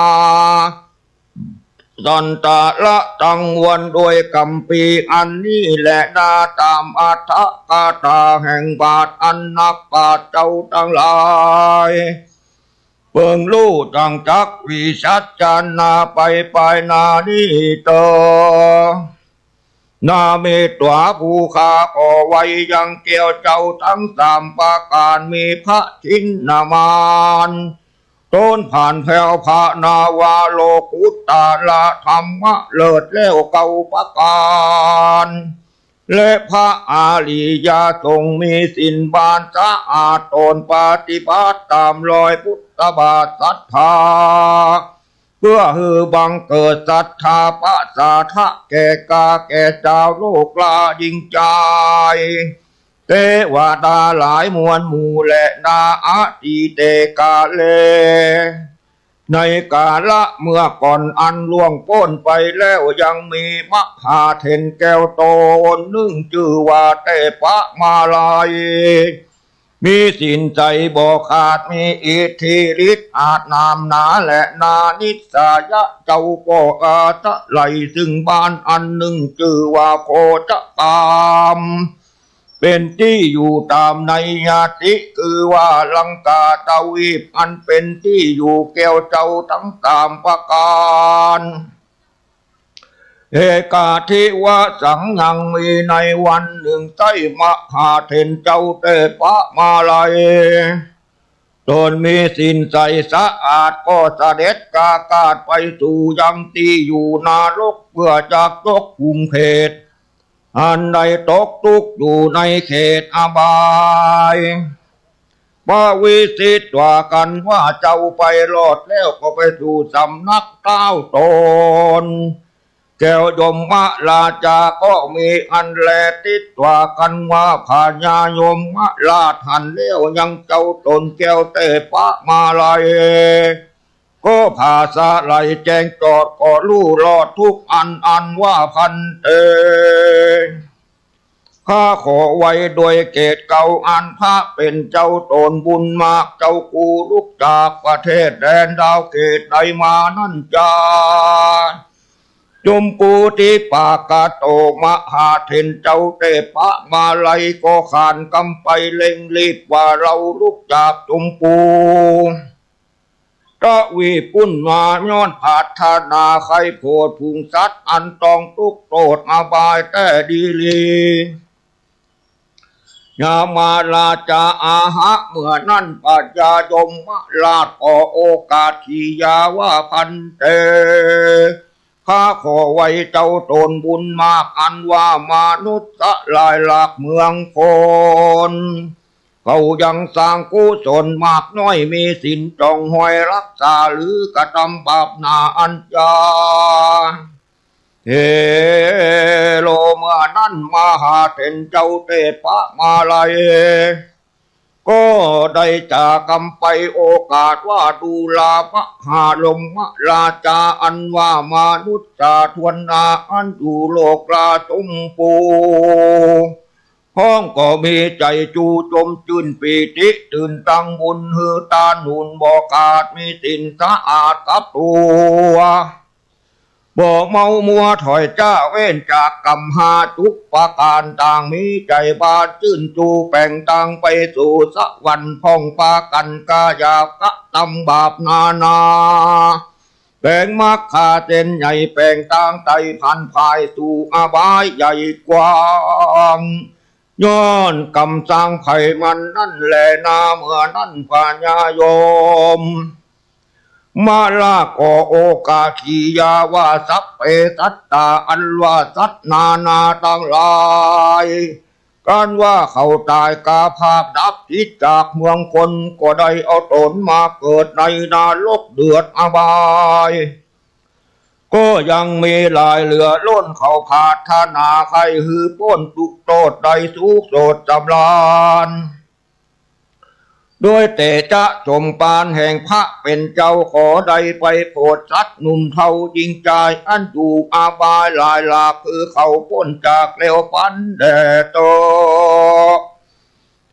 สันตะละตั้งวันโดยกัมปีอันนี้แหละนาตามอัฏฐกถาแห่งบาทอันนักปราชญ์เจ้าทั้งหลายเบิ่งลู่จังจักวิสัชจานาไปนานี้เตอนาเมตวาภูคาก่อไว้ยังเกี่ยวเจ้าทั้ง3ประการมีพระชินนามานต้นผ่านแผ่วพระนาวาโลกุตตาละธรรมะเลิศแล้วเก่าประการและพระอาริยสงฆ์มีศีลบานสะอาดตนปฏิบัติตามรอยพุทธบาทศรัทธาเพื่อฮือบังเกิดศรัทธาปะสาทะแก่กาแก่เจ้าโลกลายิ่งใจเทวดาหลายมวลหมู่และนาอาติเตกาเล ในกาละเมื่อก่อนอันล่วงพ้นไปแล้วยังมีมหาเถรแก้วโตนึ่งชื่อว่าแต่ปะมาลายมีสินใจบ่ขาดมีอิทธิฤทธิ์อาจนามหนาและนานิสายะเจ้าก็อาตะไหลซึ่งบ้านอันหนึ่งชื่อว่าโคจตามเป็นที่อยู่ตามในญาติคือว่าลังกาตาวีปอันเป็นที่อยู่แก้วเจ้าทั้งตามประการเอกาทิวะสังยังมีในวันหนึ่งใต้มหาเถรเจ้าเตปะมาลัยตนมีสินใจสะอาดก็เสด็จกากาศไปสู่ยังที่อยู่นรกเพื่อจากตกกรุงเขตอันใดตกทุกข์อยู่ในเขตอบายปวิสิตว่ากันว่าเจ้าไปรอดแล้วก็ไปสู่สำนักเต้าตนแก้วยมราชาก็มีอันแลติดว่ากันว่าพญายมราชหันเลี้ยวยังเจ้าตนแก้วเตปะมาลัยก็ภาษาไหลแจ้งจอดก็รู้รอดทุกอันว่าพันเตข้าขอไว้โดยเกตเก่าอันพระเป็นเจ้าตนบุญมากเจ้ากูลุกจากประเทศแดนดาวเกตใดมานั่นจาจมปูที่ปากาโตมหาเถรเจ้าเตปะมาลัยก็ขานกำไปเล่งรีบว่าเราลุกจากจมปูตะวีปุ่นมาย้อนผาธนาใครโพดพุงสัตว์อันต้องทุกโตดอาบายแต่ดีลียามาราชาอาหะเมื่อนั้นปัญญายมราชขอโอกาสขียาว่าพันเตข้าขอไว้เจ้าตนบุญมากอันว่ามนุษย์ลายหลักเมืองคนเขายังสร้างกุศลมากน้อยมีสินจองหอยรักษาหรือกระทำบาปนาอันจาเฮโลเมื่อนั้นมหาเถรเจ้าเตปะมาลัยก็ได้จากกำไปโอกาสว่าดูลามหาลมราชาอันว่ามนุษย์จาทวนนาอันอยู่โลกราชมปูห้องก็มีใจจูจมจื่นปีติตื่นตั้งบุญฮือตาหนุนบอกาดมีสินสะอาดกับตัวบ่เมามัวถอยจ้าเว้นจากกรรมหาทุกประการต่างมีใจบาดจื่นจูแป่งต่างไปสู่สวรรค์พ่องปากันกายากะตำบาปนาแปลงมักขาเจนใหญ่แปลงต่างไตพันภายสู่อบายใหญ่กว้างย้อนกำสร้างไผ่มันนั่นแหละนาเมื่อนั่นพญายมมาลาขอโอกาสขียาว่าสัพเพสัตตาอันว่าสัตนาตั้งหลายการว่าเขาตายกาภาพดับทิศจากเมืองคนก็ได้เอาตนมาเกิดในนรกเดือดอบายก็ยังมีหลายเหลือล้นเขาผาธนาใครฮือป้นตุกโตดใดสุกโสดจำลานโดยแต่จะสมปานแห่งพระเป็นเจ้าขอใดไปโปรดสัตว์หนุ่มเท่ายิงใจอันอยู่อาบายหลายหลากคือเขาพ้นจากเลวฟันแดดโต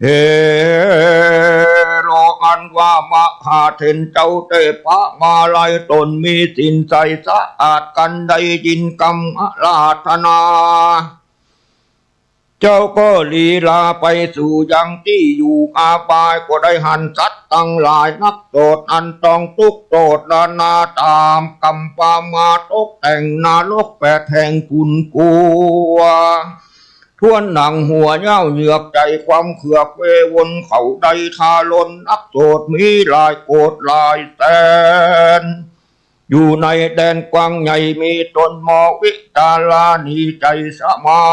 เฮโลอันว่ามหาเถรเจ้าเตปะมาลัยตนมีสินใจสะอาดกันได้ยินกรรมราธนาเจ้าก็ลีลาไปสู่ยังที่อยู่อาบายก็ได้หันสัตว์ตั้งหลายนักโทษอันต้องทุกโทษนาตามกำปามาตกแต่งนรกแปดแห่งคุณกลัวทวนหนังหัวเย้าเหยือกใจความเขือกเววนเขาใดทาลนนักโทษมีหลายโกดหลายแสนอยู่ในแดนกว้างใหญ่มีตนมอวิตาลานีใจสมา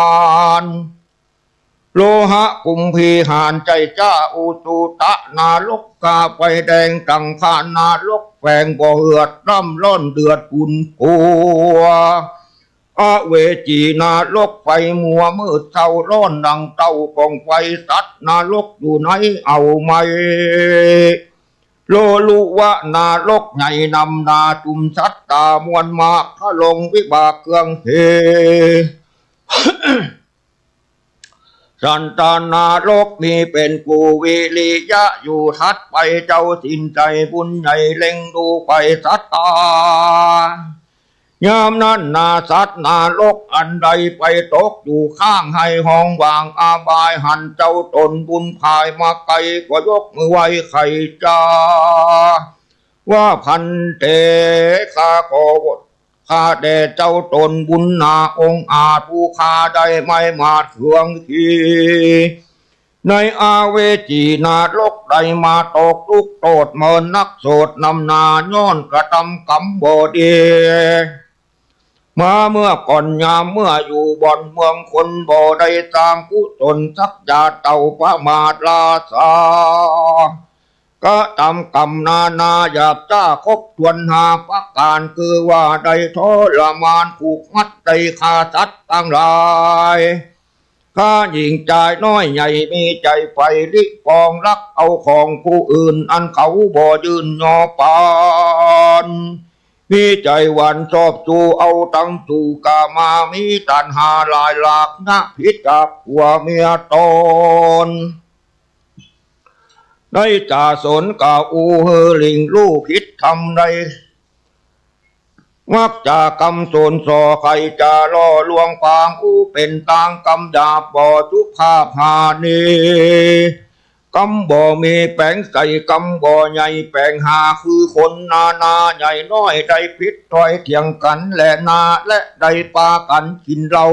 นโลหะกุมพีหานใจจ้าอุตุตะนาลกกาไฟแดงตังพานาลกแฝงบ่เหือดร่ำร้อนเดือดปุ่นปัวอเวจีนาลกไฟมัวมืดเศร้าร้อนดังเต้ากองไฟสัตว์นาลกอยู่ไหนเอาไหม โลลุวะนารกใหญ่นำนาจุมชัดตามวลมากถ้าลงวิบากเครื่องเท สันตานารกมีเป็นกูวิริยะอยู่ทัดไปเจ้าสินใจบุญใหญ่เล็งดูไปสัตตายามนั้นนาสัตว์นารกอันใดไปตกอยู่ข้างให้ห้องวางอาบายหันเจ้าตนบุญพายมาไกลก็ยกมือไหวไข่จ้าว่าพันเตข้าขอข้าแด่เจ้าตนบุญนาองค์อาจผู้ข้าได้ไม่มาเถืองทีในอาเวจีนารกใดมาตกลุกโตดเมินนักโสดนำนาย้อนกระทำกรรมบ่ดีมาเมื่อก่อนยามเมื่ออยู่บ่อนเมืองคนบ่ได้สร้างกุศลสักยาเต่าพระมาตราสาก็ทำกรรมนาอยากจ้าคบทวนหาประการคือว่าได้ทรมานผูกมัดได้ฆ่าสัตว์ทั้งหลายข้าหญิงใจน้อยใหญ่มีใจไฟริปองรักเอาของผู้อื่นอันเขาบ่ยืนยอปานมีใจหวันชอบจูเอาตั้งจูกามามีตัณหาลายหลากนะพิษกับหัวเมียตนได้จ่าสนกาอูเฮลิงลูกคิดทำใดมักจะกำสนสอใครจะล่อลวงฟางอูเป็นตางกำดาบบ่อจุภาพานีกำบ่มีแปลงใส่กำบ่ใหญ่แปลงหาคือคนนาใหญ่น้อยได้พิษถอยเถียงกันและนาและได้ปากันกินเรา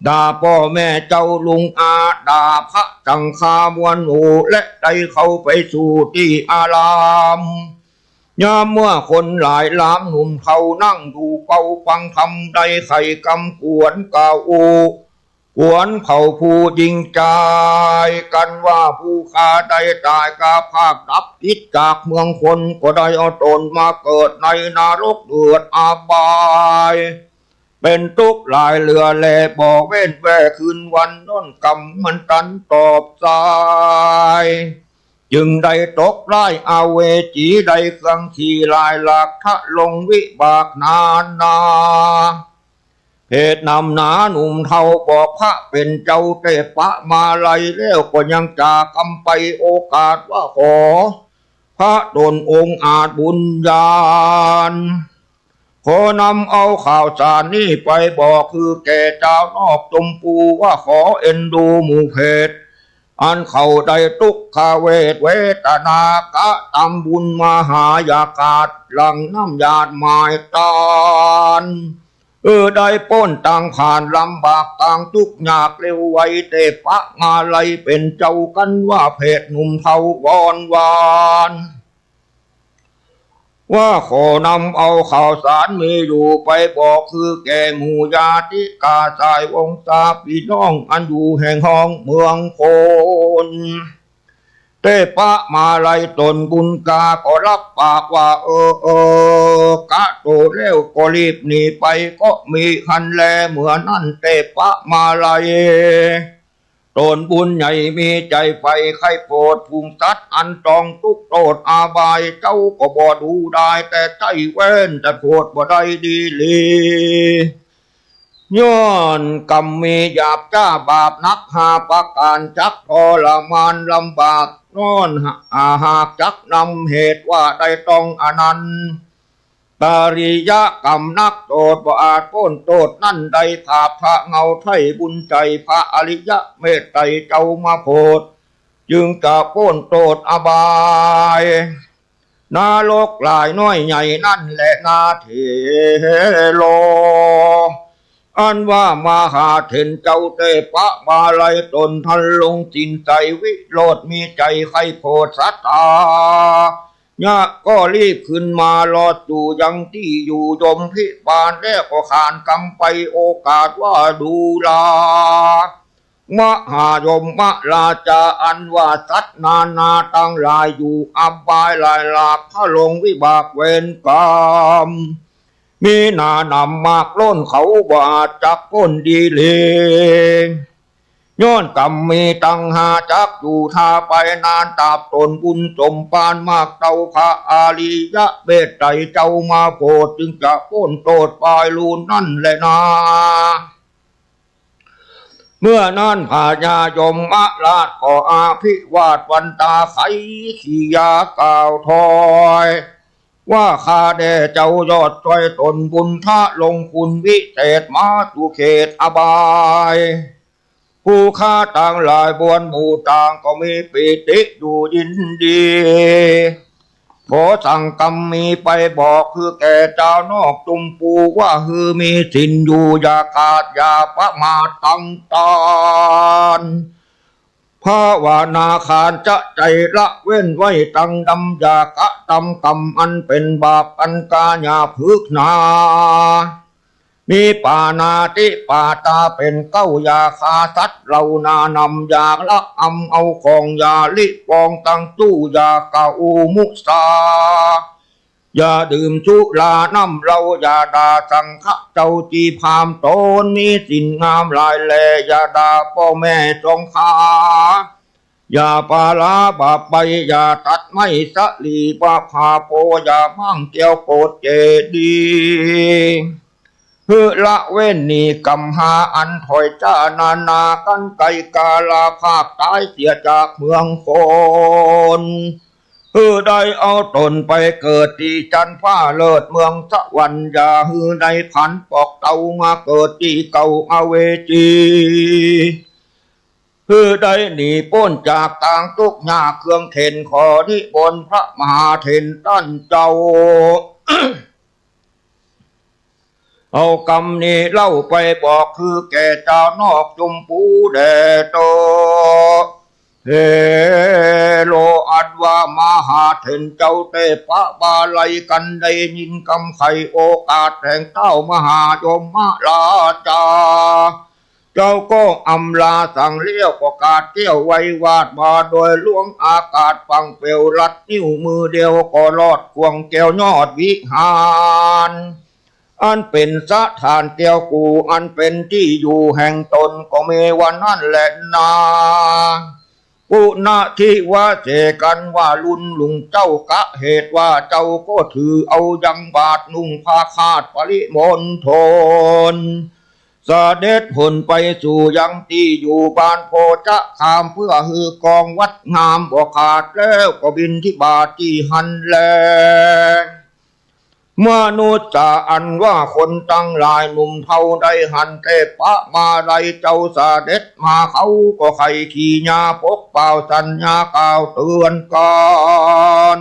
ด่าพ่อแม่เจ้าลุงอาด่าพระจังคามวนหนูและได้เข้าไปสู่ที่อารามยามเมื่อคนหลายล้ามหนุ่มเขานั่งดูเป่าฟังคำใดไข่กำกวนกาอูกวนเขาผู้ยิงใจกันว่าผู้ฆ่าได้ตายกาภาคดับทิศจากเมืองคนก็ได้เอาตนมาเกิดในนรกเดือดอาบายเป็นทุกข์หลายเรือแลบ่เว้นแวคืนวันน้นกำมันตันตอบสายจึงได้ตกไล่อาเวจีได้เครื่องขี่ลายหลากทะลงวิบากนาเหตุนำหนาหนุ่มเทาบอกพระเป็นเจ้าเตปะมาไลแล้วก็ยังจากกำไปโอกาสว่าขอพระตนองค์อาจบุญญาณขอนำเอาข่าวสารนี้ไปบอกคือแก่เจ้านอกจมปูว่าขอเอ็นดูหมู่เพศอันเขาได้ทุกขเวทเวทนากะตำบุญมหายากาศหลังน้ำยาดหมายตานได้ป้นต่างผ่านลำบากต่างทุกข์ยากเร็วไวเตปะมาไลเป็นเจ้ากันว่าเพศหนุ่มเทาวอนวานว่าขอนำเอาข่าวสารมีอยู่ไปบอกคือแก่หมู่ญาติกาสายวงศาพี่น้องอันอยู่แห่งห้องเมืองโคนเตปะมาไลตนบุญกาก็รับปากว่ากะโตเร็วก็รีบหนีไปก็มีคันแลเหมือนนั่นเตปะมาไลตนบุญใหญ่มีใจไฟไข้โปรดภูมิสัตว์อันตองทุกโตดอาบายเจ้าก็บ่ดูได้แต่ใจเว้นแต่โปรดบ่ได้ดีเลยย้อนกรรมมีหยาบจ้าบาปนักหาประการจักทรมานลำบากนอนหากจักนำเหตุว่าได้ต้องอนันต์ตาริยะกรรมนักโทษบ่อาจพ้นโทษนั่นใดภาพพระเงาไทยบุญใจพระอริยะเมตไตรเจ้ามาโพดจึงจะพ้นโทษอบายนาโลกหลายน้อยใหญ่นั่นแหละนาเทโลอันว่ามหาเถรเจ้าเตปะมาไลตนทันลงจินใจวิโรธมีใจใครโพดสัตตายะก็รีบขึ้นมารออยู่ยังที่อยู่ยมพิบาลแล้วก็ขานกำไปโอกาสว่าดูลามหายมมราชาอันว่าสัตนาตั้งหลายอยู่อบายหลายหลากถ้าลงวิบากเวรกรรมมีนานำมากล้นเขาบาดจักพ้นดีเลย ย้อนกรรมมีตังหาจักอยู่ทาไปนานตาบตนบุญสมปานมากเต้าพระอาลียะเบตใจเจ้ามาโปรดจึงจะพ้นโทษปลายลูนนั่นแหละนาเมื่อนั้นพญายมมาราชก็อาภิวาทวันตาไขขียากล่าวถอยว่าข้าแด่เจ้ายอดช่วยตนบุญท่าลงคุณวิเศษมาตุเขตอบายผู้ข้าต่างหลายบวนหมู่ต่างก็มีปิติอยู่ยินดีขอสั่งกรรมมีไปบอกคือแก่เจ้านอกจุมปูว่าคือมีสินอยู่อย่าขาดอย่าประมาทตั้งตานภาวนาคารจะใจละเว้นไว้ตั้งดำอย่ากะทำกรรมอันเป็นบาปอันกาญาพึกนามีปานาติปาตาเป็นเก้ายาคาสัตว์เรานานำอยากละอำเอาของยาลิปองตั้งตู้ยาเกามุสาอย่าดื่มสุราน้ำเราอย่าด่าสังฆเจ้าจีพามตนมีสินงามลายแลอย่าด่าพ่อแม่จงขาอย่าปาลาบาปไปอย่าตัดไม่สลีปาพาโปอย่ามั่งเกี่ยวโกดเจดีเพื่อละเว้นนี่กำหาอันถอยจ้านากันไกกาลาภาคตายเสียจากเมืองคนฮือได้เอาตนไปเกิดที่จันฟ้าเลิศเมืองสวรรค์อย่าฮือในพันปอกเตามาเกิดที่เก่าอเวจีฮือได้หนีพ้นจากต่างทุกข์ยากเครื่องเข็นขอที่บนพระมหาเถรตั้นเจ้า เอากรรมนี้เล่าไปบอกคือแก่เจ้านอกจุมปูแดโตเฮโลอัดว่ามหาเถรเจ้าเตปะบาลัยกันได้ยินคำไขโอกาสแห่งเต้ามหายมมาราชาเจ้าก็อำลาสั่งเลี้ยวประกาศเกี่ยวไว้วาดมาโดยล่วงอากาศฟังเปลวลัดนิ้วมือเดียวก็รอดควงแก้วยอดวิหารอันเป็นสถานเกี่ยวกูอันเป็นที่อยู่แห่งตนก็มีวันนั้นแหละนาอุณทิว่าเจกันว่าลุนลุงเจ้ากะเหตุว่าเจ้าก็ถือเอายังบาทนุ่งผ้าคาดปริมณฑลเสด็จผลไปสู่ยังที่อยู่บ้านโพจะขามเพื่อฮือกองวัดงามบ่ขาดแล้วก็บินที่บาทที่หันแลมนุษย์จะอันว่าคนตั้งหลายหนุ่มเท่าได้หันเทปะมาไรเจ้าเสด็จมาเขาก็ไข่ขี่ยาพกเป่าสัญญากล่าวเตือนกัน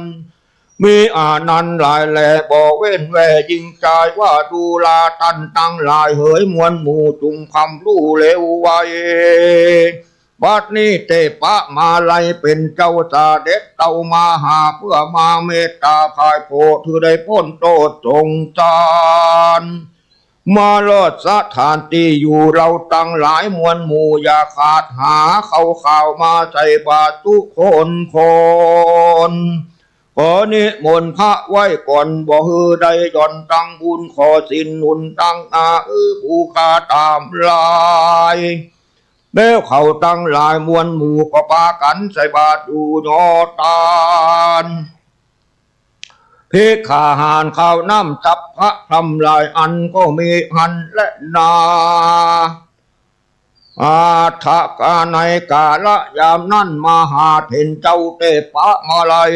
มีอานันต์หลายแหล่บอกเว้นแวยิงใจว่าดูลาตันตั้งหลายเหยมวลหมู่จุงคำรู้เร็วไวบัดนี้เทปะมาลัยเป็นเจ้าเสด็จเต้ามาหาเพื่อมาเมตตาพายโพถือได้พ้นโทษจงจานมาลอดสถานที่อยู่เราตั้งหลายมวลหมู่อย่าขาดหาเขาข่าวมาใส่บาตรทุกคนขอนิมนต์พระไว้ก่อนบ่ฮือได้ย่อนตั้งบุญขอสินหนุนตั้งผู้ข้าตามลายแล้วเขาตั้งหลายมวลหมู่ก็ปากันใส่บาตรอยู่ยอตานพิกขาหารข้าวน้ำจับพระทำลายอันก็มีหันและนาอาทะกาในกาละยามนั้นมหาเถรเจ้าเตปะมาลัย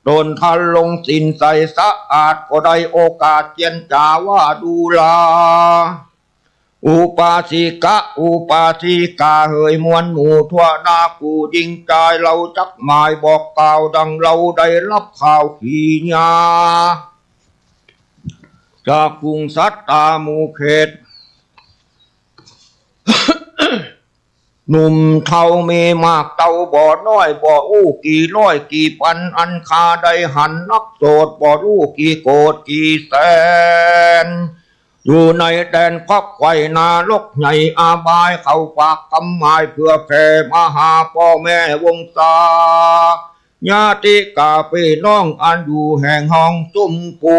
โดนทันลงสินใส่สะอาดก็ได้โอกาสเจียนจาว่าดูลาอุปาสิกาเฮยมวลหมู่ทั่วนากูยิงใจเราจักหมายบอกกล่าวดังเราได้รับข่าวขี่ยาจากกรุงสัตตามูเขต หนุ่มเท่ามีมากเต่าบ่อน้อยบ่ออู้กี่ร้อยกี่พันอันคาได้หันนักโสดบ่อรู้กี่โกดกี่แสนอยู่ในแดนพับไข่นาลกใหญ่อาบายเข้าฝากคำหมายเพื่อแผ่มาหาพ่อแม่วงศาญาติกาพี่น้องอันอยู่แห่งห้องจุมปู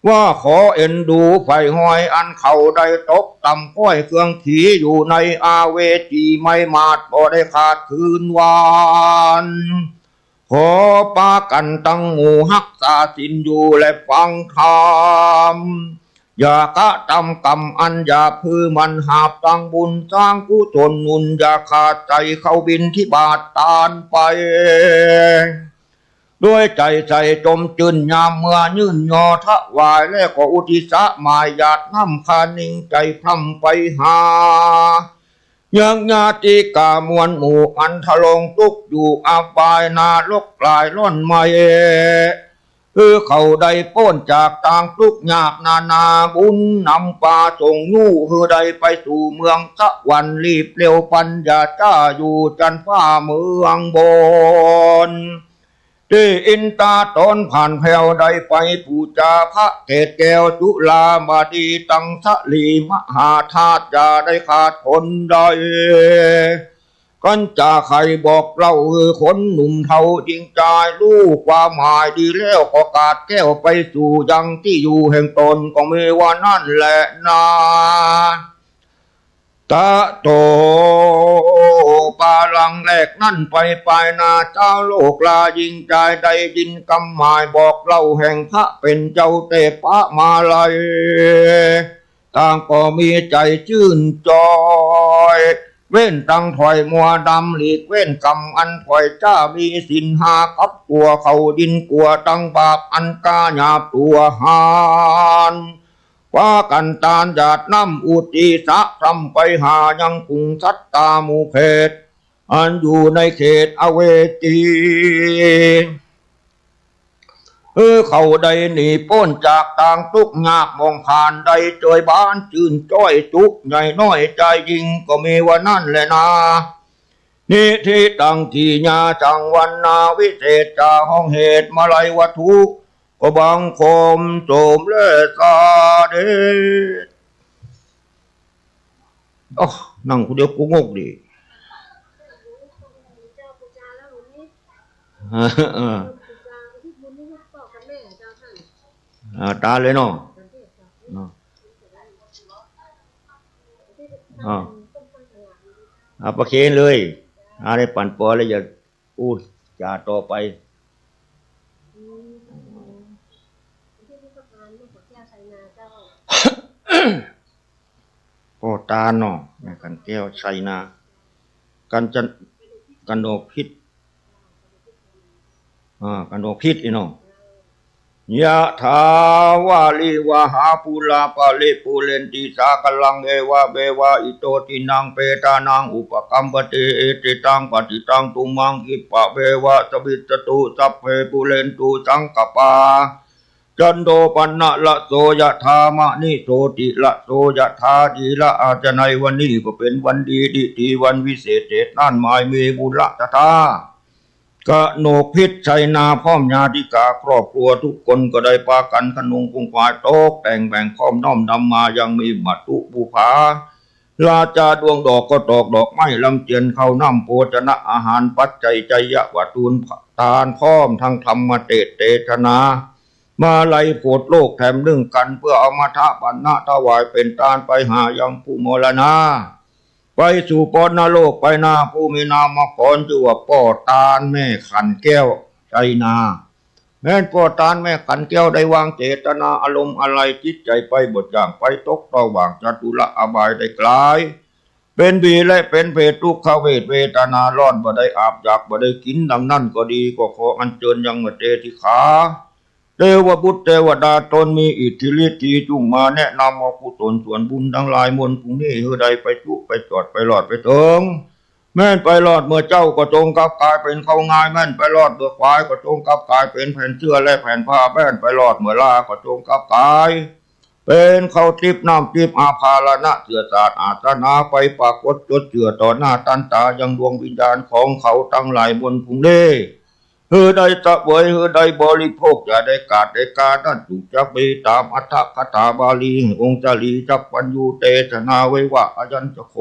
ว่าขอเอ็นดูไฟห้อยอันเขาได้ตกต่ำก้อยเครื่องขี่อยู่ในอาเวจีไม่มาดบ่ได้ขาดคืนวานขอปากันตั้งหมู่ฮักษาสินอยู่และฟังธรรมอย่ากะทำกรรมอันอย่าพือมันหาบตั้งบุญสร้างกุศลนุนอย่าขาดใจเข้าบินที่บาทตานไปด้วยใจใส่จมจืนยามเมื่อยื่นยอทะวายและก็อุทิศหมายหยาดน้ำคานิ่งใจพร่ำไปหายังญาติกามวลหมู่อันทะลงทุกอยู่อาบายนาลกกลายล่อนมาคือเขาได้ป้นจากต่างทุกยากนานาบุญนำป่าส่งยู่คือได้ไปสู่เมืองสวรรค์รีบเร็วปัญญาจ้าอยู่จันฟ้าเมืองบนที่อินตาตนผ่านแผ่วได้ไปปูจาพระเกศแก้วจุลาบาดีตังสลีมหาธาตุจะได้ขาดคนใดกันจะใครบอกเราคนหนุ่มเทาจริงใจรู้ความหมายดีแล้วก็กาดแก้วไปสู่ยังที่อยู่แห่งตนก็มีว่านั่นแหละนาตะโตปาลังแรกนั่นไปนาเจ้าโลกลายิงใจได้ยินคำหมายบอกเล่าแห่งพระเป็นเจ้าเตปะมาลัยต่างก็มีใจชื่นจอยเว้นตังถอยมัวดำหลีกเว้นกรรมอันถอยจ้ามีสินหากับกลัวเขาดินกลัวตังบาปอันกาหยาบตัวหานว่ากันตานหยาดน้ำอุติสะพรำไปหายังกุงสัตตามูเพศอันอยู่ในเขตอเวจีเขาได้หนีพ้นจากต่างทุกงากมองผ่านได้เจยบ้านจื่นจ้อยจุกใหญ่น้อยใจยิงก็มีวันนั่นแหละนานิธิตังทีญาจังวันนาวิเศษจาห้องเหตุมาลัยวัตถุก็บังคมโสมเลสาเดนั่งคนเดียวกูงกดิตาเลยเนาะประเคนเลยอะไรปั่นปอแล้วอย่าพูดจาต่อไปพ่อตาเนาะกันแก้วชัยนากันโนพิษกันโนพิษอีเนาะยะถาวาลิวะหาปุราปะลิปุเรนติสากลังเอวะเบวะอิโตตินังเปตานังอุปกัมปติเอติตังปฏิตังตุมังกิปะเบวะสวิตตุสัพเพปุเรนตุสังกปาจันโดปันนะละโสยะธามะนิโสติละโสยะธาดีละอาจในวันนี้ก็เป็นวันดีดีวันวิเศษเจตนั่นหมายมีบุญละตถากะโนพิษชัยนาพร้อมญาติกาครอบครัวทุกคนก็ได้ปากันขนงกุงควายโต๊ะแต่งแบ่งพร้อมน้อมนำมายังมีมัตตุบูภาลาจาดวงดอกก็ตอกดอกไม้ลำเจียนเข้าน้ำโภชนะอาหารปัจจัยใจยะวัตูนทานพร้อมทั้งธรรมเตชนามาไล่โปรดโลกแถมนึ่งกันเพื่อเอามาทะปันนะถวายเป็นทานไปหายังผู้มรณาไปสู่ปนโลกไปนาผู้มีนามขอนชื่อว่าพ่อตาลแม่ขันแก้วใจนาแม้พ่อตาลแม่ขันแก้วได้วางเจตนาอารมณ์อะไรจิตใจไปบทอย่างไปตกระหว่างจตุละอบายได้กลายเป็นบีและเป็นเพศทุกขเวทเวทนาร้อนบ่ได้อาบอยากบ่ได้กินดังนั้นก็ดีก็ขออัญเชิญยังเตติขาเทวบุตรเทวดาตนมีอิทธิฤทธิ์จุงมาแนะนำเอากุศลส่วนบุญทั้งหลายมนต์พรุ่งนี้เฮือใดไปจุไปจอดไปหลอดไปเถิงแม่นไปหลอดเมื่อเจ้าก็จงกับกายเป็นเขาง่ายแม่นไปหลอดเมื่อควายก็จงกับกายเป็นแผ่นเสื้อและแผ่นผ้าแม่นไปหลอดเมื่อลาก็จงกับกายเป็นเขาทิพน้ำทิพอาภาลนะเสือศาสตร์อาสนาไปปรากฏจดเจือต่อหน้าตันตายังดวงวิญญาณของเขาทั้งหลายบนพรุ่งนี้เฮือใดตะเวยเฮือใดบริโภคอย่าได้กาดได้กานั่นถูกจักบีตามอัฏฐคถาบาลีองค์จารีจักปัญญูเตชนาไว้ว่าอายัญจะโค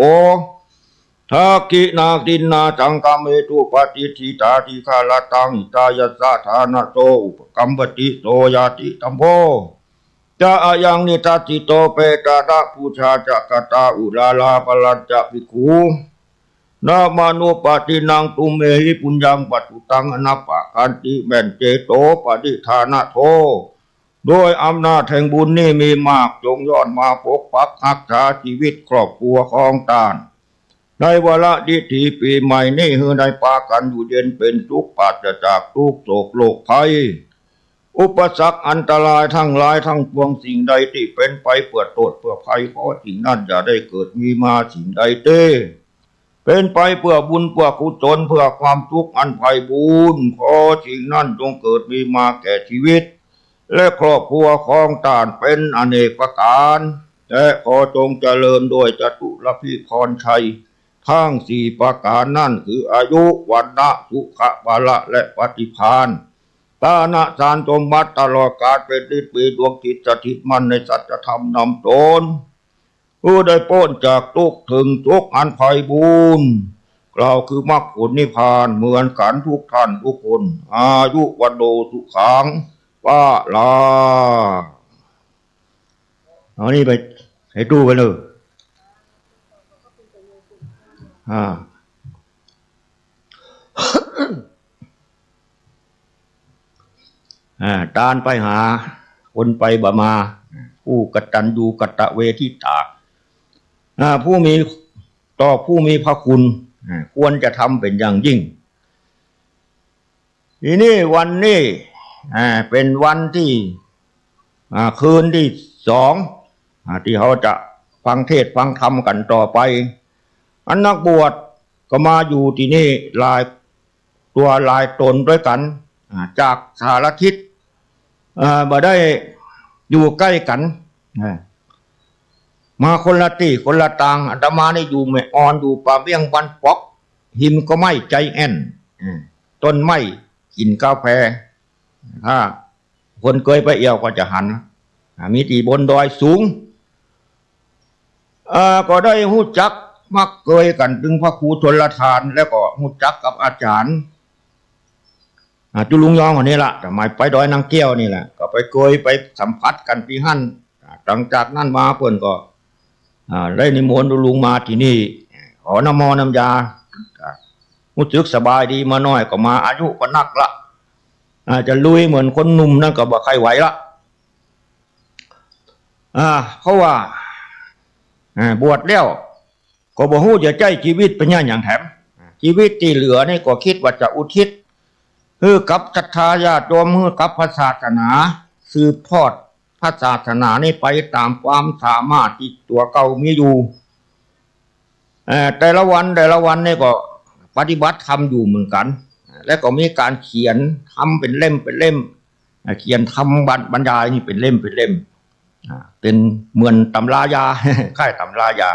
ทักขินาดินนาจังกามเมตุปฏิทิตาทิคาลตังอิตายะสะฐานะโตอุปกัมปติโสยาติตัมโพ จะอายังนิทัสสิโตเปตาระปูชาจักตาอุลาลาปลัญจะภิกขุนามานุปตินังตุเมหิปุญญังปัจจุตังอนัปปะคันติแม่นเจโตปฏิทานะโทโดยอำนาจแห่งบุญนี่มีมากจงย้อนมาปกปักรักษาชีวิตครอบครัวของตานในวาระดิถีปีใหม่นี้เฮือได้ปากันอยู่เย็นเป็นทุกข์ปราศจากทุกโศกโรคภัยอุปสรรคอันตรายทั้งหลายทั้งปวงสิ่งใดที่เป็นไปเพื่อโทษเพื่อภัยขอสิ่งนั้นอย่าได้เกิดมีมาสิ่งใดเต้เป็นไปเพื่อบุญเพื่อกุศลเพื่อความทุกข์อันไพบูรณ์ขอสิ่งนั้นจงเกิดมีมาแก่ชีวิตและครอบครัวของตานเป็นอเนกประการและขอจงเจริญโดยจตุรพิพรชัยทั้งสี่ประการนั่นคืออายุวันนะสุขะบาละและปฏิภาณตานะสารสมบัติตลอดกาลเป็นฤทธิ์ปีดวงจิตสถิตมั่นในสัจธรรมนำตนผู้ได้พ้นจากทุกข์ถึงทุกข์อันไพบูรณ์กล่าวคือมรรคผลนิพพานเหมือนกันทุกท่านทุกคนอายุวันโดสุขังป้าลาเอานี่ไปให้ดูไปเลยตานไปหาคนไปบ่มาผู้กตัญญูกตเวทิตาผู้มีต่อผู้มีพระคุณควรจะทำเป็นอย่างยิ่งทีนี้วันนี้เป็นวันที่คืนที่สองที่เขาจะฟังเทศน์ฟังธรรมกันต่อไปอันนักบวชก็มาอยู่ที่นี่หลายตัวหลายตนด้วยกันจากสารทิศมาได้อยู่ใกล้กันมาคนละที่คนละต่างอาตมานี่อยู่แม่อ่อนอยู่ป่าเบี้ยงบันปอกหิมก็ไม่ใจแอนต้นไม้กินกาแฟถ้าคนเคยไปเอี่ยวก็จะหันมีที่บนดอยสูงก็ได้หู้จักมักเคยกันถึงพระครูชลทานแล้วก็หู้จักกับอาจารย์จุลุงยองคนนี้ละแต่ไม่ไปดอยนางแก้วนี่แหละก็ไปเคยไปสัมผัสกันที่หั่นหลังจากนั้นมาเพื่อนก็ได้นิมนต์ลุงมาที่นี่ขอน้ำมอน้ำยารู้สึกสบายดีมาหน่อยก็มาอายุก็นักละจะลุยเหมือนคนหนุ่มนั่นก็บ่ใครไหวละเพราะว่าบวชแล้วก็บ่ฮู้จะใจชีวิตเป็นอย่างแถมชีวิตที่เหลือนี่ก็คิดว่าจะอุทิศคือกับศรัทธาญาติโยมคือกับพระศาสนาสืบทอดพระศาสนานี่ไปตามความสามารถที่ตัวเก่ามีอยู่แต่ละวันนี่ก็ปฏิบัติธรรมอยู่เหมือนกันแล้วก็มีการเขียนทำเป็นเล่มเขียนทำบรรยายนี่เป็นเล่มเป็นเหมือนตำรายาค่ายตำรายา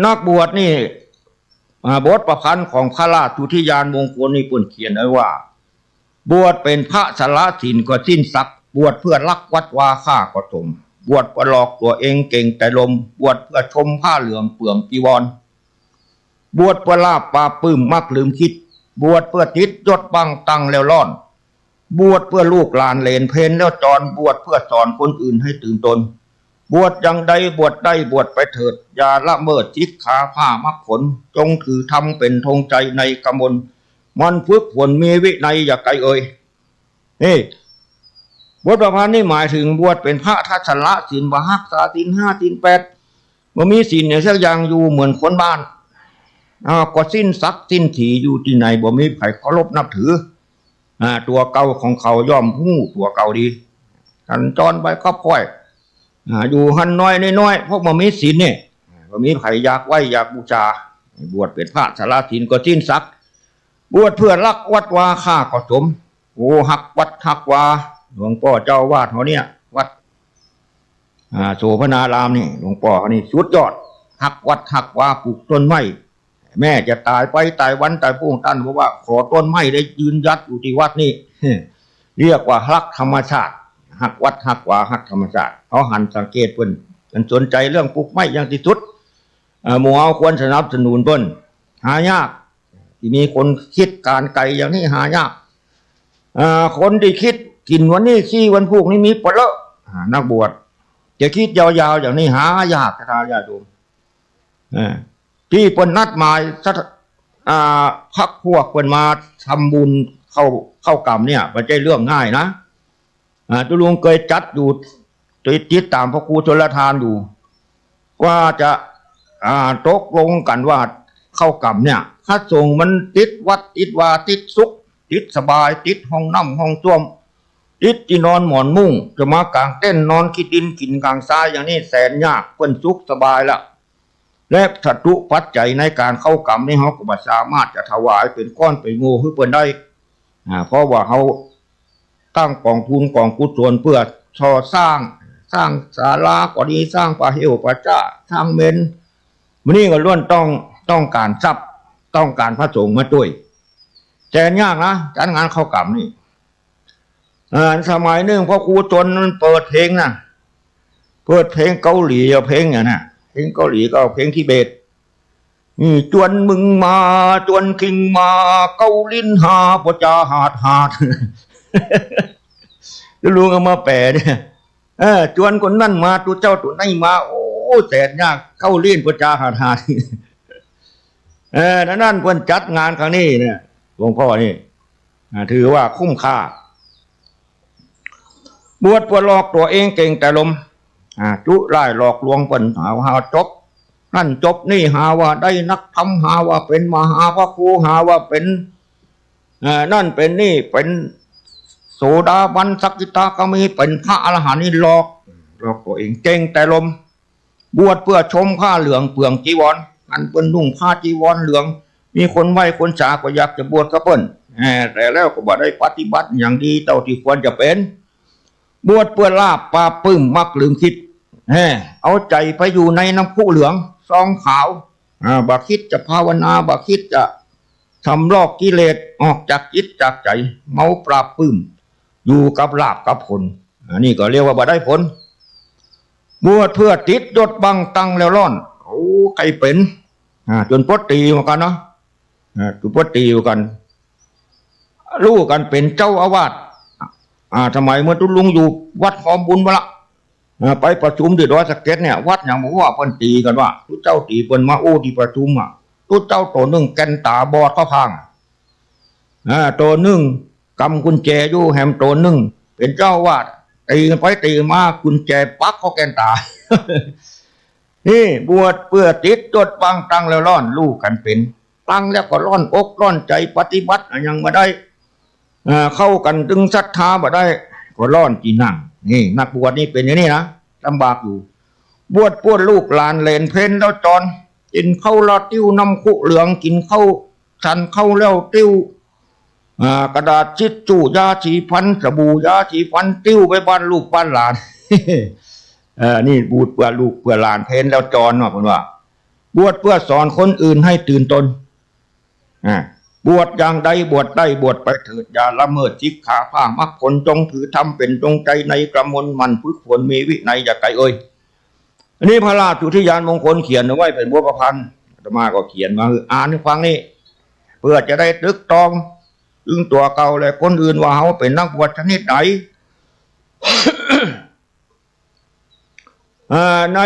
นักบวชนี่บทประพันธ์ของพระราชทุติยานมงคลนี่ปุ่นเขียนไว้ว่าบวชเป็นพระสละศีลก็สิ้นศักดิ์บวชเพื่อรักวัดวาฆ่าก็สมบวชเพื่อหลอกตัวเองเก่งแต่ลมบวชเพื่อชมผ้าเหลืองเปลืองจีวรบวชเพื่อลาบปาปื้มมักลืมคิดบวชเพื่อติดยศบังตังแล้วร่อนบวชเพื่อลูกหลานเลนเพนแล้วจรบวชเพื่อสอนคนอื่นให้ตื่นตนบวชอย่างใดบวชได้บวชไปเถิดอย่าละเมิดจิตขาผ้ามรรคผลจงถือธรรมเป็นธงใจในกมลมันฝึกฝนมีวินัยอย่าไกลเอ่ยนี่บทประพันธ์นี่หมายถึงบวชเป็นพระทัศละศีลบาหักษาศีล5ศีล8บ่มีศีลเนี่ยสักอย่างอยู่เหมือนคนบ้านก็สิ้นศักดิ์สิ้นถีอยู่ที่ไหนบ่มีไผเคารพนับถือตัวเก่าของเขาย่อมหู้ตัวเก่าดีกันจรไปก็ค่อยอยู่หันน้อยเพราะบ่มีศีลเนี่ยบ่มีไผอยากไหวอยากบูชาบวชเป็นพระสละศีลก็สิ้นศักดิ์บวชเพื่อรักวัดวาฆ่าก็สมโอ้หักวัดหักวาหลวงพ่อเจ้าวาดเขาเนี่ยวัดโสภณารามนี่หลวงพ่อเขานี่สุดยอดหักวัดหักวาปลูกต้นไม้แม่จะตายไปตายวันตายพุ่งตั้นเพราะว่าขอต้นไม้ได้ยืนยัดอยู่ที่วัดนี่เรียกว่ารักธรรมชาติหักวัดหักวาหักธรรมชาติเขาหันสังเกตเพิ่นสนใจเรื่องปลูกไม้อย่างที่สุดหมู่เอาควรสนับสนุนเพิ่นหายากที่มีคนคิดการไกลอย่างนี้หายาก คนที่คิดกินวันนี้ขี้วันพรุ่งนี้มีปะเลอะนักบวชจะคิดยาวๆอย่างนี้หายากทาญาติโยมที่เปิ้นนัดหมายพักพวกเปิ้นมาทำบุญเข้ากรรมเนี่ยมันใช่เรื่องง่ายนะตุลุงเคยจัดอยู่ติดตามพระครูชลทานอยู่ว่าจะตกลงกันว่าเข้ากรรมเนี่ยถ้าส่งมันติดวัดติดวาติดสุขติดสบายติดห้องน้ำห้องส้วมติดที่นอนหมอนมุ้งจะมากางเต้นนอนขี้ดินกินกลางทรายอย่างนี้แสนยากเพิ่นสุขสบายละและสัตุปัจจัยในการเข้ากรรมนี่เขาก็สามารถจะถวายเป็นก้อนเป็นงูให้เพิ่นได้เพราะว่าเขาตั้งกองทุนกองกุศลเพื่อสร้างศาลาก็ดีสร้างป่าเหวป่าจ้าสร้างเมนมันนี่ก็ล้วนต้องการทรัพย์ต้องการพระสงฆ์มาด้วยแสนยากนะการงานเข้ากรรมนี่สมัยหนึ่งพ่อครูจนมันเปิดเพลงนะเปิดเพลงเกาหลีเอาเพลงอย่างน่ะเพลงเกาหลีก็เอาเพลงทิเบตจวนมึงมาจวนคิงมาเกาลินหาปจาหาดแล้วลุงเอามาแปลเนี่ยจวนคนนั่นมาตัวเจ้าตัวนั่นมาโอ้แสนยากเกาลินปจาหาดนั่นเพิ่นจัดงานครั้งนี้เนี่ยหลวงพ่อนี่ถือว่าคุ้มค่าบวชเพื่อหลอกตัวเองเก่งแต่ลมจุไล่หลอกลวงเปิ้นหาจบนั่นจบนี่หาว่าได้นักธรรมหาว่าเป็นมหาพระครูหาว่าเป็นนั่นเป็นนี่เป็นโสดาบันสักกิตาก็มีเป็นพระอรหันต์นี่หลอกตัวเองเก่งแต่ลมบวชเพื่อชมผ้าเหลืองเปลืองจีวรอันเปิ้นนุ่งผ้าจีวรเหลืองมีคนไหว้คนสาก็อยากจะบวชกับเปิ้นแต่แล้วก็บ่ได้ปฏิบัติอย่างดีเท่าที่ควรจะเป็นบวชเพื่อลาบปราบปลื้มมักลืมคิดเอาใจไปอยู่ในน้ำพุเหลืองซองขาวบักคิดจะภาวนาบักคิดจะทำลอกกิเลสออกจากจิตจากใจเมาปราบปลื้มอยู่กับลาบกับผลนี่ก็เรียกว่าบ่ได้ผลบวชเพื่อติดยศบังตังแล้วร้อนโอ้ใครเป็นจนปดตีเหมือนกันเนาะจนปดตีเหมือนกันรู้กันเป็นเจ้าอาวาสทำไมเมื่อตุลุงอยู่วัดหอมบุญมาละไปประชุมที่ดอยสะเก็ดเนี่ยวัดอย่างบอกว่าเพิ่นตีกันว่าทุกเจ้าตีเพิ่นมาโอ้ที่ประชุมทุกเจ้าตัวหนึ่งแกนตาบอดก็พังตัวหนึ่งกำกุญแจอยู่แหมตัวหนึ่งเป็นเจ้าวาดตีกันไปตีมากุญแจปักเขาแกนตา นี่บวชเพื่อติดจดบังตังแล้วร้อนลูกกันเป็นตั้งแล้วก็ร้อนอกร้อนใจปฏิบัติยังมาได้เข้ากันตึงศรัทธาบ่ได้ก็ร้อนจีนั่งนี่นักบวชนี่เป็นอย่างนี้นะลำบากอยู่บวชป้วนลูกหลานเลนเพลนแล้วจอนกินข้าวลาติ้วน้ำคุเหลืองกินข้าวฉันข้าวแล้วติ้วกระดาษชิดจู่ยาสีฟันสบู่ยาสีฟันติ้วไปบ้านลูกบ้านหลาน นี่บวชเพื่อลูกเพื่อหลานเพลนแล้วจอนว่าผมว่าบวชเพื่อสอนคนอื่นให้ตื่นตนบวชอย่างใดบวชได้บวชไปเถิดอย่าละเมิดจิกขาผ้ามรรคผลจงถือทำเป็นจงใจในกระมวลมันฝึกฝนมีวินัยอย่าไกลเอ่ยอันนี้พระราชอุทยานมงคลเขียนเอาไว้เป็นบทประพันธ์อาตมาก็เขียนมาอ่านให้ฟังนี่เพื่อจะได้ตึกตองตึงตัวเก่าและคนอื่นว่าเขาเป็นนักบวชชนิดไหน ใน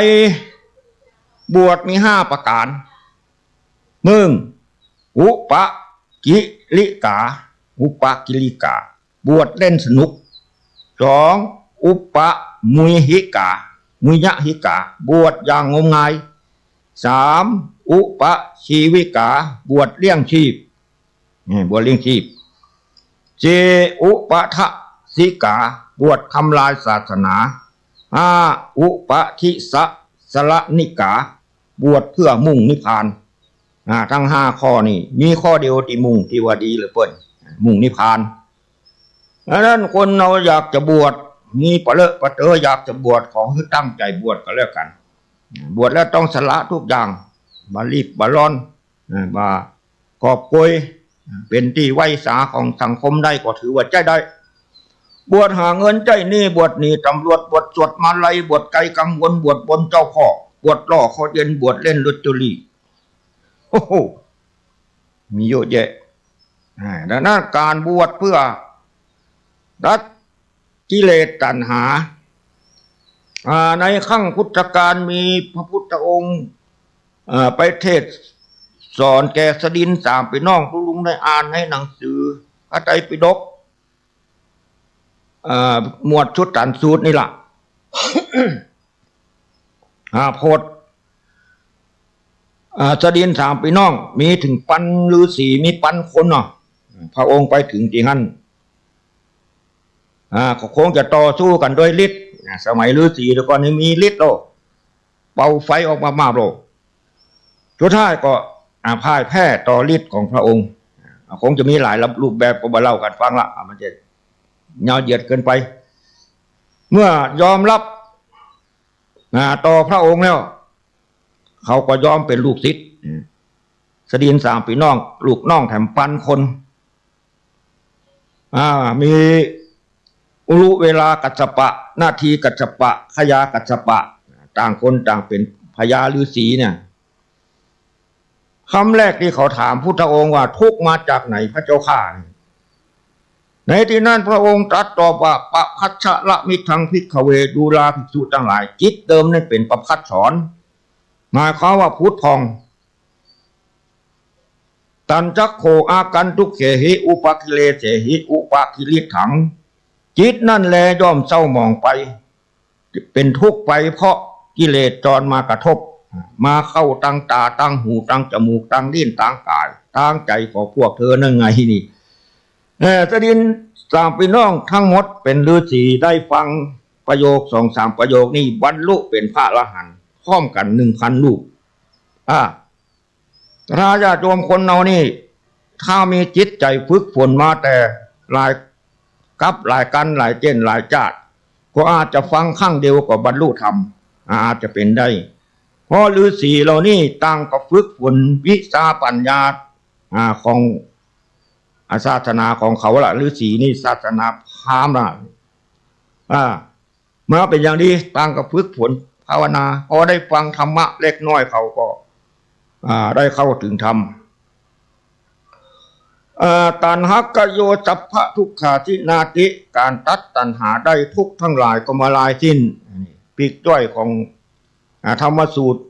บวชมี5ประการ1อุปกิลิกาบวชเล่นสนุก2อุปมุยหิกามุยะหิกาบวชอย่างงมงาย3อุปชีวิกาบวชเลี้ยงชีพบวชเลี้ยงชีพ4อุปทสิกาบวชทำลายศาสนา5อุปทิสสละนิกาบวชเพื่อมุ่งนิพพานทั้ง5ข้อนี่มีข้อเดียวที่มุ่งที่ว่าดีเลยเปิ้นมุ่งนิพพานดังนั้นคนเราอยากจะบวชมีปะเลอะปะเตออยากจะบวชขอให้ตั้งใจบวชก็แล้วกันบวชแล้วต้องสละทุกอย่างบารีบบาร้อนบากอบโกยเป็นที่ไว้สาของสังคมได้ก็ถือว่าใจได้บวชหาเงินใจนี่บวชนี่ตำรวจบวชสวดมาลัยบวชไกลกังวลบวชบนเจ้าพ่อบวชล่อข้อเย็นบวชเล่นลอตเตอรี่โอ้โหมีเยอะแยะดังนั้นการบวชเพื่อ ดัดกิเลสตัณหาในขั้งพุทธกาลมีพระพุทธองค์ไปเทศสอนแก่สดินสามพี่น้องผู้ลุงได้อ่านให้หนังสือพระไตรปิฎกหมวดชุดตันสูตรนี่ล่ะ โพธิสดินสามพี่น้องมีถึงปันฤาษีมีปันคนเนาะพระองค์ไปถึงที่นั่นก็คงจะต่อสู้กันด้วยฤทธิ์สมัยฤาษีแต่ก่อนนี้มีฤทธิ์โลเป่าไฟออกมามาโลสุดท้ายก็พ่ายแพ้ต่อฤทธิ์ของพระองค์คงจะมีหลายรูปแบบก็มาเล่ากันฟังละมันจะยาวเหยียดเกินไปเมื่อยอมรับต่อพระองค์แล้วเขาก็ยอมเป็นลูกศิษย์สดินสามพี่น้องลูกน้องแถมปันคนมีอุรุเวลากัจจปะนาทีกัจจปะขยากัจจปะต่างคนต่างเป็นพญาฤาษีเนี่ยคำแรกที่เขาถามพุทธองค์ว่าทุกมาจากไหนพระเจ้าข้าในที่นั้นพระองค์ตรัสตอบว่าปะพัชชะละมิทังภิกขเวดูลาภิกษุทั้งหลายจิตเดิมนั้นเป็นประพัดสอนหมายความว่าพุทธพองตันจักโคอากันทุกเขหิอุปกิเลเสหิอุปกิริถังจิตนั่นแลย่อมเศร้าหมองไปเป็นทุกข์ไปเพราะกิเลสจรมากระทบมาเข้าตั้งตาตั้งหูตั้งจมูกตั้งลิ้นตั้งกายตั้งใจของพวกเธอนั่นไงนี่สดินสามพี่น้องทั้งหมดเป็นฤาษีได้ฟังประโยค2-3ประโยคนี้บรรลุเป็นพระอรหันต์พร้อมกัน 1,000 ลูกถ้าญาติโยมคนเรานี่ถ้ามีจิตใจฝึกฝนมาแต่หลายกับหลายกันหลายเจนหลายจาติก็อาจจะฟังข้างเดียวกับบรรลุธรรมอาจจะเป็นได้เพราะฤาษีเหล่านี้ตั้งก็ฝึกฝนวิชาปัญญาของศาสนาของเขาละฤาษีนี่ศาสนาพราหมณ์ละเมื่อเป็นอย่างนี้ตั้งก็ฝึกฝนภาวนาพอได้ฟังธรรมะเล็กน้อยเขาก็ได้เข้าถึงธรรมตัณหากโยจัพพะทุกขาทินาติการตัดตัณหาได้ทุกทั้งหลายก็มาลายสิ้นปีกจ้อยของธรรมสูตร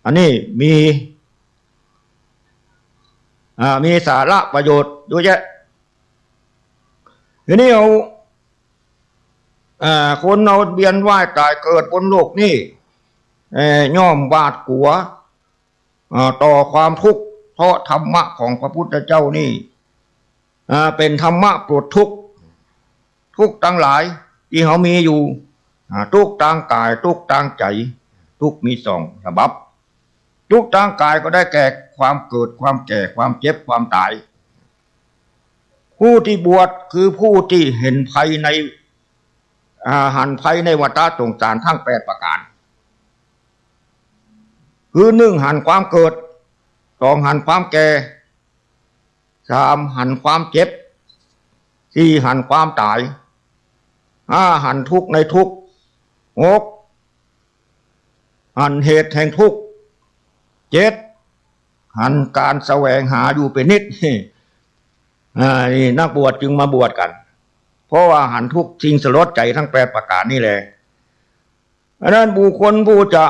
อันนี้มีสาระประโยชน์เยอะแยะทีนี้คนเราเวียนว่ายตายเกิดบนโลกนี่ย่อมหวาดกลัวต่อความทุกข์เพราะธรรมะของพระพุทธเจ้านี่เป็นธรรมะปลดทุกข์ทั้งหลายที่เขามีอยู่ทุกข์ทางกายทุกข์ทางใจทุกข์มี2 ฉบับทุกข์ทางกายก็ได้แก่ความเกิดความแก่ความเจ็บความตายผู้ที่บวชคือผู้ที่เห็นภัยในหันภัยในวัฏสงสารทั้ง8ประการคือ1หันความเกิด2หันความแก่3หันความเจ็บ4หันความตาย5หันทุกข์ในทุกข์6หันเหตุแห่งทุกข์7หันการแสวงหาอยู่เป็นนิดนี่นักบวชจึงมาบวชกันเพราะว่าหันทุกข์สิ่งสลดใจทั้ง8ประการนี่แหละอันนั้นบุคคลผู้จะ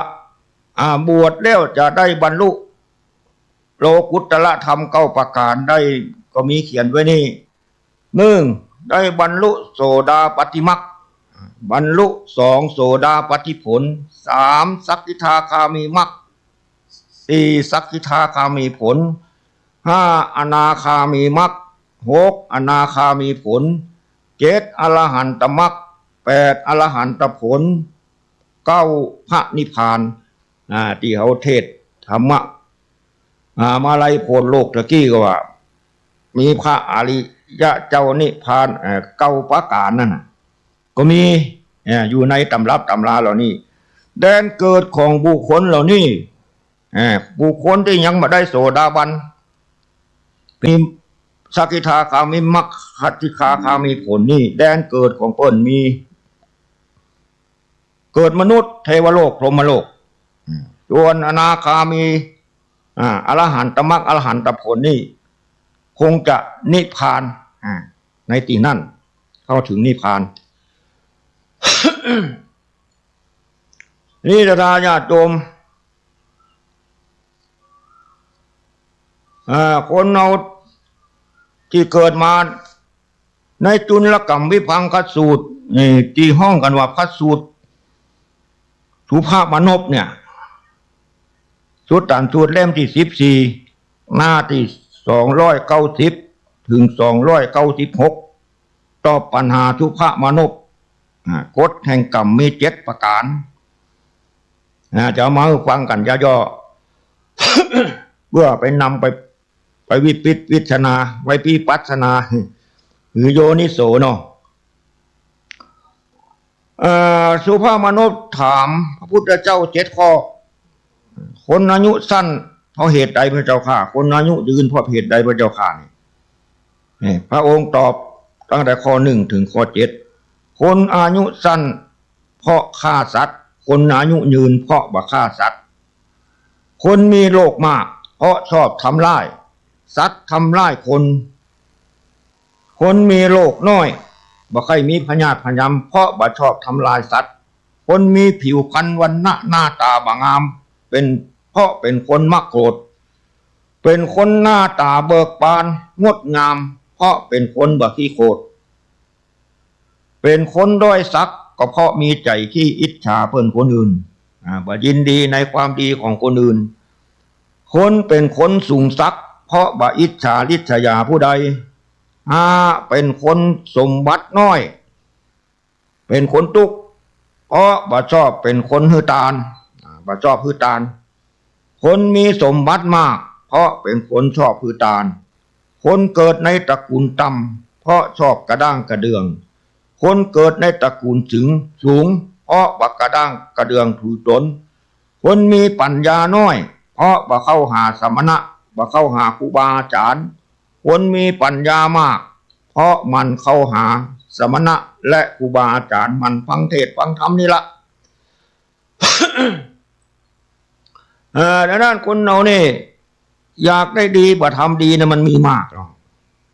บวชแล้วจะได้บรรลุโลกุตตรธรรม9ประการได้ก็มีเขียนไว้นี่1ได้บรรลุโสดาปัตติมรรคบรรลุ2โสดาปัตติผล3สักขิทาคามีมรรค4สักขิทาคามีผล5อนาคามีมรรค6อนาคามีผล7อรหันตมรรค8อรหันตผล9พระนิพพานที่เขาเทศธรรมะมาลัยโพธิโลกตะกี้ก็ว่ามีพระอริยะเจ้านิพพาน9ประการนั่นก็มีอยู่ในตำรับตำราเหล่านี้แดนเกิดของบุคคลเหล่านี้บุคคลที่ยังไม่ได้โสดาบันมีสักขิทาคามีมรรคหัตถิคาคามีผลนี่แดนเกิดของเพิ่นมีเกิดมนุษย์เทวโลกพรหมโลกส่วนอนาคามีอรหันตมรรคอรหันตผลนี่คงจะนิพพานในที่นั่น เข้าถึงนิพพาน นี่ทาญาติโยมคนเราที่เกิดมาในจุลกรรมวิภังคสูตรนี่ที่ห้องกันว่าคสูตรสุภาพมนพเนี่ยสุดตันสูตรเล่มที่14หน้าที่290ถึง296ตอบปัญหาสุภาพมนพกฎแห่งกรรมมี7ประการจะเอามาฟังกันย่อๆ เพื่อไปนำไปวิจารณาไว้พิปัสสนาหรือโยนิโสเนาะสุภาพมนุษย์ถามพระพุทธเจ้า7 ข้อคนอายุสั้นเพราะเหตุใดพระเจ้าข้าคนอายุยืนเพราะเหตุใดพระเจ้าข้านี่พระองค์ตอบตั้งแต่ข้อ1ถึงข้อ7คนอายุสั้นเพราะฆ่าสัตว์คนอายุยืนเพราะบ่ฆ่าสัตว์คนมีโรคมากเพราะชอบทำร้ายสัตว์ทำร้ายคนมีโรคน้อยบ่ใครมีพยาธิพยามเพราะบ่ชอบทำลายสัตว์คนมีผิวพรรณวรรณะหน้าตาบ่งามเพราะเป็นคนมักโกรธเป็นคนหน้าตาเบิกบานงดงามเพราะเป็นคนบ่ขี้โกรธเป็นคนด้อยศักดิ์ก็เพราะมีใจที่อิจฉาเพิ่นคนอื่นบ่ยินดีในความดีของคนอื่นคนเป็นคนสูงศักดิ์เพราะบ่อิจฉาริษยาผู้ใดเป็นคนสมบัติน้อยเป็นคนตุกเพราะบ่ชอบเป็นคนหือตาลบ่ชอบหือตาลคนมีสมบัติมากเพราะเป็นคนชอบหือตาลคนเกิดในตระกูลต่ำเพราะชอบกระด้างกระเดืองคนเกิดในตระกูลสูงเพราะบ่กระด้างกระเดืองถือตนคนมีปัญญาน้อยเพราะบ่เข้าหาสมณะบ่เข้าหาครูบาอาจารย์คนมีปัญญามากเพราะมันเข้าหาสมณะและครูบาอาจารย์มันฟังเทศน์ฟังธรรมนี่ละ ดังนั้นคนเรานี่อยากได้ดีบ่ทำดีนะมันมีมากหรอก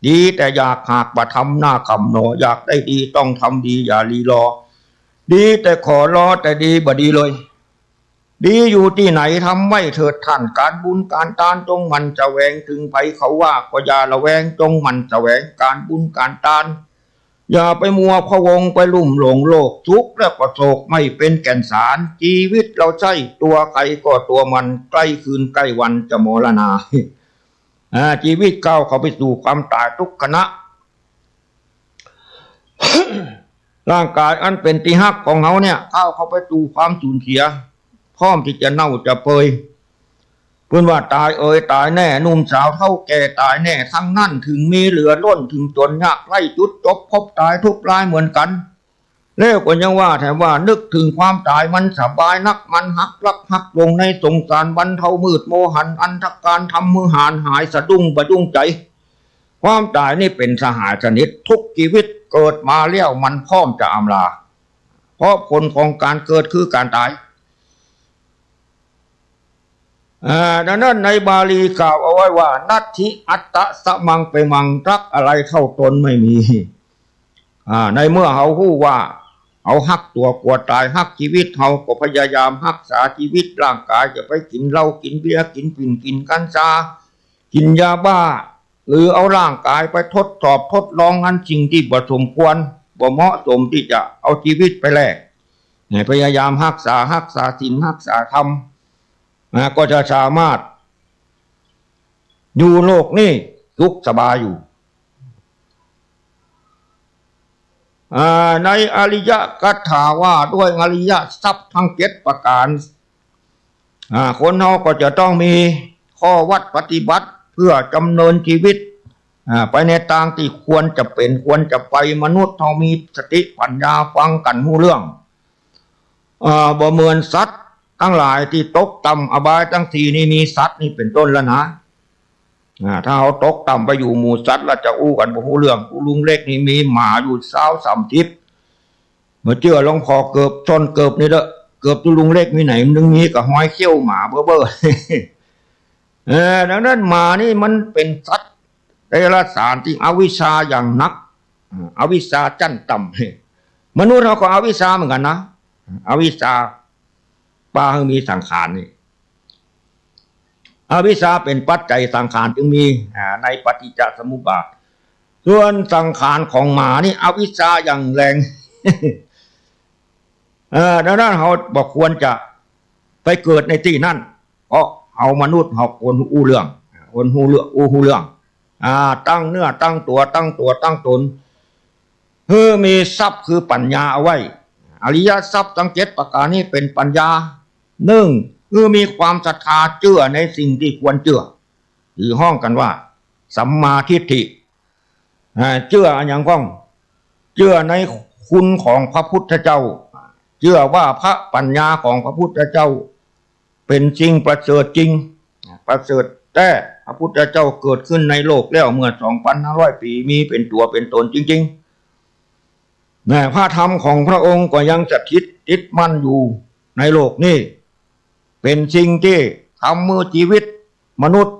ดีแต่อยากหากบ่ทำหน้าคำหนออยากได้ดีต้องทำดีอย่าลีรอดีแต่ขอรอแต่ดีบ่ดีเลยดีอยู่ที่ไหนทำไว้เถิดท่านการบุญการทานจงมันจะแหวงถึงไปเขาว่าก็อย่าละแวงจงมันจะแหวงการบุญการทานอย่าไปมัวพะวงไปลุ่มหลงโลกทุกข์และประโศกไม่เป็นแก่นสารชีวิตเราใช่ตัวใครก็ตัวมันใกล้คืนใกล้วันจะมรณาชีวิตก้าวเข้าไปสู่ความตายทุกขณะ ร่างกายอันเป็นที่ฮักของเขาเนี่ยก้าวเข้าไปสู่ความสูญเสียพร้อมที่จะเน่าจะเปื่อยเพื่อนว่าตายตายแน่หนุ่มสาวเท่าแก่ตายแน่ทั้งนั่นถึงมีเหลือล้นถึงจนยากไล่จุดจบพบตายทุกรายเหมือนกันแล้วก็ยังว่าแถมว่านึกถึงความตายมันสบายนักมันหักลักหักลงในสงสารบรรเทามืดโมหันอันทการทำมือหานหายสะดุ้งประดุ้งใจความตายนี่เป็นสหายชนิดทุกชีวิตเกิดมาเลี้ยวมันพร้อมจะอำลาเพราะผลของการเกิดคือการตายดังนั้นในบาลีกล่าวเอาไว้ว่านัตถิอัตตะสมังเปมังรักอะไรเท่าตนไม่มีในเมื่อเขาฮู้ว่าเขาหักตัวกลัวตายหักชีวิตเขาก็พยายามรักษาชีวิตร่างกายจะไปกินเหล้ากินเบียร์กินปิ่นกินกัญชากินยาบ้าหรือเอาร่างกายไปทดสอบทดลองอันสิ่งที่บ่สมควรบ่เหมาะสมที่จะเอาชีวิตไปแลกพยายามรักษาศีลรักษาธรรมก็จะสามารถอยู่โลกนี้สุขสบายอยู่ในอริยกัตถาว่าด้วยอริยทรัพย์ทั้ง7ประการคนเราก็จะต้องมีข้อวัดปฏิบัติเพื่อดำเนินชีวิตไปในทางที่ควรจะเป็นควรจะไปมนุษย์เรามีสติปัญญาฟังกันรู้เรื่องบ่เหมือนสัตว์ทั้งหลายที่ตกต่ำอบายทั้ง4นี่มีสัตว์นี่เป็นต้นแล้วนะถ้าเขาตกต่ำไปอยู่หมู่สัตว์แล้วจะอู้กันบ่รู้เรื่องลุงเล็กนี่มีหมาอยู่20-30เมื่อเชื่อหลวงพ่อเกือบชนเกือบนี่เด้อเกือบตุลุงเล็กมีไหนนึงมีกับห้อยเขี้ยวหมาเบ้อดังนั้นหมานี่มันเป็นสัตว์เดรัจฉานที่อวิชชาอย่างนัก อวิชชาจั่นต่ำมนุษย์เราก็อวิชชาเหมือนกันนะอวิชชาปาให้มีสังขารนี่อวิชชาเป็นปัจจัยสังขารจึงมีในปฏิจจสมุปบาทส่วนสังขารของหมานี่อวิชชาอย่างแรง ดังนั้นเราบอกควรจะไปเกิดในที่นั่นเพราะเอามนุษย์เอาคนอู้เรื่องคนหูเรื่องตั้งเนื้อตั้งตัวตั้งตนเพื่อมีทรัพย์คือปัญญาเอาไว้อริยทรัพย์ทั้ง7ประการนี้เป็นปัญญา1คือมีความศรัทธาเชื่อในสิ่งที่ควรเชื่อหรือห้องกันว่าสัมมาทิฏฐิเชื่ออย่างก้องเชื่อในคุณของพระพุทธเจ้าเชื่อว่าพระปัญญาของพระพุทธเจ้าเป็นจริงประเสริฐจริงประเสริฐแต่พระพุทธเจ้าเกิดขึ้นในโลกแล้วเมื่อ 2,500 ปีมีเป็นตัวเป็นตนจริงๆพระธรรมของพระองค์ก็ยังสถิตติดมั่นอยู่ในโลกนี้เป็นสิ่งที่ทำมือชีวิตมนุษย์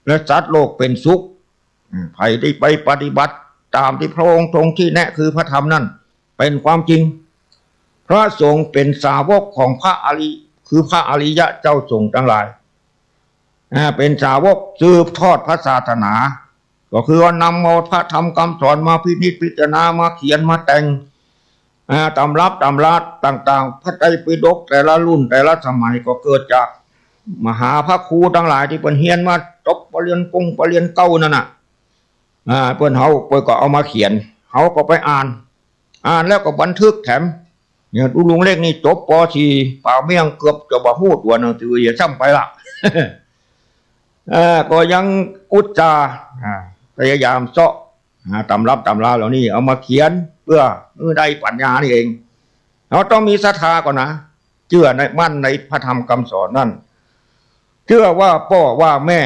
และสัตว์โลกเป็นสุขใครได้ไปปฏิบัติตามที่พระองค์ทรงที่แนะคือพระธรรมนั้นเป็นความจริงพระสงฆ์เป็นสาวกของพระอริคือพระอริยะเจ้าสงฆ์ทั้งหลายเป็นสาวกสืบทอดพระศาสนาก็คือว่านำเอาพระธรรมคำสอนมาพินิจพิจารณามาเขียนมาแต่งตำรับตำราต่างๆพระไตรปิฎกแต่ละรุ่นแต่ละสมัยก็เกิดจากมหาพระครูทั้งหลายที่เป็นเฮียนมาจบปรริญญาเก้านั่นน่ะเพิ่นเขาก็เอามาเขียนเขาก็ไปอ่านแล้วก็บันทึกแถมเนี่ยดูลุงเล็กนี่จบป..4 ป่าเมี่ยงเกือบจะบ่ฮู้ตัวหนังสืออย่าซ้ำไปละ ก็ยังอุจจาพยายามเสาะตำรับตำราเหล่านี้เอามาเขียนเพื่อได้ปัญญานี่เองเราต้องมีศรัทธาก่อนนะเชื่อในมั่นในพระธรรมคำสอนนั่นเชื่อว่าพ่อว่าแม่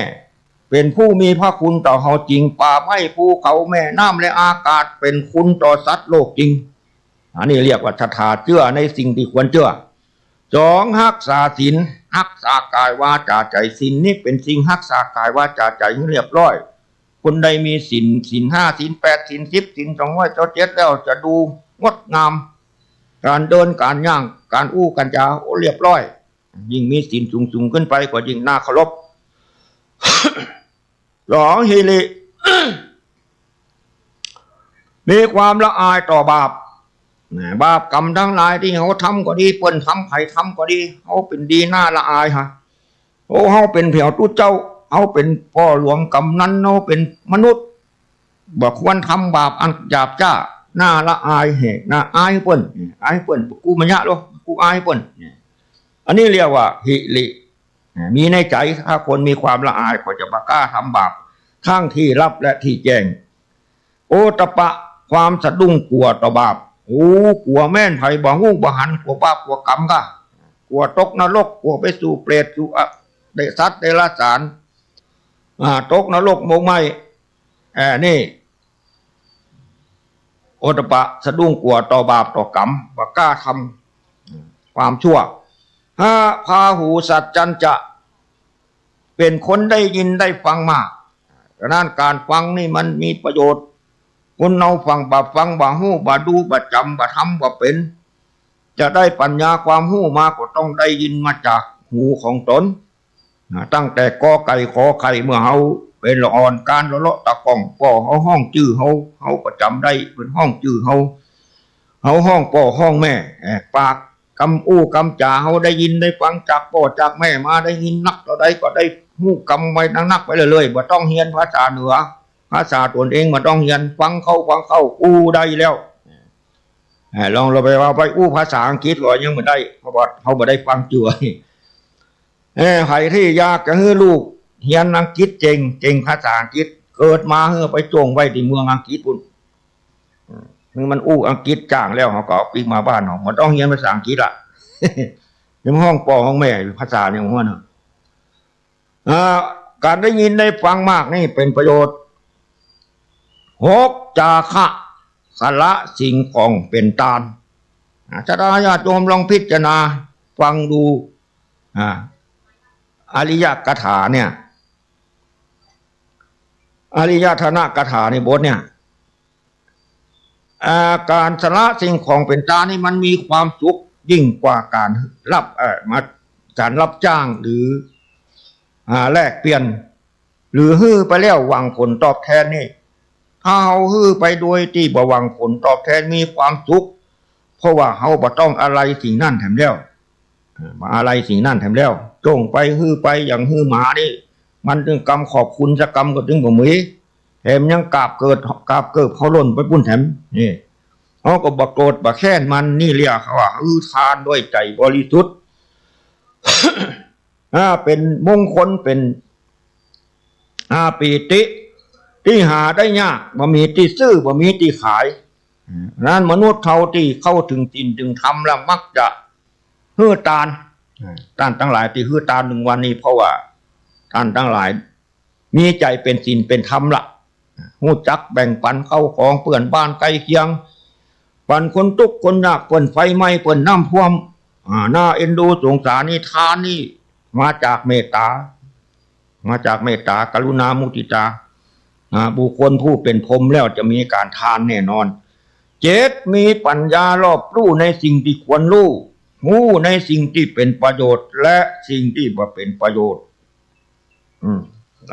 เป็นผู้มีพระคุณต่อเราจริงป่าไม้ภูเขาแม่น้ำและอากาศเป็นคุณต่อสัตว์โลกจริงอันนี้เรียกว่าศรัทธาเชื่อในสิ่งที่ควรเชื่อ2รักษาศีลรักษากายวาจาใจศีลนี่เป็นสิ่งรักษากายวาจาใจให้เรียบร้อยคนใดมีศีล5ศีล8ศีล10ศีล227แล้วจะดูงดงามการเดินการย่างการอู้กันจาเรียบร้อยยิ่งมีศีลสูงขึ้นไปก็ยิ่งน่าเคารพ 2ฮิริ มีความละอายต่อบาปบาปกรรมทั้งหลายที่เขาทำก็ดีเปิ้นทำไผ่ทำก็ดีเขาเป็นดีหน้าละอายฮะเขาเป็นเผียวตู้เจ้าเขาเป็นพ่อหลวงกำนันเขาเป็นมนุษย์บอกควรทำบาปอันหยาบจ้าหน้าละอายเหตุหน้าอายเปิ้นกูมันยะหรอกูอายเปิ้นอันนี้เรียกว่าหิริมีในใจถ้าคนมีความละอายก็จะบ่กล้าทำบาปทั้งที่รับและที่แจ้งโอตปะความสะดุ้งกลัวต่อบาปกลัวแม่นไผ่บ่ฮู้บ่หันกลัวบาปกลัวกรรมก็กลัวตกนรกกลัวไปสู่เปรตสู่ได้สัตว์ได้ละสารตกนรกมงไหมนี่โอตปะสะดุ้งกลัวต่อบาปต่อกรรมบ่กล้าทำความชั่วพาหูสัจจันจะเป็นคนได้ยินได้ฟังมากดังนั้นการฟังนี่มันมีประโยชน์คนเราฟังบ่ฮู้บ่ดูบ่จำบ่ทำบ่เป็นจะได้ปัญญาความฮู้มาก็ต้องได้ยินมาจากหูของตนตั้งแต่กอไก่ขอไข่เมื่อเฮาเป็นละอ่อนการละเลาะตะก้องป้อเฮาห้องจื้อเฮาก็จำได้เป็นห้องจื้อเฮาห้องป้อห้องแม่ปากคำอู้คำจ่าเฮาได้ยินได้ฟังจากพ่อจากแม่มาได้ยินนักต่อใดก็ได้ฮู้คำไว้นักไปเลยบ่ต้องเรียนภาษาเหนือภาษาตนเองมาต้องเรียนฟังเข้าอู้ได้แล้วลองเราไปว่าไปอู้ภาษาอังกฤษก็ยังไม่ได้เพราะว่าเขาไม่ได้ฟังจั่วใครที่อยากจะให้ลูกเรียนอังกฤษเก่งภาษาอังกฤษเกิดมาเฮ้ไปจงไว้ที่เมืองอังกฤษปุ่นมันอู้อังกฤษจ้างแล้วเขาก็ปีมาบ้านเขามันต้องเรียนภาษาอังกฤษล่ะในห้องปอห้องแม่ภาษาเนี่ยหัวเนาะการได้ยินได้ฟังมากนี่เป็นประโยชน์6จาคะสละสิ่งของเป็นตานชาดาญาติโยมลองพิจารณาฟังดูอริยกถาเนี่ยอริยธนกถาในบทเนี่ย การสละสิ่งของเป็นตานี่มันมีความสุขยิ่งกว่าการรับการรับจ้างหรือแลกเปลี่ยนหรือฮื้อไปแล้วหวังผลตอบแทนนี่ถ้าเฮาฮื้อไปโดยที่บ่หวังผลตอบแทนมีความสุขเพราะว่าเฮาบ่ต้องอะไรสิ่งนั้นแถมแล้วมาอะไรสิ่งนั้นแถมแล้วจงไปฮื้อไปอย่างฮื้อหมานี่มันถึงกรรมขอบคุณสักกรรมก็ถึงบ่มีแถมยังกราบเกิดเขาล้นไปปุ้นแถมนี่เฮาก็บ่โกรธบ่แค้นมันนี่เรียกว่าทานด้วยใจบริสุทธิ์ เป็นมงคลเป็นปีติที่หาได้ยากบ่มีที่ซื้อบ่มีที่ขายนั้นมนุษย์เท่าที่เข้าถึงจริงถึงธรรมแล้วมักจะฮื้อตานทั้งหลายที่ฮื้อตาน1วันนี้เพราะว่าท่านทั้งหลายมีใจเป็นศีลเป็นธรรมละฮู้จักแบ่งปันเข้าของเปื้อนบ้านใกล้เคียงปันคนทุกข์คนยากเปิ้นไฟไหม้เปิ้นน้ำท่วมน่าเอ็นดูสงสารนี่ทานนี่มาจากเมตตากรุณามุทิตาบุคคลผู้เป็นพรหมแล้วจะมีการทานแน่นอน7มีปัญญารอบรู้ในสิ่งที่ควรรู้ในสิ่งที่เป็นประโยชน์และสิ่งที่บ่เป็นประโยชน์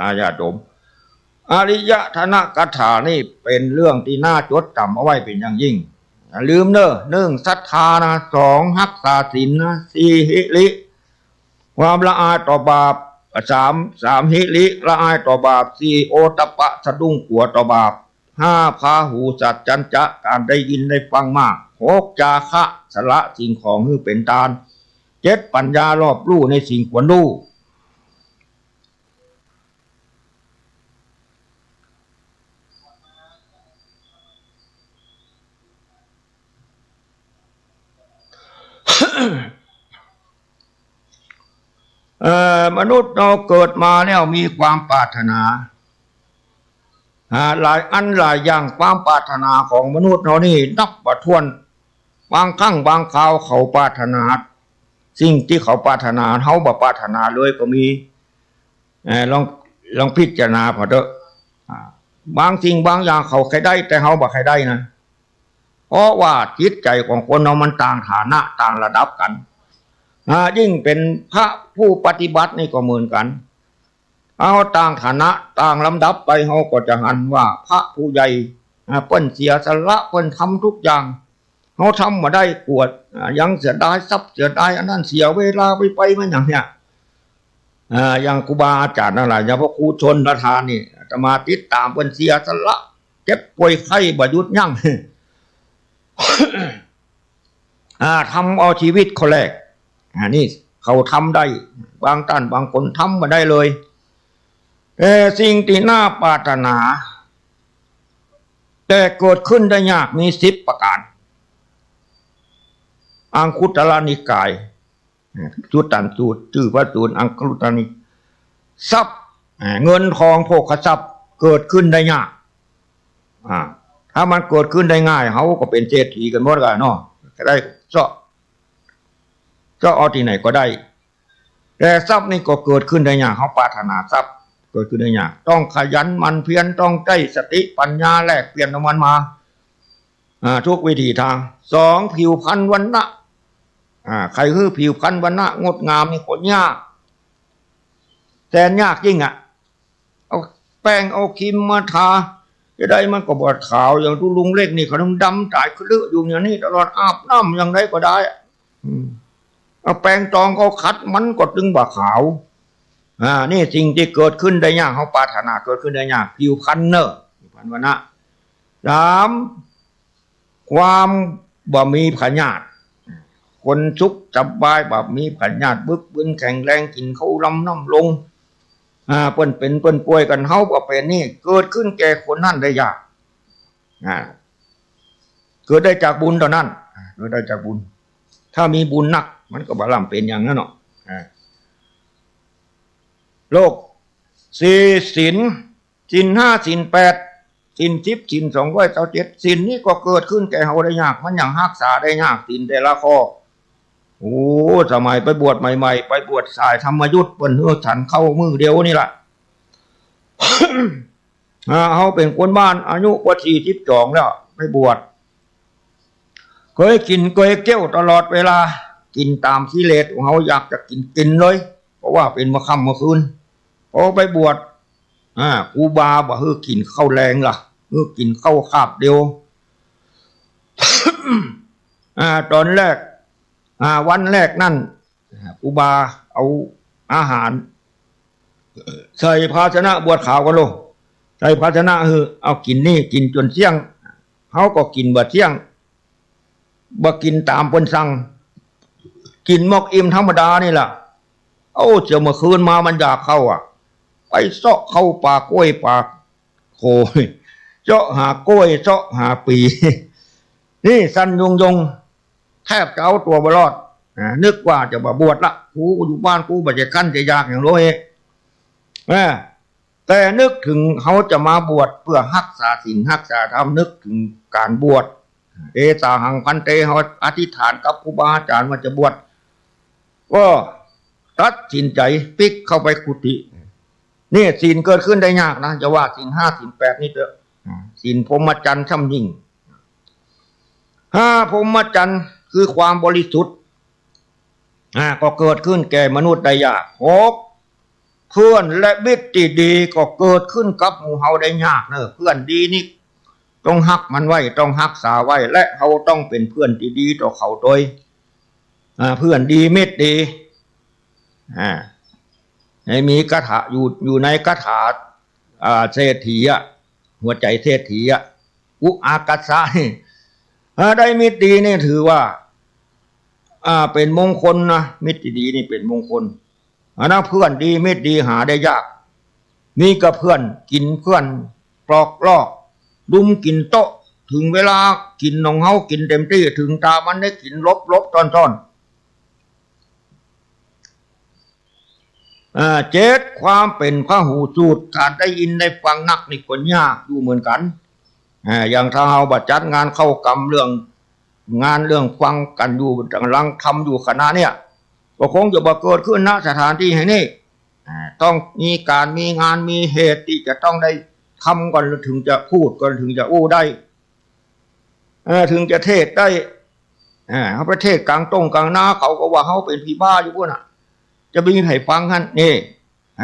อาญาโดมอริยธนกถานี่เป็นเรื่องที่น่าจดจำเอาไว้เป็นอย่างยิ่งอย่าลืมเด้อ1ศรัทธานะ2รักษาศีลนะ4หิริความละอายต่อบาป3หิริละอายต่อบาป4โอตปะสะดุ้งกลัวต่อบาป5พาหูสัจจัญจะการได้ยินได้ฟังมาก6จาคะสละสิ่งของคือเป็นทาน7ปัญญารอบรู้ในสิ่งควรรู้มนุษย์เราเกิดมาแล้วมีความปรารถนาหลายอย่างความปรารถนาของมนุษย์เรานี่นับบ่ถ้วนบางครั้งบางคราวเขาปรารถนาสิ่งที่เขาปรารถนาเฮาบ่ปรารถนาเลยก็มีลองพิจารณาพอเถอะบางสิ่งบางอย่างเขาใครได้แต่เฮาบ่ใครได้นะเพราะว่าจิตใจของคนเรามันต่างฐานะต่างระดับกันยิ่งเป็นพระผู้ปฏิบัตินี่ก็เหมือนกันเอาต่างฐานะต่างลำดับไปเขาก็จะหันว่าพระผู้ใหญ่เปิ้นเสียสละเปิ้นทำทุกอย่างเขาทำมาได้ปวดยังเสียดายทรัพย์เสียดายอันนั้นเสียเวลาไปมันอย่างเนี้ยอย่างครูบาอาจารย์นั่นแหละอย่างพระครูชนประธานนี่จะมาติดตามเปิ้นเสียสละเจ็บป่วยไข้บ่หยุดยั้ง ทำเอาชีวิตเขาแลกนี่เขาทำได้บางท่านบางคนทำมาได้เลยสิ่งที่น่าปรารถนาแต่เกิดขึ้นได้ยากมี10ประการอังคุตรนิกายจุตันสูตรชื่อพระสูตรอังคุตรนิทรัพย์เงินทองโภคทรัพย์เกิดขึ้นได้ยากถ้ามันเกิดขึ้นได้ง่ายเขาก็เป็นเศรษฐีกันหมดกันเนาะก็ได้ก็เอาที่ไหนก็ได้แต่ทรัพย์นี่ก็เกิดขึ้นได้ยากเขาปรารถนาทรัพย์เกิดขึ้นได้ยากต้องขยันมันเพียรต้องใช้สติปัญญาแลกเปลี่ยนมันมาทุกวิธีทาง2ผิวพรรณวรรณะใครคือผิวพรรณวรรณะงดงามนี่ก็ยากแสนยากยิ่งเอาแป้งเอาครีมมาทาจะได้มันก็บอดขาวอย่างทุลุงเล็กนี่เขาต้องดำตายคือเลืออยู่อย่างนี้ตลอดอาบน้ำอย่างไรก็ได้เอาแปรงตองเขาคัดมันก็ตึงบ่าขาวนี่สิ่งที่เกิดขึ้นได้ยากเขาปรารถนาเกิดขึ้นได้ยากผิวพรรณเนอะพันวรรณะ3ความบ่มีพยาธิคนสุขสบายบ่มีพยาธิบึกบึนแข็งแรงกินเขาลำน้ำลงเปิ้นเป็นเปิ้นป่วยกันเฮาบ่เป็นนี่เกิดขึ้นแก่คนนั้นได้ยากเกิดได้จากบุญเท่านั้นเกิดได้จากบุญถ้ามีบุญนักมันก็บ่ล่ำเป็นอย่างนั้นเนาะโลก4ศีล5ศีล8ศีล10ศีล227ศีลนี้ก็เกิดขึ้นแก่เฮาได้ยากมันอย่างรักษาได้ยากศีลแต่ละข้อโอ้สมัยไปบวชใหม่ๆไปบวชสายธรรมยุทธ์เปิ้นฉันเข้ามือเดียวนี่ล่ะ เฮาเป็นคนบ้านอายุกว่า42แล้วไปบวช เคยกินก๋วยเตี๋ยวตลอดเวลากินตามกิเลสของเขาอยากจะกินเลยเพราะว่าเป็นมะค่ำมะคืนพอไปบวชครูบาบอกเฮ้กินข้าวแรงล่ะกินข้าวคาบเดียว ตอนแรกวันแรกนั่นครูบาเอาอาหารใส่ภาชนะบวชขาวกันโลใส่ภาชนะเอากินนี่กินจนเที่ยงเขาก็กินบ่เที่ยงบ่กินตามเพิ่นสั่งกินมอกอิ่มธรรมดานี่ล่ะเจ้าเมื่อคืนมามันอยากเข้าไปเซาะเข้าปากกล้วยปากโคเจาะหากล้วยเจาะหาปีนี่สั้นยงแทบจะเอาตัวบรอดนึกว่าจะมาบวชละกูอยู่บ้านกูบ่จะกั้นจะยากอย่างโลเแต่นึกถึงเขาจะมาบวชเพื่อรักษาศีลรักษาธรรมนึกถึงการบวชเอตาหังพันเตเขาอธิษฐานกับครูบาอาจารย์ว่าจะบวชก็ตัดสินใจปิกเข้าไปกุฏินี่ศีลเกิดขึ้นได้ยากนะจะว่าศีล5ศีล8นี่เถอะศีลพรหมจรรย์ช่ำยิ่งพรหมจรรย์คือความบริสุทธิ์ก็เกิดขึ้นแก่มนุษย์ได้ยากเพื่อนและมิตรที่ดีก็เกิดขึ้นกับหมู่เฮาได้ยากเนอะเพื่อนดีนี่ต้องฮักมันไว้ต้องรักษาไว้และเขาต้องเป็นเพื่อนที่ดีต่อเขาโดยเพื่อนดีมิตรดีมีคาถาอยู่ในคาถาเศรษฐีหัวใจเศรษฐีอุอากัสสะได้มิตรดีนี่ถือว่าเป็นมงคลนะมิตรดีนี่เป็นมงคลนะเพื่อนดีมิตรดีหาได้ยากนี่ก็เพื่อนกินเพื่อนปลอกลอกดุมกินโต๊ะถึงเวลากินของเฮากินเต็มที่ถึงตามันได้กินลบตอนเจ็ดความเป็นพหูสูตรการได้ยินได้ฟังนักนี่ก็ยากอยู่เหมือนกันอย่างถ้าเฮาบัดจัดงานเข้ากรรมเรื่องฟังกันอยู่กำลังทำอยู่ขณะเนี่ยก็คงจะบ่เกิดขึ้นณสถานที่แห่งนี้ต้องมีการมีงานมีเหตุที่จะต้องได้ทำก่อนถึงจะพูดก่อนถึงจะอู้ได้ถึงจะเทศได้เขาประเทศกลางตรงกลางนาเขาก็ว่าเขาเป็นผีบ้าอยู่พวกน่ะจะมีให้ฟังกันนี่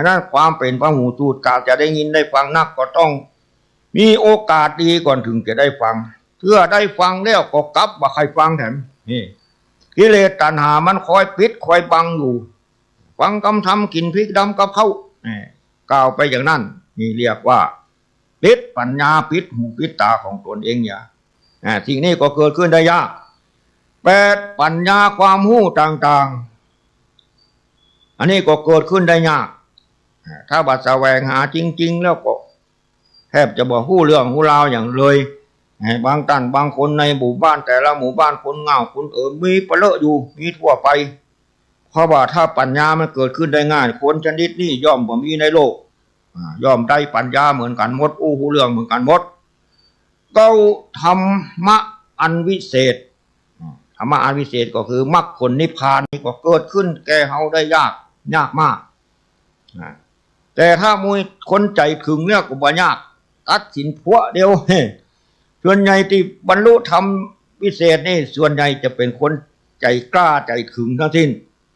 นั้นความเป็นพหูสูตรการจะได้ยินได้ฟังนักก็ต้องมีโอกาสดีก่อนถึงจะได้ฟังเพื่อได้ฟังแล้วก็กลับมาใครฟังแถมนี่กิเลสตัณหามันคอยปิดคอยบังอยู่ฟังคำธรรมกินพริกดำกับเขากล่าวไปอย่างนั้นนี่เรียกว่าปิดปัญญาปิดหูปิดตาของตนเองอย่าสิ่งนี้ก็เกิดขึ้นได้ยาก8ปัญญาความรู้ต่างๆอันนี้ก็เกิดขึ้นได้ยากถ้าบัดแสวงหาจริงๆแล้วก็แทบจะบอกฮู้เรื่องฮู้ราวอย่างเลยบางท่านบางคนในหมู่บ้านแต่ละหมู่บ้านคนเงาคนมีเปรอะอยู่มีทั่วไปเพราะว่าถ้าปัญญามันเกิดขึ้นได้ง่ายคนชนิดนี้ย่อมบ่มีในโลกย่อมได้ปัญญาเหมือนกันหมดฮู้เรื่องเหมือนกันหมดก็ธรรมะอันวิเศษธรรมะอันวิเศษก็คือมรรคผลนิพพานนี่ก็เกิดขึ้นแก่เฮาได้ยากมากแต่ถ้ามุยคนใจถึงเนี่ยก็บ่ยากตัดสินผัวเดียวส่วนใหญ่ที่บรรลุธรรมวิเศษนี่ส่วนใหญ่จะเป็นคนใจกล้าใจถึงทั้งสิ้น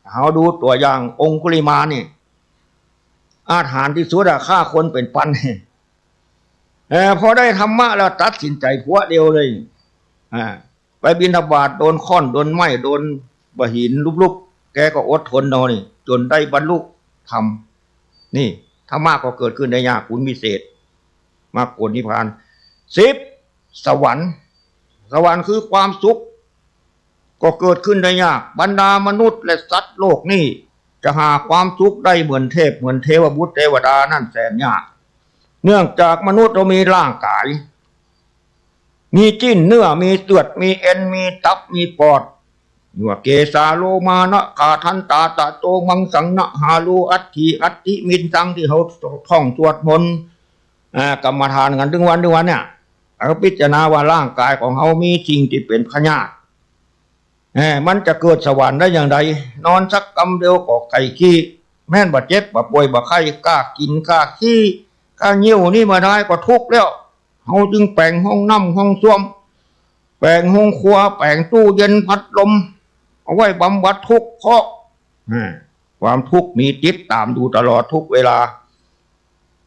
เราดูตัวอย่างองคุลิมานี่อาถรรพ์ที่สุดฆ่าคนเป็นพันพอได้ธรรมะแล้วตัดสินใจผัวเดียวเลยไปบิณฑบาตโดนค้อนโดนไม้โดนบะหินลุบๆแกก็อดทนนอนนี่จนได้บรรลุธรรมนี่ธรรมะก็เกิดขึ้นได้ยากคุณวิเศษมรรคผลนิพพาน10สวรรค์คือความสุขก็เกิดขึ้นได้ยากบรรดามนุษย์และสัตว์โลกนี่จะหาความสุขได้เหมือนเทพเหมือนเทวบุตรเทวดานั่นแสนยากเนื่องจากมนุษย์เรามีร่างกายมีจิ้นเนื้อมีเลือดมีเอ็นมีตับมีปอดว่าเกสาโลมานะกาทันตาตะโตมังสังนะฮาลูอัตถิมินสังที่เขาท่องสวดมนต์กรรมฐานกันถึงวันเนี่ยเราพิจารณาว่าร่างกายของเขามีสิ่งที่เป็นพยาธิมันจะเกิดสวรรค์ได้อย่างไรนอนสักกำเดียวก็ไข้ขี้แม่นบาดเจ็บบาดป่วยบาดไข้กล้ากินกล้าขี้กล้าเยี่ยวนี่มาได้ก็ทุกข์แล้วเขาจึงแปลงห้องน้ำห้องส้วม แปลงห้องครัวแปลงตู้เย็นพัดลมเอาไว้บำบัดทุกข์เพราะความทุกข์มีติดตามดูตลอดทุกเวลา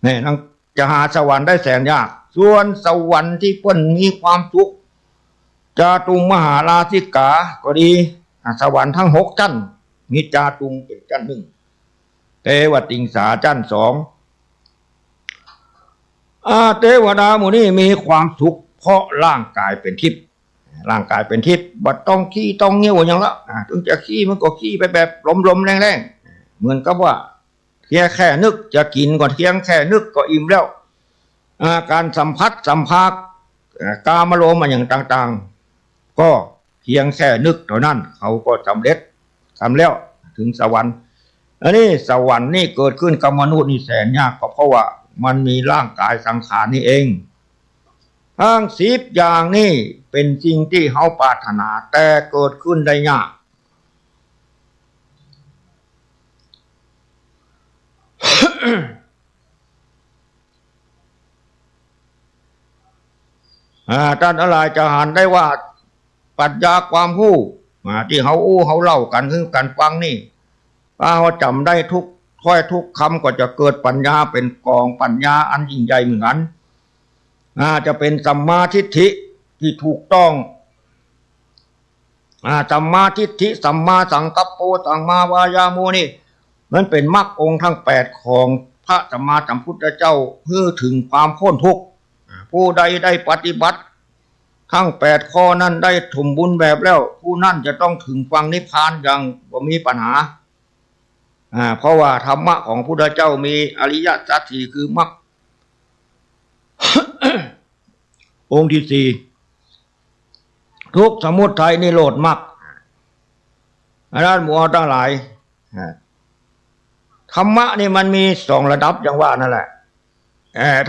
เนี่ยนั่งจะหาสวรรค์ได้แสนยากส่วนสวรรค์ที่เพิ่นมีความทุกข์จาตุงมหาราชิกาก็ดีสวรรค์ทั้ง6ชั้นมีจาตุงเป็นชั้นหนึ่งเทวติงสาชั้น2เทวดาหมู่นี้มีความสุขเพราะร่างกายเป็นทิพย์ร่างกายเป็นทิพย์บัดต้องขี้ต้องเงี้ยวอย่างละถึงจะขี้มันก็ขี้ไปแบบลมๆแรงๆเหมือนกับว่าเพียงแค่นึกจะกินก็เพียงแค่นึกก็อิ่มแล้วการสัมผัสสัมภาษณ์กามารมณ์อย่างต่างๆก็เพียงแค่นึกเท่านั้นเขาก็สำเร็จทำแล้วถึงสวรรค์อันนี้สวรรค์นี่เกิดขึ้นกับมนุษย์นี่แสนยากก็เพราะว่ามันมีร่างกายสังขารนี่เองทั้ง10อย่างนี่เป็นสิ่งที่เขาปรารถนาแต่เกิดขึ้นได้ยากท่านอะไรจะหันได้ว่าปรัชญาความรู้ที่เขาเล่ากันคือการฟังนี่ถ้าเขาจำได้ทุกถ้อยทุกคำก็จะเกิดปัญญาเป็นกองปัญญาอันยิ่งใหญ่เหมือนกันจะเป็นสัมมาทิฏฐิที่ถูกต้องสัมมาทิฏฐิสัมมาสังกัปโปสัมมาวายาโมนี่มันเป็นมรรคองค์ทั้ง8ของพระสัมมาสัมพุทธเจ้าเพื่อถึงความพ้นทุกข์ผู้ใดได้ปฏิบัติทั้ง8ข้อนั้นได้ถมบุญแบบแล้วผู้นั้นจะต้องถึงฝั่งนิพพานอย่างบ่มีปัญหาเพราะว่าธรรมะของพุทธเจ้ามีอริยสัจสี่คือมรรค องค์ที่4ทุกข์สมุทัยนิโรธมรรคอาจารย์หมู่ทั้งหลายธรรมะนี่มันมี2ระดับอย่างว่านั่นแหละ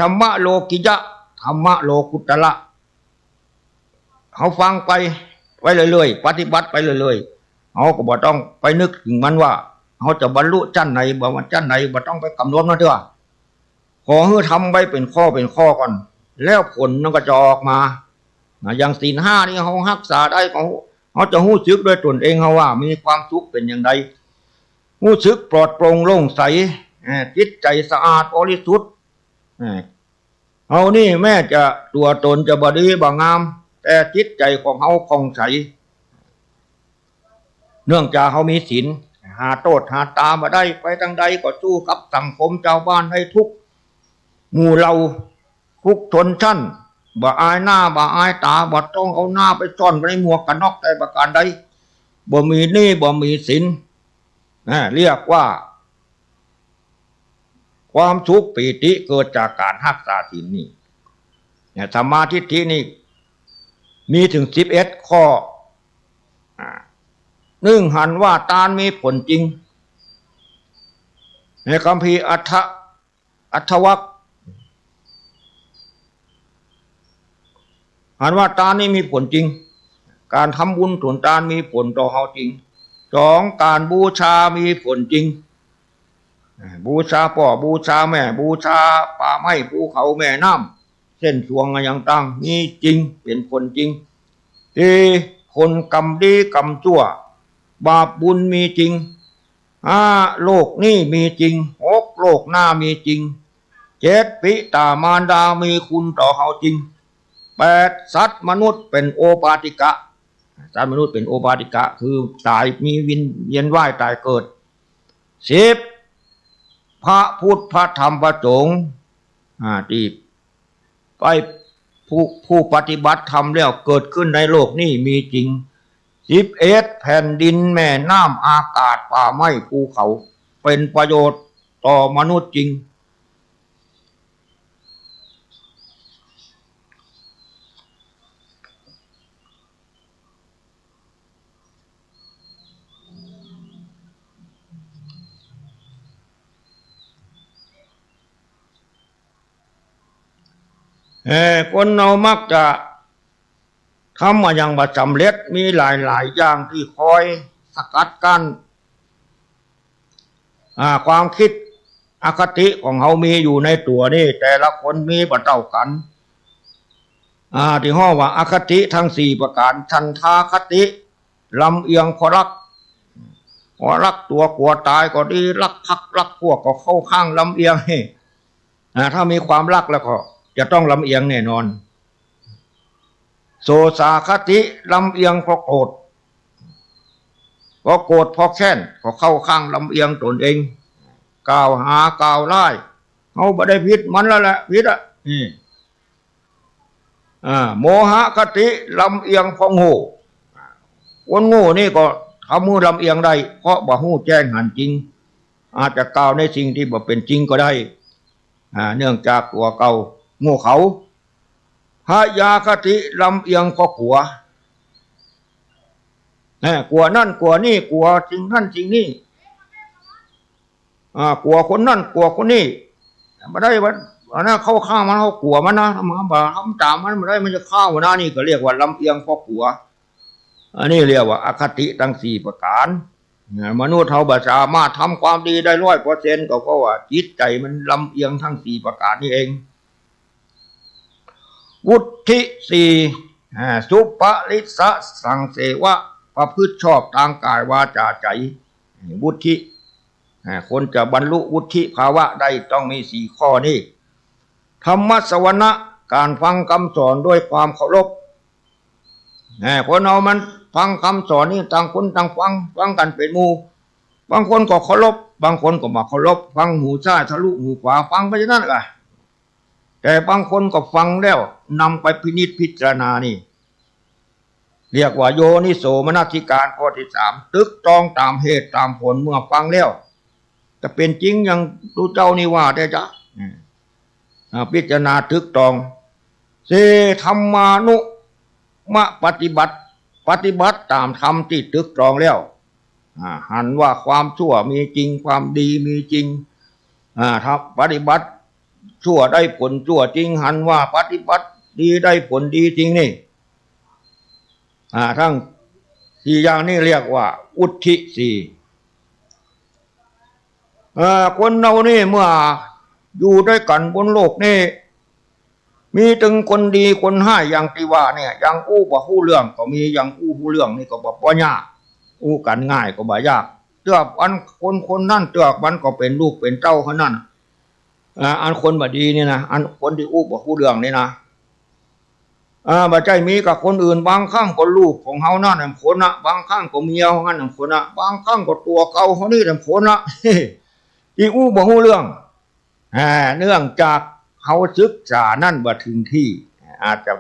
ธรรมะโลกิยะธรรมะโลกุตระเขาฟังไปเรื่อยๆปฏิบัติไปเรื่อยๆเขาก็บ่ต้องไปนึกถึงมันว่าเขาจะบรรลุชั้นไหนบ่ว่าชั้นไหนบ่ต้องไปกำหนดนะเถอะขอให้ทำไปเป็นข้อก่อนแล้วผลมันก็จะออกมาอย่างศีล5นี่เขารักษาได้เขาจะรู้สึกด้วยตนเองเขาว่ามีความสุขเป็นอย่างไรรู้สึกปลอดโปร่งโล่งใสจิตใจสะอาดบริสุทธิ์เขานี่แม้จะตัวตนจะบ่ดีบ่งามแต่จิตใจของเขาผ่องใสเนื่องจากเขามีศีลหาโทษหาตามาได้ไปทางใดก็สู้กับสังคมชาวบ้านให้ทุกหมู่เราทุกชนชั้นบ่อายหน้าบ่อายตาบ่ต้องเอาหน้าไปซ่อนไว้ในหมวกกันน็อกใดประการใดบ่มีหนี้บ่มีสินเรียกว่าความสุขปีติเกิดจากการรักษาศีลนี่ธรรมะทิฏฐินี่มีถึง11ข้อ1หันว่าตานมีผลจริงในคัมภีร์อัฏฐวรรคหันว่าตานนี่มีผลจริงการทำบุญส่วนทานมีผลต่อเขาจริง2การบูชามีผลจริงบูชาพ่อบูชาแม่บูชาป่าไม้ภูเขาแม่น้ำเส้นสวงอย่างต่างมีจริงเป็นผลจริงคนกรรมดีกรรมชั่วบาปบุญมีจริงโลกนี้มีจริง6โลกหน้ามีจริง7ปิตามารดามีคุณต่อเขาจริง8สัตว์มนุษย์เป็นโอปาติกะสัตว์มนุษย์เป็นโอปาติกะคือตายมีวิญญาณว่ายตายเกิด10พระพุทธพระธรรมพระสงฆ์ที่ไปผู้ปฏิบัติธรรมแล้วเกิดขึ้นในโลกนี้มีจริง11แผ่นดินแม่น้ำอากาศป่าไม้ภูเขาเป็นประโยชน์ต่อมนุษย์จริงคนเรามักจะทำมาอย่างบัดสำเร็จมีหลายอย่างที่คอยสกัดกั้นความคิดอคติของเขามีอยู่ในตัวนี่แต่ละคนมีบ่เท่ากัน ที่ห้อว่าอคติทั้ง4ประการฉันทาคติลำเอียงเพราะรักตัวกลัวตายก็ดีรักพักรักพวกก็เข้าข้างลำเอียงถ้ามีความรักแล้วก็จะต้องลำเอียงแน่นอนโสสาคติลำเอียงเพราะโกรธเพราะแค้นก็เข้าข้างลำเอียงตนเองกล่าวหากล่าวไล่เขาบ่ได้ผิดมันแล้วแหละผิดโมหคติลำเอียงเพราะโง่คนโง่นี่ก็ทำมือลำเอียงได้เพราะบ่ฮู้แจ้งหันจริงอาจจะกล่าวในสิ่งที่บ่เป็นจริงก็ได้เนื่องจากตัวเก่าโง่เขาพยาคติลำเอียงเพราะกลัวนั่นกลัวนี่กลัวจริงนั่นจริงนี่กลัวคนนั่นกลัวคนนี่ไม่ได้ว่านะเข้าข้างมันเขากลัวมันนะมาบ่ทำตามมันไม่ได้มันจะเข้านะนี่ก็เรียกว่าลำเอียงเพราะกลัวอันนี้เรียกว่าอคติทั้ง4ประการมนุษย์เขาบ่สามารถทำความดีได้100%ก็เพราะว่าจิตใจมันลำเอียงทั้ง4ประการนี่เองวุฒิ4สุปริสะสังเสวะประพฤติชอบทางกายวาจาใจวุฒิคนจะบรรลุวุฒิภาวะได้ต้องมี4ข้อนี้ธรรมสวนะการฟังคำสอนด้วยความเคารพคนเอามันฟังคำสอนนี่ต่างคนต่างฟังกันเป็นหมู่บางคนก็เคารพบางคนก็ไม่เคารพฟังหูซ้ายทะลุหูขวาฟังไปนั่นแหละแต่บางคนก็ฟังแล้วนำไปพินิจพิจารณานี่เรียกว่าโยนิโสมนสิการข้อที่3ตึกตรองตามเหตุตามผลเมื่อฟังแล้วจะเป็นจริงอย่างดูเจ้านี่ว่าได้จ้ะพิจารณาตึกตรองเสธรรมานุมะปฏิบัติตามธรรมที่ตึกตรองแล้วหันว่าความชั่วมีจริงความดีมีจริงถ้าปฏิบัติชั่วได้ผลชั่วจริงหันว่าปฏิบัติดีได้ผลดีจริงนี่ทั้ง4อย่างนี้เรียกว่าอุทธิ4คนเรานี่เมื่ออยู่ด้วยกันบนโลกนี่มีถึงคนดีคนให้อย่างที่ว่าเนี่ยอย่างอู้บ่ฮู้เรื่องก็มีอย่างอู้ฮู้เรื่องนี่ก็บ่ยากอู้กันง่ายก็บ่ยากเตือบอันคนนั่นเตือบมันก็เป็นลูกเป็นเต้าเขานั่นอันคนบ่ดีนี่นะอันคนที่อู้บ่ฮู้เรื่องนี่นะบ่ใจมีกับคนอื่นบางครั้งก็ลูกของเฮานั่นคนน่ะบางครั้งก็เมียเฮานั่นคนน่ะบางครั้งก็ตัวเก่าเฮานี่คนน่ะที่อู้บ่ฮู้เรื่องเนื่องจากเขาศึกษานั่นบ่ถึงที่อาจจะ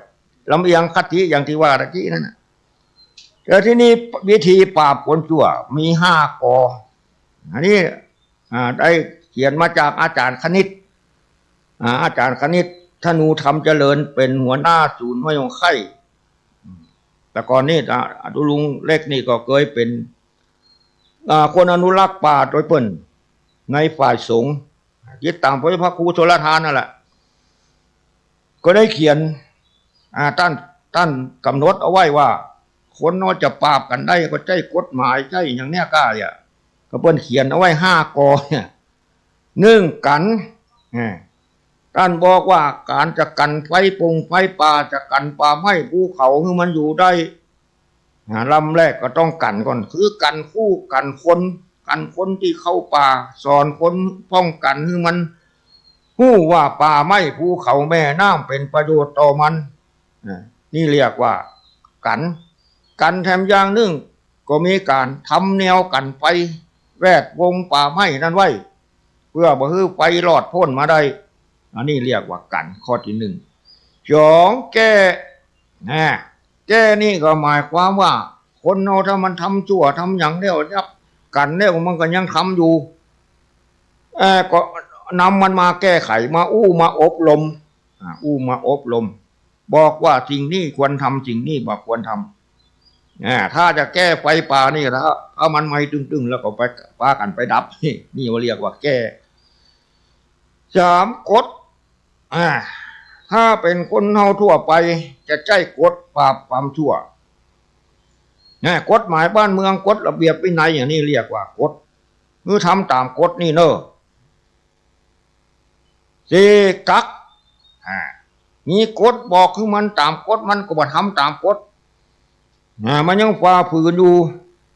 ลำเอียงคติอย่างที่ว่าตะกี้นั่นแต่ที่นี้วิธีปราบคนชั่วมี5ข้ออันนี้ได้เขียนมาจากอาจารย์คณิตธนูธรรมเจริญเป็นหัวหน้าศูนย์ห้วยองไข่แต่ก่อนนี้ดูลุงเล็กนี่ก็เคยเป็นคนอนุรักษ์ป่าโดยเปิ้นในฝ่ายสงฆ์ยึดตามพระครูโชลทานนั่นแหละก็ได้เขียนท่านกำหนดเอาไว้ว่าคนนอกจะปราบกันได้ก็ใช้กฎหมายใช่อย่างเนี้ยก็เนี่ยก็เพิ่นเขียนเอาไว้5 ข้อเนี่ย1กันท่านบอกว่าการจะกันไฟไฟป่าจะกันป่าไม้ภูเขาให้มันอยู่ได้ลำแรกก็ต้องกันก่อนคือกันคู่กันคนที่เข้าป่าสอนคนป้องกันให้มันฮู้ว่าป่าไม้ภูเขาแม่น้ำเป็นประโยชน์ต่อมันนี่เรียกว่ากันแถมอย่างหนึ่งก็มีการทำแนวกันไฟแวดวงป่าไม้นั้นไว้เพื่อบ่ให้ไฟรอดพ้นมาได้อันนี้เรียกว่ากันข้อที่1 2แก้นี่ก็หมายความว่าคนเราถ้ามันทำชั่วทำอย่างเดียวยับกันเนี่ยมันก็ยังทำอยู่ก็นำมันมาแก้ไขมามาอบรมบอกว่าสิ่งนี้ควรทำสิ่งนี้บ่ควรทำถ้าจะแก้ไฟป่านี่แล้วถ้ามันไม่ตึงๆแล้วก็ไปพากันไปดับนี่ว่าเรียกว่าแก้3กฎถ้าเป็นคนเฮาทั่วไปจะใช้กฎปราบความชั่วกฎหมายบ้านเมืองกฎระเบียบวินัยอย่างนี้เรียกว่ากฎคือทำตามกฎนี่เนอะ4กัก มีกฎบอกคือมันตามกฎมันก็บ่ทำตามกฎมันยังฝ่าฝืนอยู่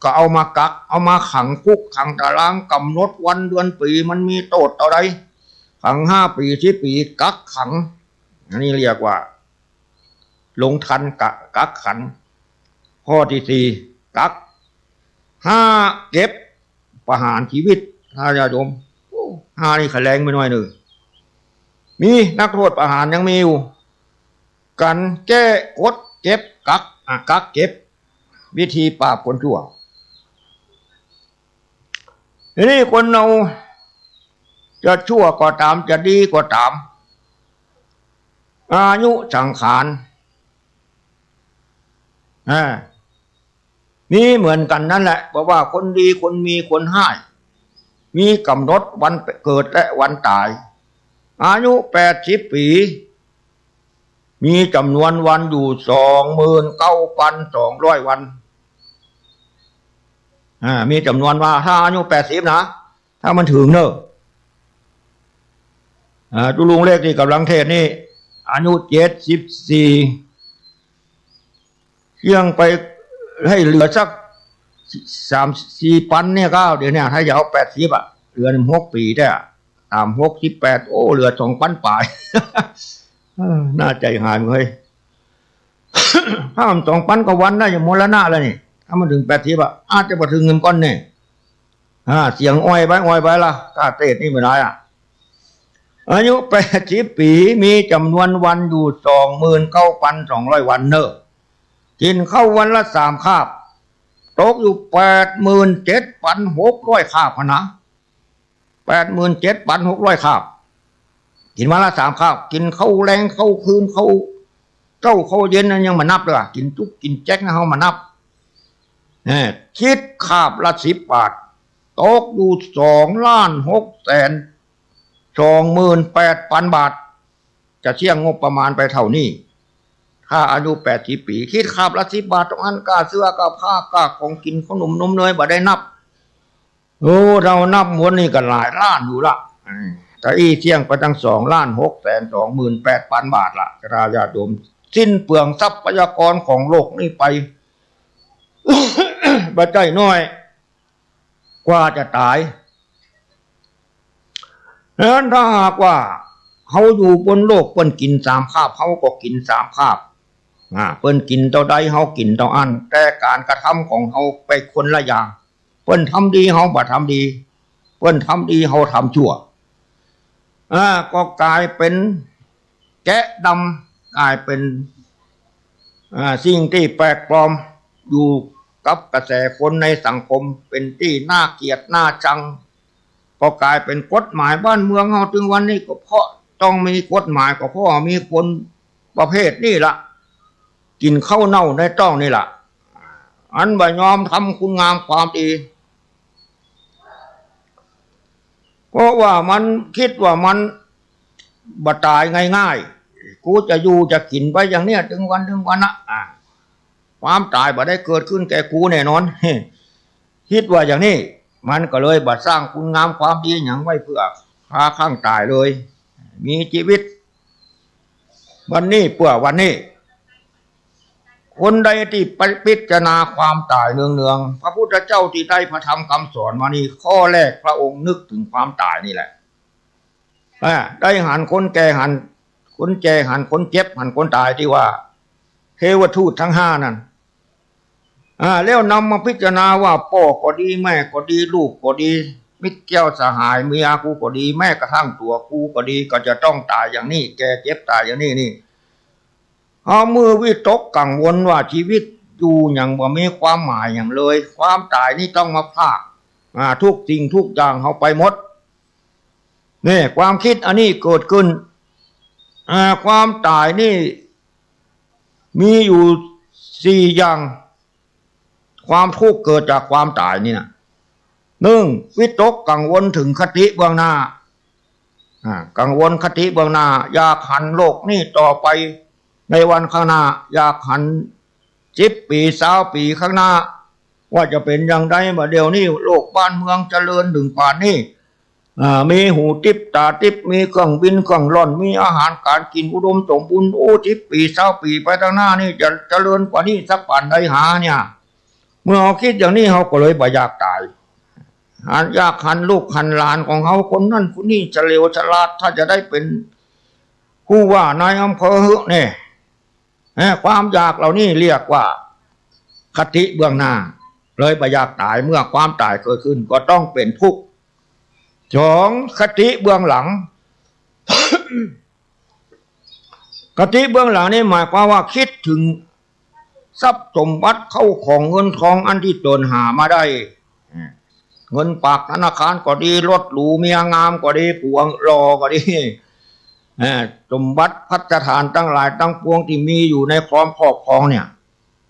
ก็เอามากักเอามาขังคุกขังตารางกำหนดวันเดือนปีมันมีโทษอะไรขัง5 ปี10 ปีกักขังอันนี้เรียกว่าลงทันกักขันข้อที่4กัก5เก็บประหารชีวิตถ้าญาติโยม5นี่ขแรงไปหน่อยหนึ่งมีนักโทษประหารยังมีอยู่กันแก้กฎเก็บกักเก็บวิธีปราบคนชั่วทีนี้คนเราจะชั่วก็ตามจะดีก็ตามอายุสังขารมีเหมือนกันนั่นแหละเพราะว่าคนดีคนมีคนให้มีกำหนดวันเกิดและวันตายอายุ80 ปีมีจำนวนวันอยู่29,200 วันมีจำนวนว่าถ้าอายุ80นะถ้ามันถึงเนอะตุลุงเลขที่กำลังเทศนี่อายุ74เที่ยงไปให้เหลือสัก3-4 ปันเนี่ยก็เดี๋ยวนี้ถ้าจะเอา80เหลือ6 ปีได้ตาม68โอ้เหลือ2 ปันปลาย น่าใจหายเลย ถ้ามัน2 ปันก็วันได้จะมรณะแล้วนี่ถ้ามันถึง80อาจจะมาถึงเงินก้อนเนี่ยเสียงอ้อยไปละกาเตศนี่ไม่ได้อายุ80 ปีมีจำนวนวันอยู่29,200 วันเนอะกินข้าววันละ3 คาบตกอยู่87,600 คาบนะ87,600 คาบกินวันละ3 คาบกินข้าวแรงข้าวคืนข้าวเจ้าข้าวเย็นนั้นยังมานับเลยกินจุกกินแจ๊กนะเขามานับคิดคาบละ10 บาทตกอยู่2,628,000 บาทจะเชี่ยงงบประมาณไปเท่านี้ถ้าอายุ80 ปีคิดคาบละ10 บาทตรงนั้นกาเสื้อกาผ้ากาของกินขนมนมเนยบ่ได้นับโอ้เรานับหมดนี่ก็หลายล้านอยู่ละแต่เชี่ยงไปตั้ง2,628,000 บาทละกระยาดมสิ้นเปลืองทรัพยากรของโลกนี่ไป บัดใจน้อยกว่าจะตายดังนั้นถ้าหากว่าเขาอยู่บนโลกเปิ้นกิน3 คาบเขาก็กิน3 คาบเปิ้นกินเท่าใดเขากินเท่าอันแต่การกระทำของเขาไปคนละอย่างเปิ้นทำดีเขาบ่ทำดีเปิ้นทำดีเขาทำชั่วก็กลายเป็นแกะดำกลายเป็นสิ่งที่แปลกปลอมอยู่กับกระแสคนในสังคมเป็นที่น่าเกลียดน่าชังก็กลายเป็นกฎหมายบ้านเมืองเราถึงวันนี้ก็เพราะต้องมีกฎหมายก็เพราะมีคนประเภทนี่ละกินข้าวเน่าในต้องนี่ละอันบ่ยอมทำคุณงามความดีเพราะว่ามันคิดว่ามันบ่ตายง่ายๆกูจะอยู่จะกินไปอย่างเนี้ยถึงวันนะความตายบ่ได้เกิดขึ้นแก่กูแน่นอนคิดว่าอย่างนี้มันก็เลยบ่สร้างคุณงามความดีอย่างไว้เพื่อพาข้างตายเลยมีชีวิตวันนี้เพื่อวันนี้คนใดที่ไปพิจารณาความตายเนืองๆพระพุทธเจ้าที่ได้พระธรรมคำสอนมานี่ข้อแรกพระองค์นึกถึงความตายนี่แหละได้หันคนแก่หันคนแก่หันคนเจ็บหันคนตายที่ว่าเทวทูตทั้ง5นั่นแล้วนำมาพิจารณาว่าพ่อก็ดีแม่ก็ดีลูกก็ดีมิตรแก้วสหายเมียกูก็ดีแม่กระทั่งตัวกูก็ดีก็จะต้องตายอย่างนี้แก่เจ็บตายอย่างนี้นี่เอามือวิตกกังวลว่าชีวิตอยู่อย่างบ่มีความหมายอย่างเลยความตายนี่ต้องมาพากทุกสิ่งทุกอย่างเขาไปหมดนี่ความคิดอันนี้เกิดขึ้นความตายนี่มีอยู่4 อย่างความทุกข์เกิดจากความตายนี่นะ1วิตกกังวลถึงคติเบื้องหน้ากังวลคติเบื้องหน้าอยากหันโลกนี่ต่อไปในวันข้างหน้าอยากหัน10 ปี20 ปีข้างหน้าว่าจะเป็นอย่างไรมาเดี๋ยวนี้โลกบ้านเมืองเจริญถึงป่านนี้ มีหูทิพตาทิพมีเครื่องบินเครื่องร่อนมีอาหารการกินอุดมสมบูรณ์โอ้ทิพปี20 ปีไปทางหน้านี่จะเจริญกว่านี้สักป่านใดหาเนี่ยเมื่อเขาคิดอย่างนี้เขาก็เลยบ่อยากตายอยากหันลูกหันหลานของเขาคนนั่นคนนี้จะเลวฉลาดถ้าจะได้เป็นผู้ว่านายอำเภอเนี่ยความอยากเหล่านี้เรียกว่าคติเบื้องหน้าเลยบ่อยากตายเมื่อความตายเกิดขึ้นก็ต้องเป็นทุกข์2คติเบื้องหลัง คติเบื้องหลังนี่หมายความว่าคิดถึงทรัพย์สมบัติเข้าของเงินทองอันที่ตนหามาได้เงินฝากธนาคารก็ดีรถหรูเมียงามก็ดีผัวรอก็ดีสมบัติพัฒฐานตั้งหลายตั้งปวงที่มีอยู่ในความครอบครองเนี่ย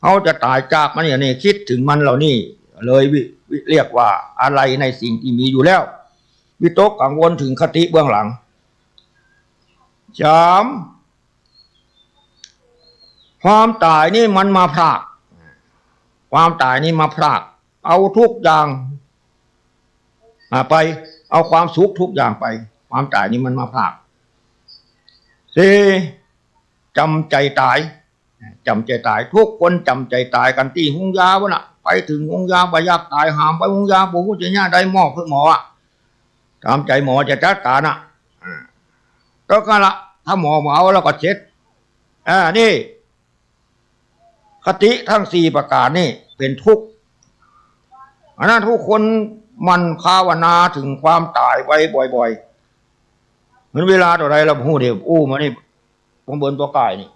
เขาจะตายจากมันอย่างนี้คิดถึงมันเหล่านี้เลยเรียกว่าอะไรในสิ่งที่มีอยู่แล้ววิตกกังวลถึงคติเบื้องหลัง3ความตายนี่มันมาพรากความตายนี่มาพรากเอาทุกอย่างไปเอาความสุขทุกอย่างไปความตายนี่มันมาพราก4จำใจตายจำใจตายทุกคนจำใจตายกันที่ห้องยาวะน่ะไปถึงห้องยาบ่อยากตายหามไปห้องยาบอกว่าจะย่าได้หมอเพื่อหมอตามใจหมอจะจัดการน่ะก็ละถ้าหมอเอาแล้วก็เช็ดนี่คติทั้ง4ประการนี่เป็นทุกข์อันนั้นทุกคนมันภาวนาถึงความตายไว้บ่อยๆเหมือนเวลาต่อใดเราพูดเดี๋ยวมานี่ผมเบิร์นตัวกายนี่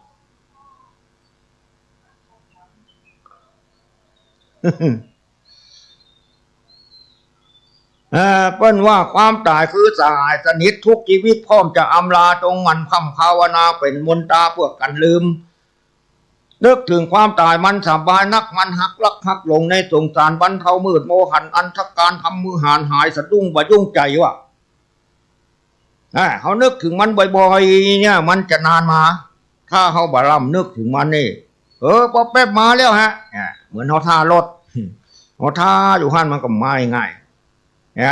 เปิ้นว่าความตายคือสหายสนิททุกชีวิตพร้อมจะอำลาจงมันคำภาวนาเป็นมนตาเพื่อกันลืมนึกถึงความตายมันสบายนักมันหักลักหักลงในสงสารบรรเทามืดโมหันอันทการทำมือหานหายสะดุ้งบ่ยุ่งใจวะเขานึกถึงมันบ่อยๆเนี่ยมันจะนานมาถ้าเขาบาร่ำนึกถึงมันนี่พอแป๊บมาแล้วฮะเหมือนเขาท่ารถเขาท่าอยู่หันมันก็ไม่ง่าย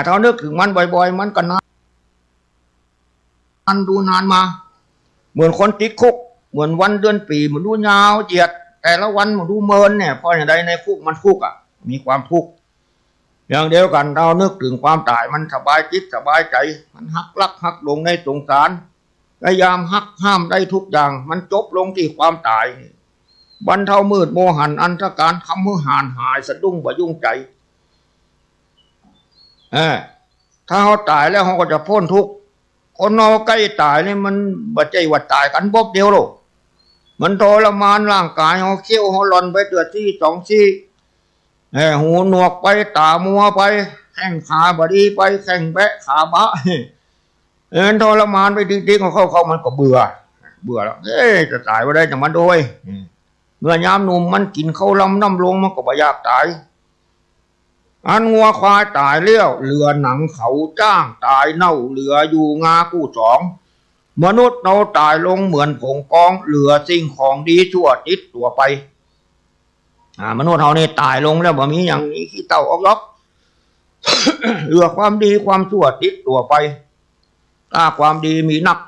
ถ้านึกถึงมันบ่อยๆมันก็นานดูนานมาเหมือนคนติดคุกเหมือนวันเดือนปีมันดูยาวเจียดแต่ละวันมันดูเมินเนี่ยเพราะอย่างใดในคุกมันทุกข์มีความทุกข์อย่างเดียวกันเรานึกถึงความตายมันสบายจิตสบายใจมันหักลักหักลงในสงสารพยายามหักห้ามได้ทุกอย่างมันจบลงที่ความตายบรรเทามืดโมหันอันทการทำมือหานหายสะดุ้งบ่ยุ่งใจถ้าเขาตายแล้วเขาก็จะพ้นทุกข์คนเราใกล้ตายนี่มันบ่ใจว่าตายกันบ๊อบเดียวหรอกมันทรมานร่างกายเขาเขี้ยวเขาหล่อนไปเตือที่2 ซี่หูหนวกไปตามัวไปแข้งขาบดีไปแข้งแบะขาบะทรมานไปจริงๆเขามันก็เบื่อแล้วจะตายไปได้จากมันด้วยเมื่อยามหนุ่มมันกินข้าวลำน้ำลงมันก็บ่อยากตายอันงัวควายตายเลี้ยวเหลือหนังเขาจ้างตายเน่าเหลืออยู่งาคู่2มนุษย์เราตายลงเหมือนผงกองเหลือสิ่งของดีชั่วติดตัวไปมนุษย์เราเนี่ยตายลงแล้วบ่มีอย่างนี้ขี้เต่าออกล็อก เหลือความดีความชั่วติดตัวไปถ้าความดีมีนัก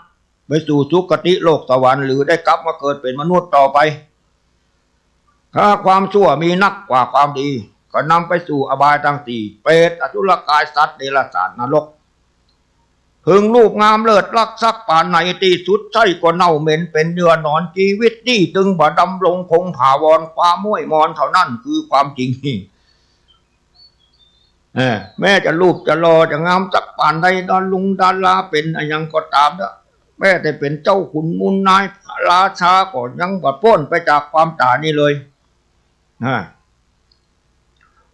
ไปสู่สุคติโลกสวรรค์หรือได้กลับมาเกิดเป็นมนุษย์ต่อไปถ้าความชั่วมีนักกว่าความดีก็นำไปสู่อบายทั้ง4เปรตอสุรกายสัตว์เดรัจฉานนรกพึงรูปงามเลิศลักษักป่านไหนที่สุดใช่ก็เน่าเหม็นเป็นเนื้อนอนชีวิตนี่จึงบ่ดำรงคงถาวรความม้วยมอนเท่านั้นคือความจริงนี่แม้จะรูปจะรอจะงามสักป่านใดดอนลุงดาราเป็นอย่างก็ตามนะแม้แต่เป็นเจ้าขุนมูลนายพระราชาก็ยังบ่พ้นไปจากความตายนี่เลย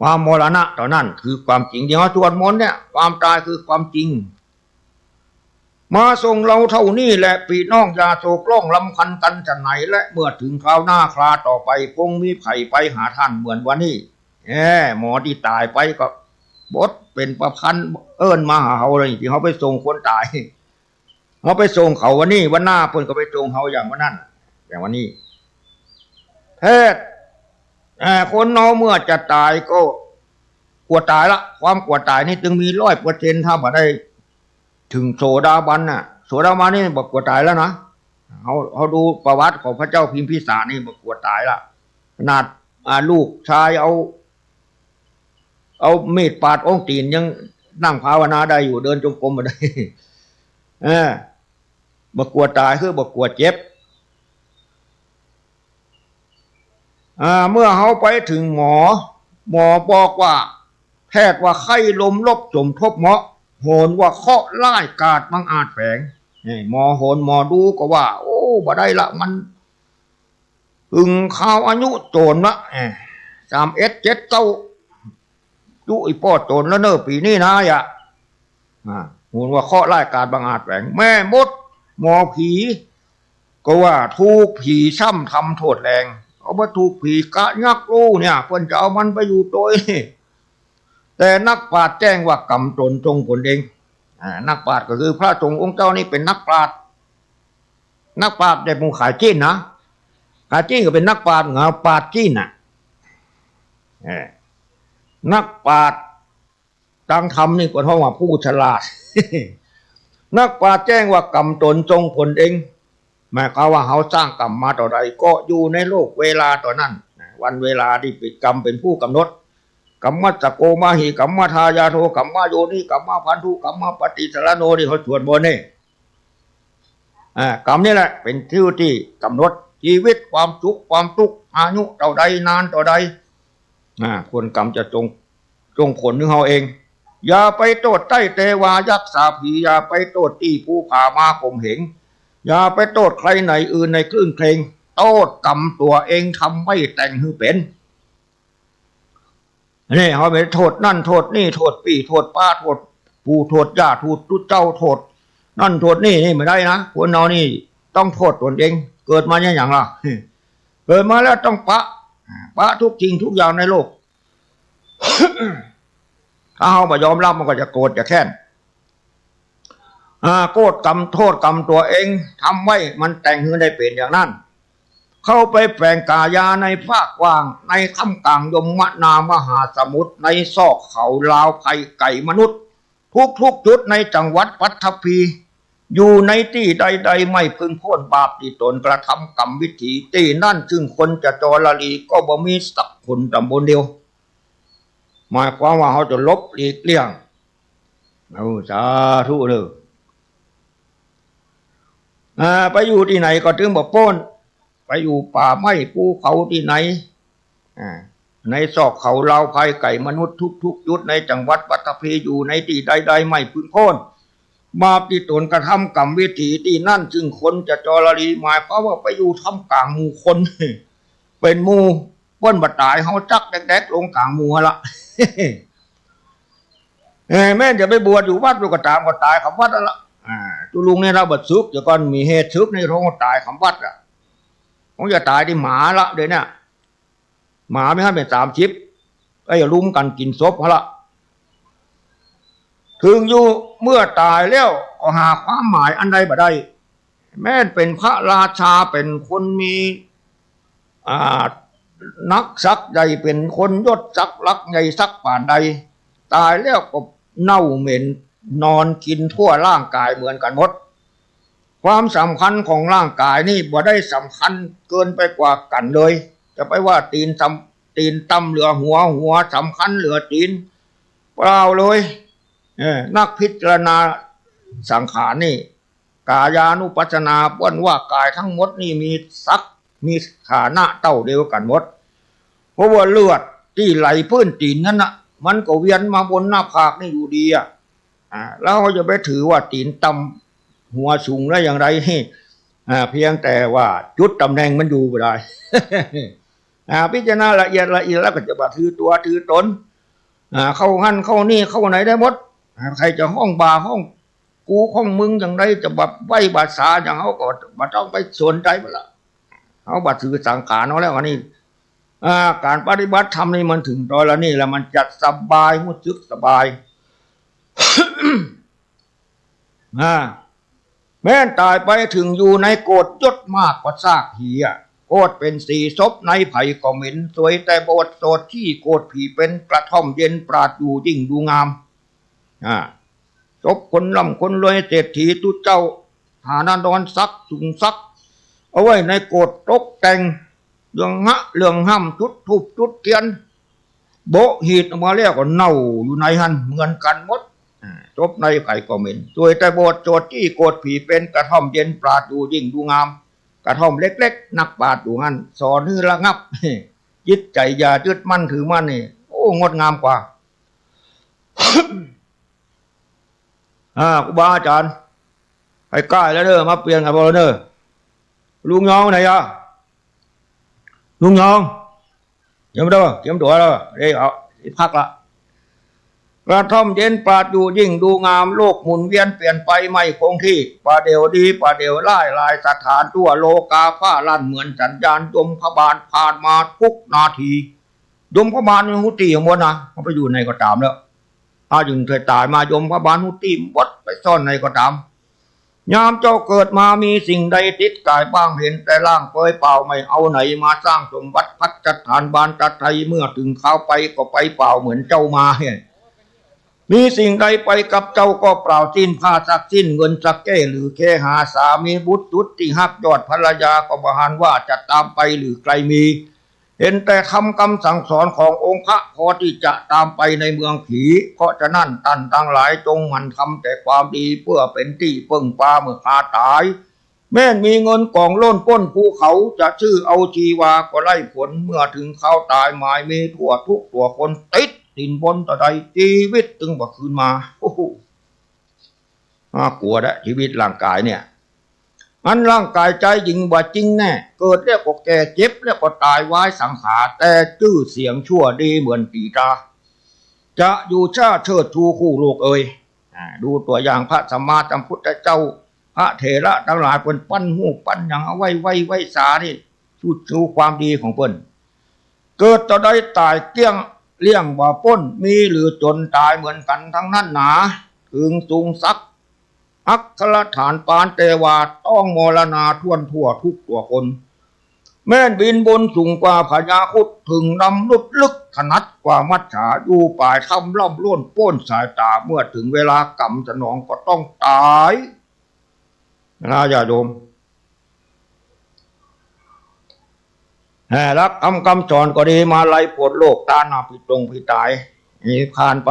ความมรณะต่อนั่นคือความจริงที่เขาสวดมนต์เนี่ยความตายคือความจริงมาส่งเราเท่านี้แหละพี่น้องอย่าโศกร้องลำคันกันจะไหนและเมื่อถึงคราวหน้าคราต่อไปคงมีไผ่ไปหาท่านเหมือนวันนี้หมอที่ตายไปก็บดเป็นประพันธ์มาหาเขาเลยที่เขาไปส่งคนตายเขาไปส่งเขาวันนี้วันหน้าเพิ่นก็ไปส่งเขาอย่างวันนั้นอย่างวันนี้แพทย์คนเราเมื่อจะตายก็กลัวตายละความกลัวตายนี่จึงมี100%ถ้าบ่ได้ ถึงโสดาบันน่ะโสดาบันนี่บอกกลัวตายแล้วนะเขาดูประวัติของพระเจ้าพิมพิสารนี่บอกกลัวตายละขนาดลูกชายเอามีดปาดองค์ตีนยังนั่งภาวนาได้อยู่เดินจงกรมมาได้บอกกลัวตายคือบอกกลัวเจ็บเมื่อเขาไปถึงหมอบอกว่าแพทย์ว่าไข้ลมลบจมทบเหมาะโหนว่าเคาะไล่กาดบังอาจแฝงหมอโหนหมอดูก็ว่าโอ้บ่ได้ละมันข่าวอายุโจรละ3179ยุอีป้อโจรแล้วเนอปีนี้นะโหนว่าเคาะไล่กาดบังอาจแฝงแม่มดหมอผีก็ว่าถูกผีซ้ำทำโทษแรงเอามาถูกผีกะยักรู้เนี่ยเพิ่นจะเอามันไปอยู่ตัวแต่นักปราชญ์แจ้งว่ากรรมตนจงผลเองนักปราชญ์ก็คือพระสงฆ์องค์เจ้านี่เป็นนักปราชญ์แต่หมู่ขายจีนนะขายจีนก็เป็นนักปราชญ์ปราชญ์จีนนักปราชญ์ทางธรรมนี่ก็เท่าว่าผู้ฉลาด นักปราชญ์แจ้งว่ากรรมตนจงผลเองหมายความว่าเขาสร้างกรรมมาต่อใดก็อยู่ในโลกเวลาต่อนั้นวันเวลาที่ปิดกรรมเป็นผู้กำหนดกรรมมัจจโกมาหิกรรมทายาโทกรรมโยนิกรรมพันธุกรรมปฏิสารโนที่เขาสวดบนนี่กรรมนี่แหละเป็นที่กำหนดชีวิตความสุขความทุกข์อายุเท่าใดนานเท่าใดคนกรรมจะจงผลนึงเขาเองอย่าไปโทษใต้เทวายักษ์สาผีอย่าไปโทษที่ผู้ผ่ามาข่มเหงอย่าไปโทษใครไหนอื่นในคลื่นเพลงโทษกรรมตัวเองทำไม่แต่งให้เป็นนี่เขาไปโทษนั่นโทษนี่โทษปีโทษป้าโทษปู่โทษย่าโทษตุ๊เจ้าโทษนั่นโทษนี่ไม่ได้นะคนเรานี่ต้องโทษตนเองเกิดมาอย่างล่ะเกิดมาแล้วต้องปะทุกจริงทุกอย่างในโลก ถ้าเขาไม่ยอมรับมันก็จะโกรธจะแค้นโกรธกรรมโทษกรรมตัวเองทำไว้มันแต่งให้ได้เป็นอย่างนั้นเข้าไปแปลงกายาในภาคกว้างในค่ำกลางยมนามหาสมุทรในซอกเขาลาวไผ่ไก่มนุษย์ทุกจุดในจังหวัดปัตตภีอยู่ในที่ใดๆไม่พึงพ้นบาปที่ตนกระทำกรรมวิถีที่นั่นจึงคนจะจรลีก็บ่มีสักคนตำบลเดียวหมายความว่าเขาจะลบหลีกเลี่ยงสาธุเลยไปอยู่ที่ไหนก็ถึงบอกโป้นไปอยู่ป่าไม้ภูเขาที่ไหนในซอกเขาลาวไผ่ไก่มนุษย์ทุกจุดในจังหวัดปัตตภีอยู่ในที่ใดๆไม่พึงพ้นบาปที่ตนกระทำกรรมวิถีที่นั่นจึงคนจะจรลีหมายความว่าไปอยู่ทำกลางหมู่คน เป็นหมู่ป้นบัดตายเขาจักแดกลงกลางหมู่ละ แม่จะไปบวชอยู่วัดลูกกระตามก็ตายคำวัดละตุลุงเนี่ยเราบัดซึกจะก่อนมีเหตุซึกในโรงตายคำวัดผมจะตายที่หมาละเดี๋ยวนี้หมาไม่ให้เป็น30ก็อย่าลุ้มกันกินศพละถึงอยู่เมื่อตายแล้วก็หาความหมายอันใดบ่ได้แม้เป็นพระราชาเป็นคนมีนักศักดิ์ใหญ่เป็นคนยศศักดิ์ลักษ์ใหญ่สักป่านใดตายแล้วก็เน่าเหม็นนอนกินทั่วร่างกายเหมือนกันหมดความสำคัญของร่างกายนี่บ่ได้สำคัญเกินไปกว่ากันเลยจะไปว่าตีนตำเหลือหัวสำคัญเหลือตีนเปล่าเลยนักพิจารณาสังขารนี่กายานุปัสสนาป้วนว่ากายทั้งหมดนี่มีสักมีฐานะเท่าเดียวกันหมดเพราะว่าเลือดที่ไหลพื้นตีนนั่นน่ะมันก็เวียนมาบนหน้าผากนี่อยู่ดีแล้วเขาจะไปถือว่าตีนต่ำหัวสูงได้อย่างไรเพียงแต่ว่าจุดตำแหน่งมันอยู่ก็ได้ พิจารณาละเอียดแล้วก็จะมาถือตัวถือตนเข้าหั่นเข้านี่เข้าไหนได้หมดใครจะห้องบาห้องกูห้องมึงอย่างไรจะแบบไหวบาษาอย่างเขาก็มาต้องไปสนใจมันละเขาบัดถือสังขารเขาแล้วอันนี้การปฏิบัติธรรมนี่มันถึงตอนละนี่แล้วมันจัดสบายมุสึกสบาย แม้ตายไปถึงอยู่ในโกฏยศมากกว่าซากผีโกฏเป็น4 ศพในไผ่ก็เหม็นสวยแต่โบสถ์โสดที่โกฏผีเป็นกระท่อมเย็นปราดอยู่ยิ่งดูงาม จบคนร่ำคนรวยเศรษฐีตุเจ้าหานาดอนซักสุงซักเอาไว้ในโกดตกแต่งเรื่องหะเรื่องห้ำจุดทูบจุดเทียนโบหีดออกมาแล้วก็เน่าอยู่ในหันเหมือนกันหมดจบในไข่ก็เหม็นสวยแต่โบสถ์โจทย์ที่โกดผีเป็นกระท่อมเย็นปราดดูยิ่งดูงามกระท่อมเล็กๆนักปราดดูงั้นสอนให้ระงับยึดใจอย่ายึดมั่นถือมั่นนี่โอ้งดงามกว่า ครูบาอาจารย์ให้ใกล้แล้วเด้อมาเปลี่ยนกับเราเด้อลุงยองไหนอ่ะลุงยองเดี๋ยวมาเด้อเตรียมตัวแล้วเดี๋ยวเอาพักละกระท่อมเย็นปราดอยู่ยิ่งดูงามโลกหมุนเวียนเปลี่ยนไปไม่คงที่ป่าเดียวดีป่าเดียวไล่ลายสถานทั่วโลกาผ้าลั่นเหมือนสัญญาณยมพบาลผ่านมาทุกนาทียมพบาลหุติของมันนะเขาไปอยู่ในก็ตามแล้วถ้าจึงเคยตายมายมพบาลหุติวัดไปซ่อนในก็ตามยามเจ้าเกิดมามีสิ่งใดติดกายบ้างเห็นแต่ร่างเปยเปล่าไม่เอาไหนมาสร้างสมบัติพัฒฐานบานตะไทยเมื่อถึงข้าวไปก็ไปเปล่าเหมือนเจ้ามาเนี่ยมีสิ่งใดไปกับเจ้าก็เปล่าสิ้นผ้าสักสิ้นเงินสักแก้หรือแค่หาสามีบุตรตุดที่หักยอดภรรยาก็บหานว่าจะตามไปหรือไกลมีเห็นแต่คำสั่งสอนขององค์พระพอที่จะตามไปในเมืองผีเพราะฉะนั้นท่านทั้งหลายจงหมั่นทำแต่ความดีเพื่อเป็นที่พึ่งพาเมื่อข้าตายแม้มีเงินกองล้นก้นภูเขาจะชื่อเอาชีวาก็ไล่ผลเมื่อถึงเขาตายหมายมีทั่วทุกตัวคนติดสินบนต่อใดชีวิตตึงบ่คืนมาโอ้โหน่ากลัวนะชีวิตร่างกายเนี่ยอันร่างกายใจจริงว่าจริงแน่เกิดแล้วก็แก่เจ็บแล้วก็ตายไว้สังขารแต่ชื่อเสียงชั่วดีเหมือนตีตาจะอยู่ชาเชิดชูคู่โลกเอ่ยดูตัวอย่างพระสัมมาสัมพุทธเจ้าพระเถระทั้งหลายเพิ่นปั้นหูปั้นอย่างเอาไว้สานี่ชูความดีของเพิ่นเกิดต่อได้ตายเกี้ยงเลี้ยงบ่ป้นมีหรือจนตายเหมือนกันทั้งนั้นหนาถึงสูงซักอักขรฐานปานเตวาต้องมรณาท่วนทั่วทุกตัวคนแม่นบินบนสูงกว่าพญาคุดถึงดำลุดลึกถนัดกว่ามัจฉาอยู่ป่ายทำล่ำล้วนป้นสายตาเมื่อถึงเวลากรรมสนองก็ต้องตายนะญาติโยมรักคำสอนก็ดีมาไล่ปวดโลกตาหน้าผิดตรงผิดตายนี่ผ่านไป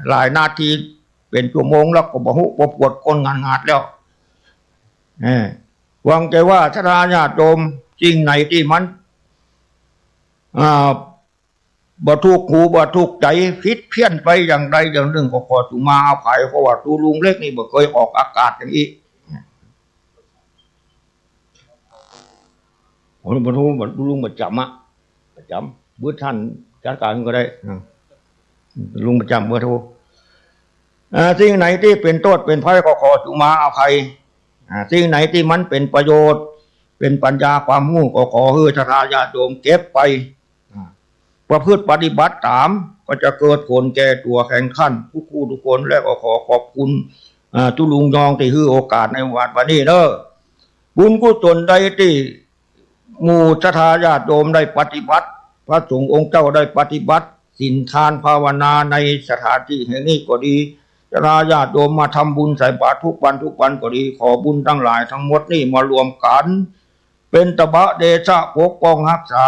หลายนาทีเป็นชั่วโมงแล้วก็บ่หุบปวดคนงานแล้วหวังใจว่าชราญาติโยมจริงไหนที่มันบ่ทุกหูบ่ทุกใจผิดเพี้ยนไปอย่างใดอย่างหนึ่งก็ขอสุมาอภัยเพราะว่าตูลุงเล็กนี่บ่เคยออกอากาศอย่างนี้ผมบรรทุกบรรลุงประจำบุตรท่านจัดการก็ได้ลุงประจำเบอร์โทรสิ่งไหนที่เป็นโทษเป็นภัยก็ขอสุมาอภัยสิ่งไหนที่มันเป็นประโยชน์เป็นปัญญาความรู้ก็ขอให้ชราญาติโยมเก็บไปประพฤติปฏิบัติตามก็จะเกิดผลแก่ตัวแข่งขันทุกคนและก็ขอขอบคุณทุลุงยองที่ให้โอกาสในวันนี้เด้อบุญกุศลใดที่หมู่ศรัทธาญาติโยมได้ปฏิบัติพระสงฆ์องค์เจ้าได้ปฏิบัติศีลทานภาวนาในสถานที่แห่งนี้ก็ดีศรัทธาญาติโยมมาทำบุญใส่บาตรทุกวันก็ดีขอบุญทั้งหลายทั้งหมดนี่มารวมกันเป็นตบะเดชะปกป้องรักษา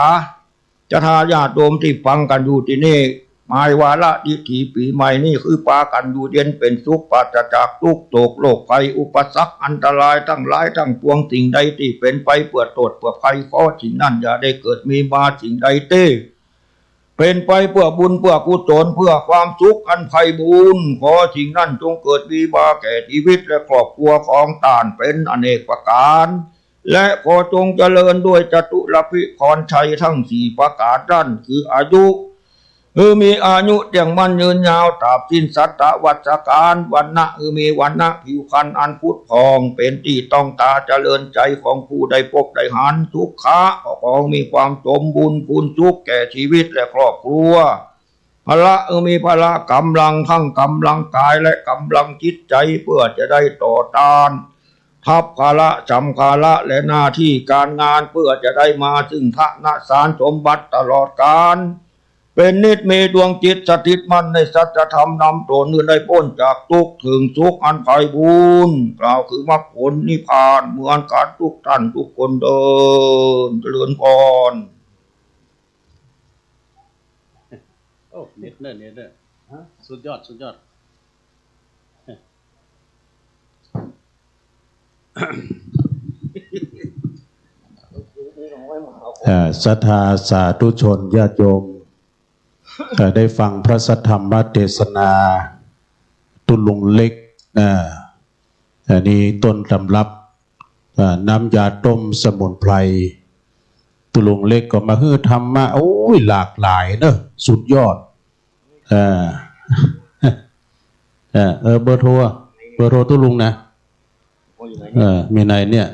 ศรัทธาญาติโยมที่ฟังกันอยู่ที่นี่หมายวาระดิถีปีใหม่นี่คือปากันอยู่เย็นเป็นสุขปราศจากทุกข์โศกโรคภัยอุปสรรคอันตรายทั้งหลายทั้งปวงสิ่งใดที่เป็นไปเพื่อโทษเพื่อภัยขอสิ่งนั้นอย่าได้เกิดมีมาสิ่งใดเป็นไปเพื่อบุญเพื่อกุศลเพื่อความสุขอันไพบูรณ์ขอสิ่งนั้นจงเกิดมีมาแก่ชีวิตและครอบครัวของท่านเป็นอเนกประการและขอจงเจริญด้วยจตุรพิพรชัยทั้ง4ประการนั่นคืออายุมีอายุอย่างมันยืนยาวตราบสิ้นสัตวัฏการวันนะมีวันนะผิวพรรณอันพุทธพองเป็นที่ต้องตาเจริญใจของผู้ใดพบได้หันทุกขะของมีความสมบูรณ์พูนสุขแก่ชีวิตและครอบครัวพละมีพละกำลังทั้งกำลังกายและกำลังจิตใจเพื่อจะได้ต่อต้านทัพภาระจำภาระและหน้าที่การงานเพื่อจะได้มาซึ่งฐานะสารสมบัติตลอดกาล เป็นนิจมีดวงจิตสถิตมั่นในสัจธรรมนำตนอื่นได้พ้นจากทุกข์ถึงสุขอันไพบูรณ์กล่าวคือมรรคผลนิพพานเหมือนกันทุกท่านทุกคนเดินเจริญพร โอ้เน็ตเนอร์สุดยอดศรัทธาสาธุชนญาติโยมได้ฟังพระสัทธรรมเทศนาตุลุงเล็กอันนี้ต้นตำรับน้ำยาต้มสมุนไพรตุลุงเล็กก็มาทำมาโอ้ยหลากหลายเนอะสุดยอดเบอร์โทรตุลุงนะมีไหนเนี่ย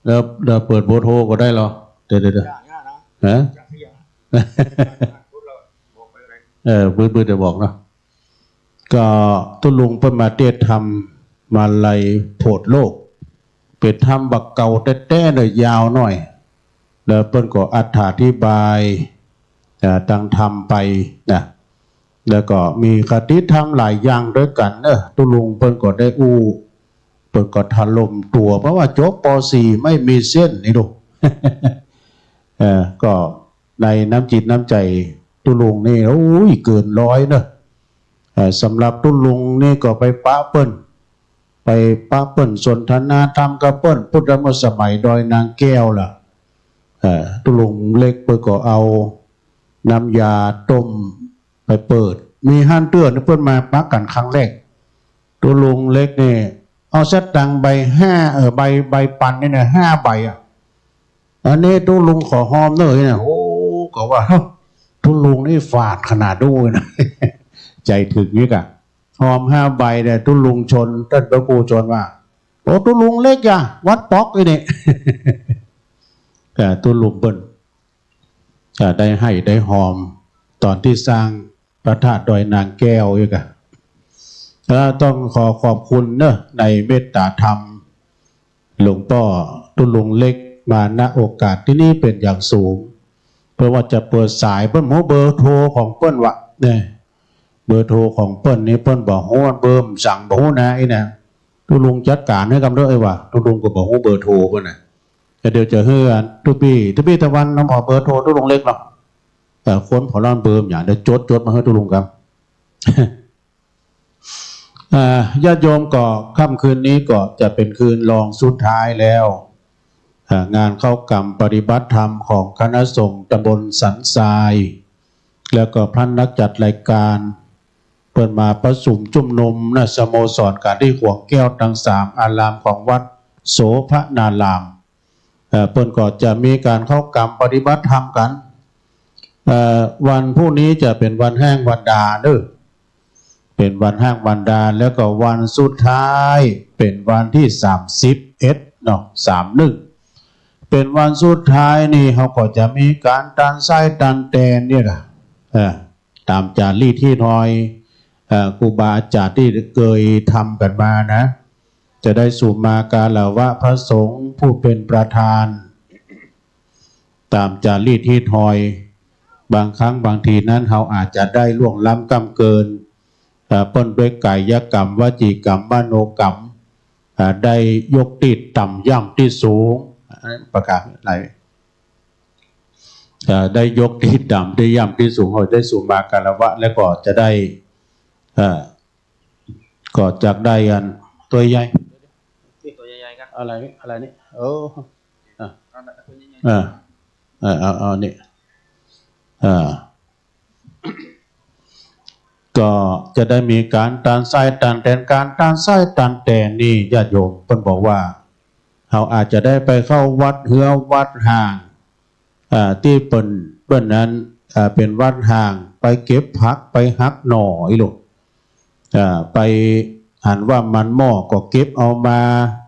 แล้วเราเปิดเบอร์โทรก็ได้หรอเดี๋ยวฮะบื้อจะบอกเนาะก็ตุลุงเพิ่นมาเทศธรรมมาลัยโพดโลกเป็นธรรมบักเก่าแต้ๆหน่อยยาวหน่อยแล้วเพิ่นก็อธิบายตั้งธรรมไปนะแล้วก็มีคติธรรมหลายอย่างด้วยกันตุลุงเพิ่นก็ได้เพิ่นก็ถล่มตัวเพราะว่าจบป .4 ไม่มีเส้นนี่ดู ก็ในน้ำจิตน้ำใจตุลุงนี่โอ้ยเกินร้อยเนอะสำหรับตุลุงนี่ก็ไปปะเปิ้นสนทนาธรรมกับเปิ้นพุทธมสมัยดอยนางแก้วล่ะตุลุงเล็กเปิ้นก็เอาน้ำยาต้มไปเปิดมีห้านเตื้อนี่เปิ้นมาปักกันครั้งแรกตุลุงเล็กนี่เอาเสตังใบใบปันนี่นะ5 ใบอ่ะอันนี้ตุลุงขอหอมเนยนะโอ้ก็ว่าตุลุงนี่ฝาดขนาดด้วยนะ ใจถึงนี่กะหอม5 ใบเนี่ยตุลุงชนท่านพระครูชนว่าโอ้ตุลุงเล็กอ่ะวัดป๊อกเลยเนี่ย แต่ตุลุงเบิ้ลได้ให้ได้หอมตอนที่สร้างพระธาตุดอยนางแก้วอีกอะต้องขอขอบคุณเนอะในเมตตาธรรมหลวงพ่อตุลุงเล็กมาณโอกาสที่นี่เป็นอย่างสูงเพราะว่าจะเปิดสายเปิ้นโมเบอร์โทรของเปิ้นวะเนี่ยเบอร์โทรของเปิ้นนี่เปิ้นบอกโอ้เบอร์สั่งบอกนะไอ้เนี่ยตุลุงจัดการให้กำด้วยไอ้วะตุลุงก็บอกโอ้เบอร์โทรเปิ้นน่ะเดี๋ยวจะเฮือนทุปีตะวันน้ำหอเบอร์โทรตุลุงเล็กหรอกแต่คนพอร้อนเบอร์อย่างเดี๋ยวจดมาให้ตุลุงครับ ญาติโยมก็ค่ำคืนนี้ก็จะเป็นคืนรองสุดท้ายแล้วงานเข้ากรรมปฏิบัติธรรมของคณะสงฆ์ตำบลสันทรายแล้วก็พระนักจัดรายการเปิดมาประสุมจุ่มนุมนะสโมสรการที่ห่วงแก้วทั้ง3 อารามของวัดโสภนารามเปิดก็จะมีการเข้ากรรมปฏิบัติธรรมกันวันพรุ่งนี้จะเป็นวันแห้งวันดาเด้อเป็นวันแห้งวันดาแล้วก็วันสุดท้ายเป็นวันที่31เนาะ31เป็นวันสุดท้ายนี่เขาก็จะมีการตันไส้ตันแตนเนี่ยนะตามจารีตที่น้อยครูบาอาจารย์ที่เคยทำกันมานะจะได้สู่มากาลวะพระสงฆ์ผู้เป็นประธานตามจารีตที่น้อยบางครั้งบางทีนั้นเขาอาจจะได้ล่วงล้ำกำเกินเปิ้นด้วยกายกรรมวจีกรรมมโนกรรมได้ยกติดต่ำย่ำที่สูงประกาศอะไรได้ยกที่ต่ำได้ย่ำที่สูงเขาได้สู่มากาลวะแล้วก็จะได้ก็จากได้กันตัวใหญ่กันอะไรนี่เอานี่ก็จะได้มีการตานไส้ตานแตนการตานไส้ตานแตนนี่ญาติโยมเพิ่นบอกว่าเขาอาจจะได้ไปเข้าวัดเฮือวัดห่างที่เปิ้นนั้นเป็นวัดห่างไปเก็บผักไปหักหน่ออีหลกไปหันว่ามันหม้อก็เก็บเอามา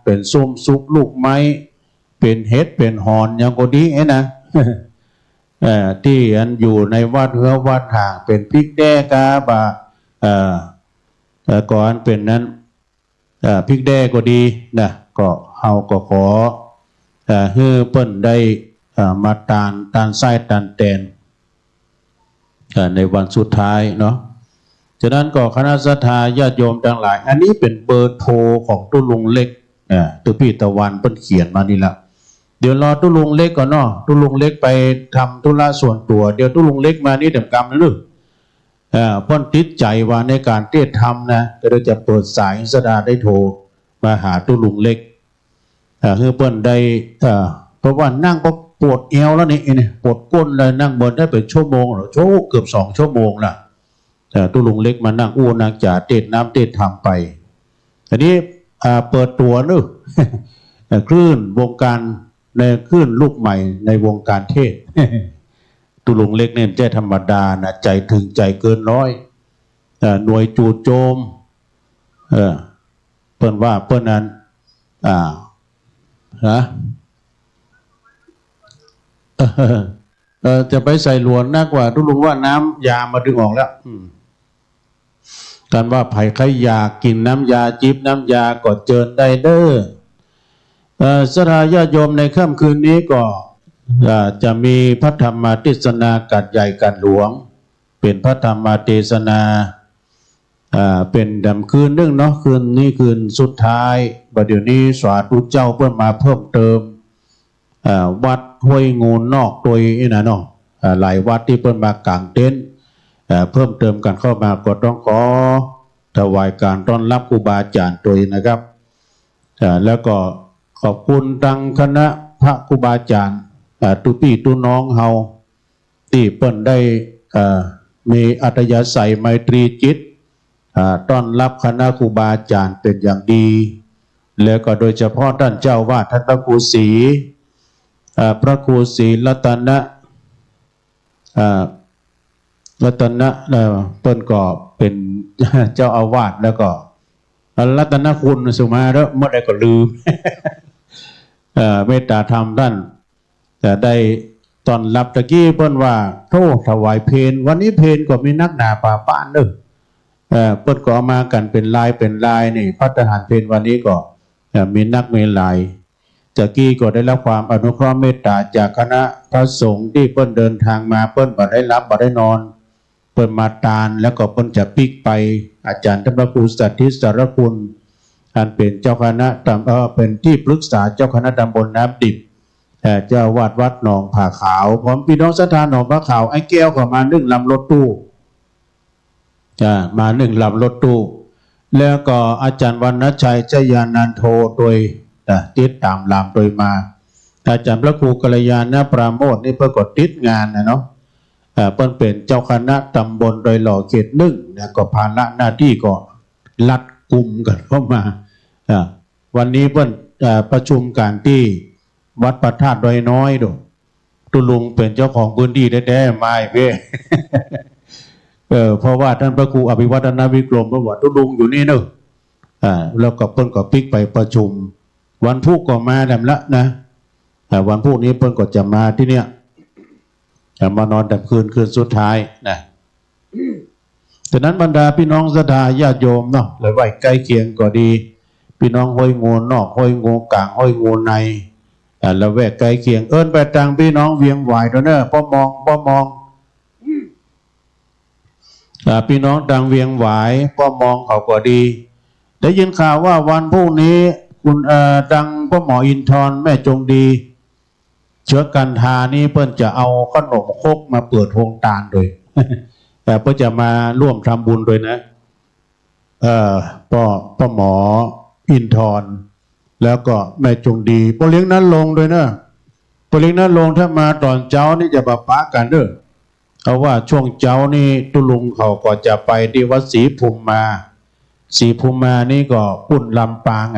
เป็นส้มซุปลูกไม้เป็นเห็ดเป็นหอนอย่างก็ดีนะ ที่อันอยู่ในวัดเฮือวัดห่างเป็นพริกแดงกาบะก่อนเป็นนั้นพริกแดงก็ดีนะก็เฮาก็ขอให้เปิ้นได้มาตานไส้ตานแตน ในวันสุดท้ายเนาะฉะนั้นก็คณะศรัทธาญาติโยมทั้งหลายอันนี้เป็นเบอร์โทรของตุ้ลุงเล็กตัวพี่ตะวันเพิ่นเขียนมานี่ละเดี๋ยวรอตุ้ลุงเล็กก่อนเนาะตุ้ลุงเล็กไปทำธุระส่วนตัวเดี๋ยวตุ้ลุงเล็กมานี่เต็มกรรมนะลูกเพิ่นติดใจว่าในการเทศธรรมนะก็เลยจะเปิดสายสดาได้โทรมาหาตุ้ลุงเล็กคือเพิ่นได้เพราะว่านั่งก็ปวดเอวแล้วนี่ปวดก้นเลยนั่งบนได้เป็นชั่วโมงหรือเกือบ2 ชั่วโมงละตุ้ลุงเล็กมานั่งอู้นางจ่าเทศน้ำเทศธรรมไปอันนี้เปิดตัวนึก คลื่นวงการในคลื่นลูกใหม่ในวงการเทศ ตุ้ลุงเล็กเนี่ยใจธรรมดานะใจถึงใจเกินร้อยหน่วยจู่โจมเปิ้นว่าเปิ้นนั้นจะไปใส่หลวนนักว่าตุ้ลุงว่าน้ำยามาดึงออกแล้วการว่าไผ่ใครอยากกินน้ำยาจิบน้ำยาก็เจิญได้เด้อศรัทธาญาติโยมในค่ำคืนนี้ก็จะมีพระธรรมเทศนากัดใหญ่กัดหลวงเป็นพระธรรมเทศนาเป็นดำคืนนึงเนาะคืนนี้คืนสุดท้ายบัดเดี๋ยวนี้สาธุเจ้าเพิ่มมาเพิ่มเติมวัดห้วยงูนอกโดยนี่นะเนาะหลายวัดที่เพิ่มมากางเต็นท์เพิ่มเติมกันเข้ามาก็ต้องขอถวายการต้อนรับครูบาอาจารย์ตัวนะครับแล้วก็ขอบคุณทางคณะพระครูบาอาจารย์ตุพี่ตุน้องเฮาที่เปิ้นได้มีอัธยาศัยไมตรีจิตต้อนรับคณะครูบาอาจารย์เป็นอย่างดีแล้วก็โดยเฉพาะท่านเจ้าวาดท่านพระครูศรีพระครูศรีรัตนะเปิ้นก็เป็นเจ้าอาวาสแล้วก็รัตนคุณสุมาแล้วเมื่อใดก็ลืม เมตตาธรรมท่านแต่ได้ตอนรับตะกี้เปิ้นว่าโทษถวายเพลวันนี้เพลก็มีนักหนาป่าป้านเด้อเปิ้นก็เอามากันเป็นลายนี่พระทหารเพลวันนี้ก็มีนักเมลายจากกี้ก็ได้รับความอนุเคราะห์เมตตาจากคณะพระสงฆ์ที่เปิ้นเดินทางมาเปิ้นบ่ได้รับบ่ได้นอนเปิ้นมาตานแล้วก็เปิ้นจะปิกไปอาจารย์ท่านพระครูสัทธิสารคุณท่านเป็นเจ้าคณะเป็นที่ปรึกษาเจ้าคณะตำบลน้ำดิบเจ้าวาดวัดหนองผาขาวพร้อมพี่น้องศรัทธาหนองผาขาวไอ้แก้วก็มา1 ลำรถตู้มา1 ลำรถตู้แล้วก็อาจารย์วรรณชัยชยานันโทโดยติดตามลามโดยมาอาจารย์พระครูกัลยาณปราโมทนี่เพื่อกดติดงานนะเนาะเปิ้นเป็นเจ้าคณะตำบลโดยหล่อเขต1นะก็ภาระหน้าที่ก็ลัดกลุ่มกันเข้ามาวันนี้เปิ้นประชุมการที่วัดประธาตุดอยน้อยดูตุลุงเป็นเจ้าของพื้นที่แท้ๆไม่เว้เพราะว่าท่านพระครูอภิวัฒนวิกรมบอกว่าตุลุงอยู่นี่เนอะแล้วก็เปิ้นก็ปิกไปประชุมวันพุธก็มาแหลมละนะวันพุธนี้เปิ้นก็จะมาที่เนี่ยมานอนดับคืนสุดท้ายนะฉะนั้นบรรดาพี่น้องศรัทธาญาติโยมเนาะหรือว่าใกล้เคียงก็ดีพี่น้องห้วยงูนอกห้วยงูกลางห้วยงูในแล้วแวกใกล้เคียงเอิ้นไปทางพี่น้องเวียงหวายตัวเนอะป้อมองพี่น้องทางเวียงหวายป้อมองเขาก็ดีได้ยินข่าวว่าวันพรุ่งนี้คุณดังพ่อหมออินทร์แม่จงดีเชื้อกันทานี้เพิ่นจะเอาขนมครกมาเปิดโรงทานโดย แต่เพื่อจะมาร่วมทำบุญโดยนะพ่อหมออินทร์แล้วก็แม่จงดีพอเลี้ยงนั้นลงโดยนะพอเลี้ยงนั้นลงถ้ามาตอนเช้านี่จะปะปะกันเด้อเอาว่าช่วงเช้านี่ตุลุงเขาก็จะไปที่วัดศรีภูมิมานี่ก็ปุ่นลำปาง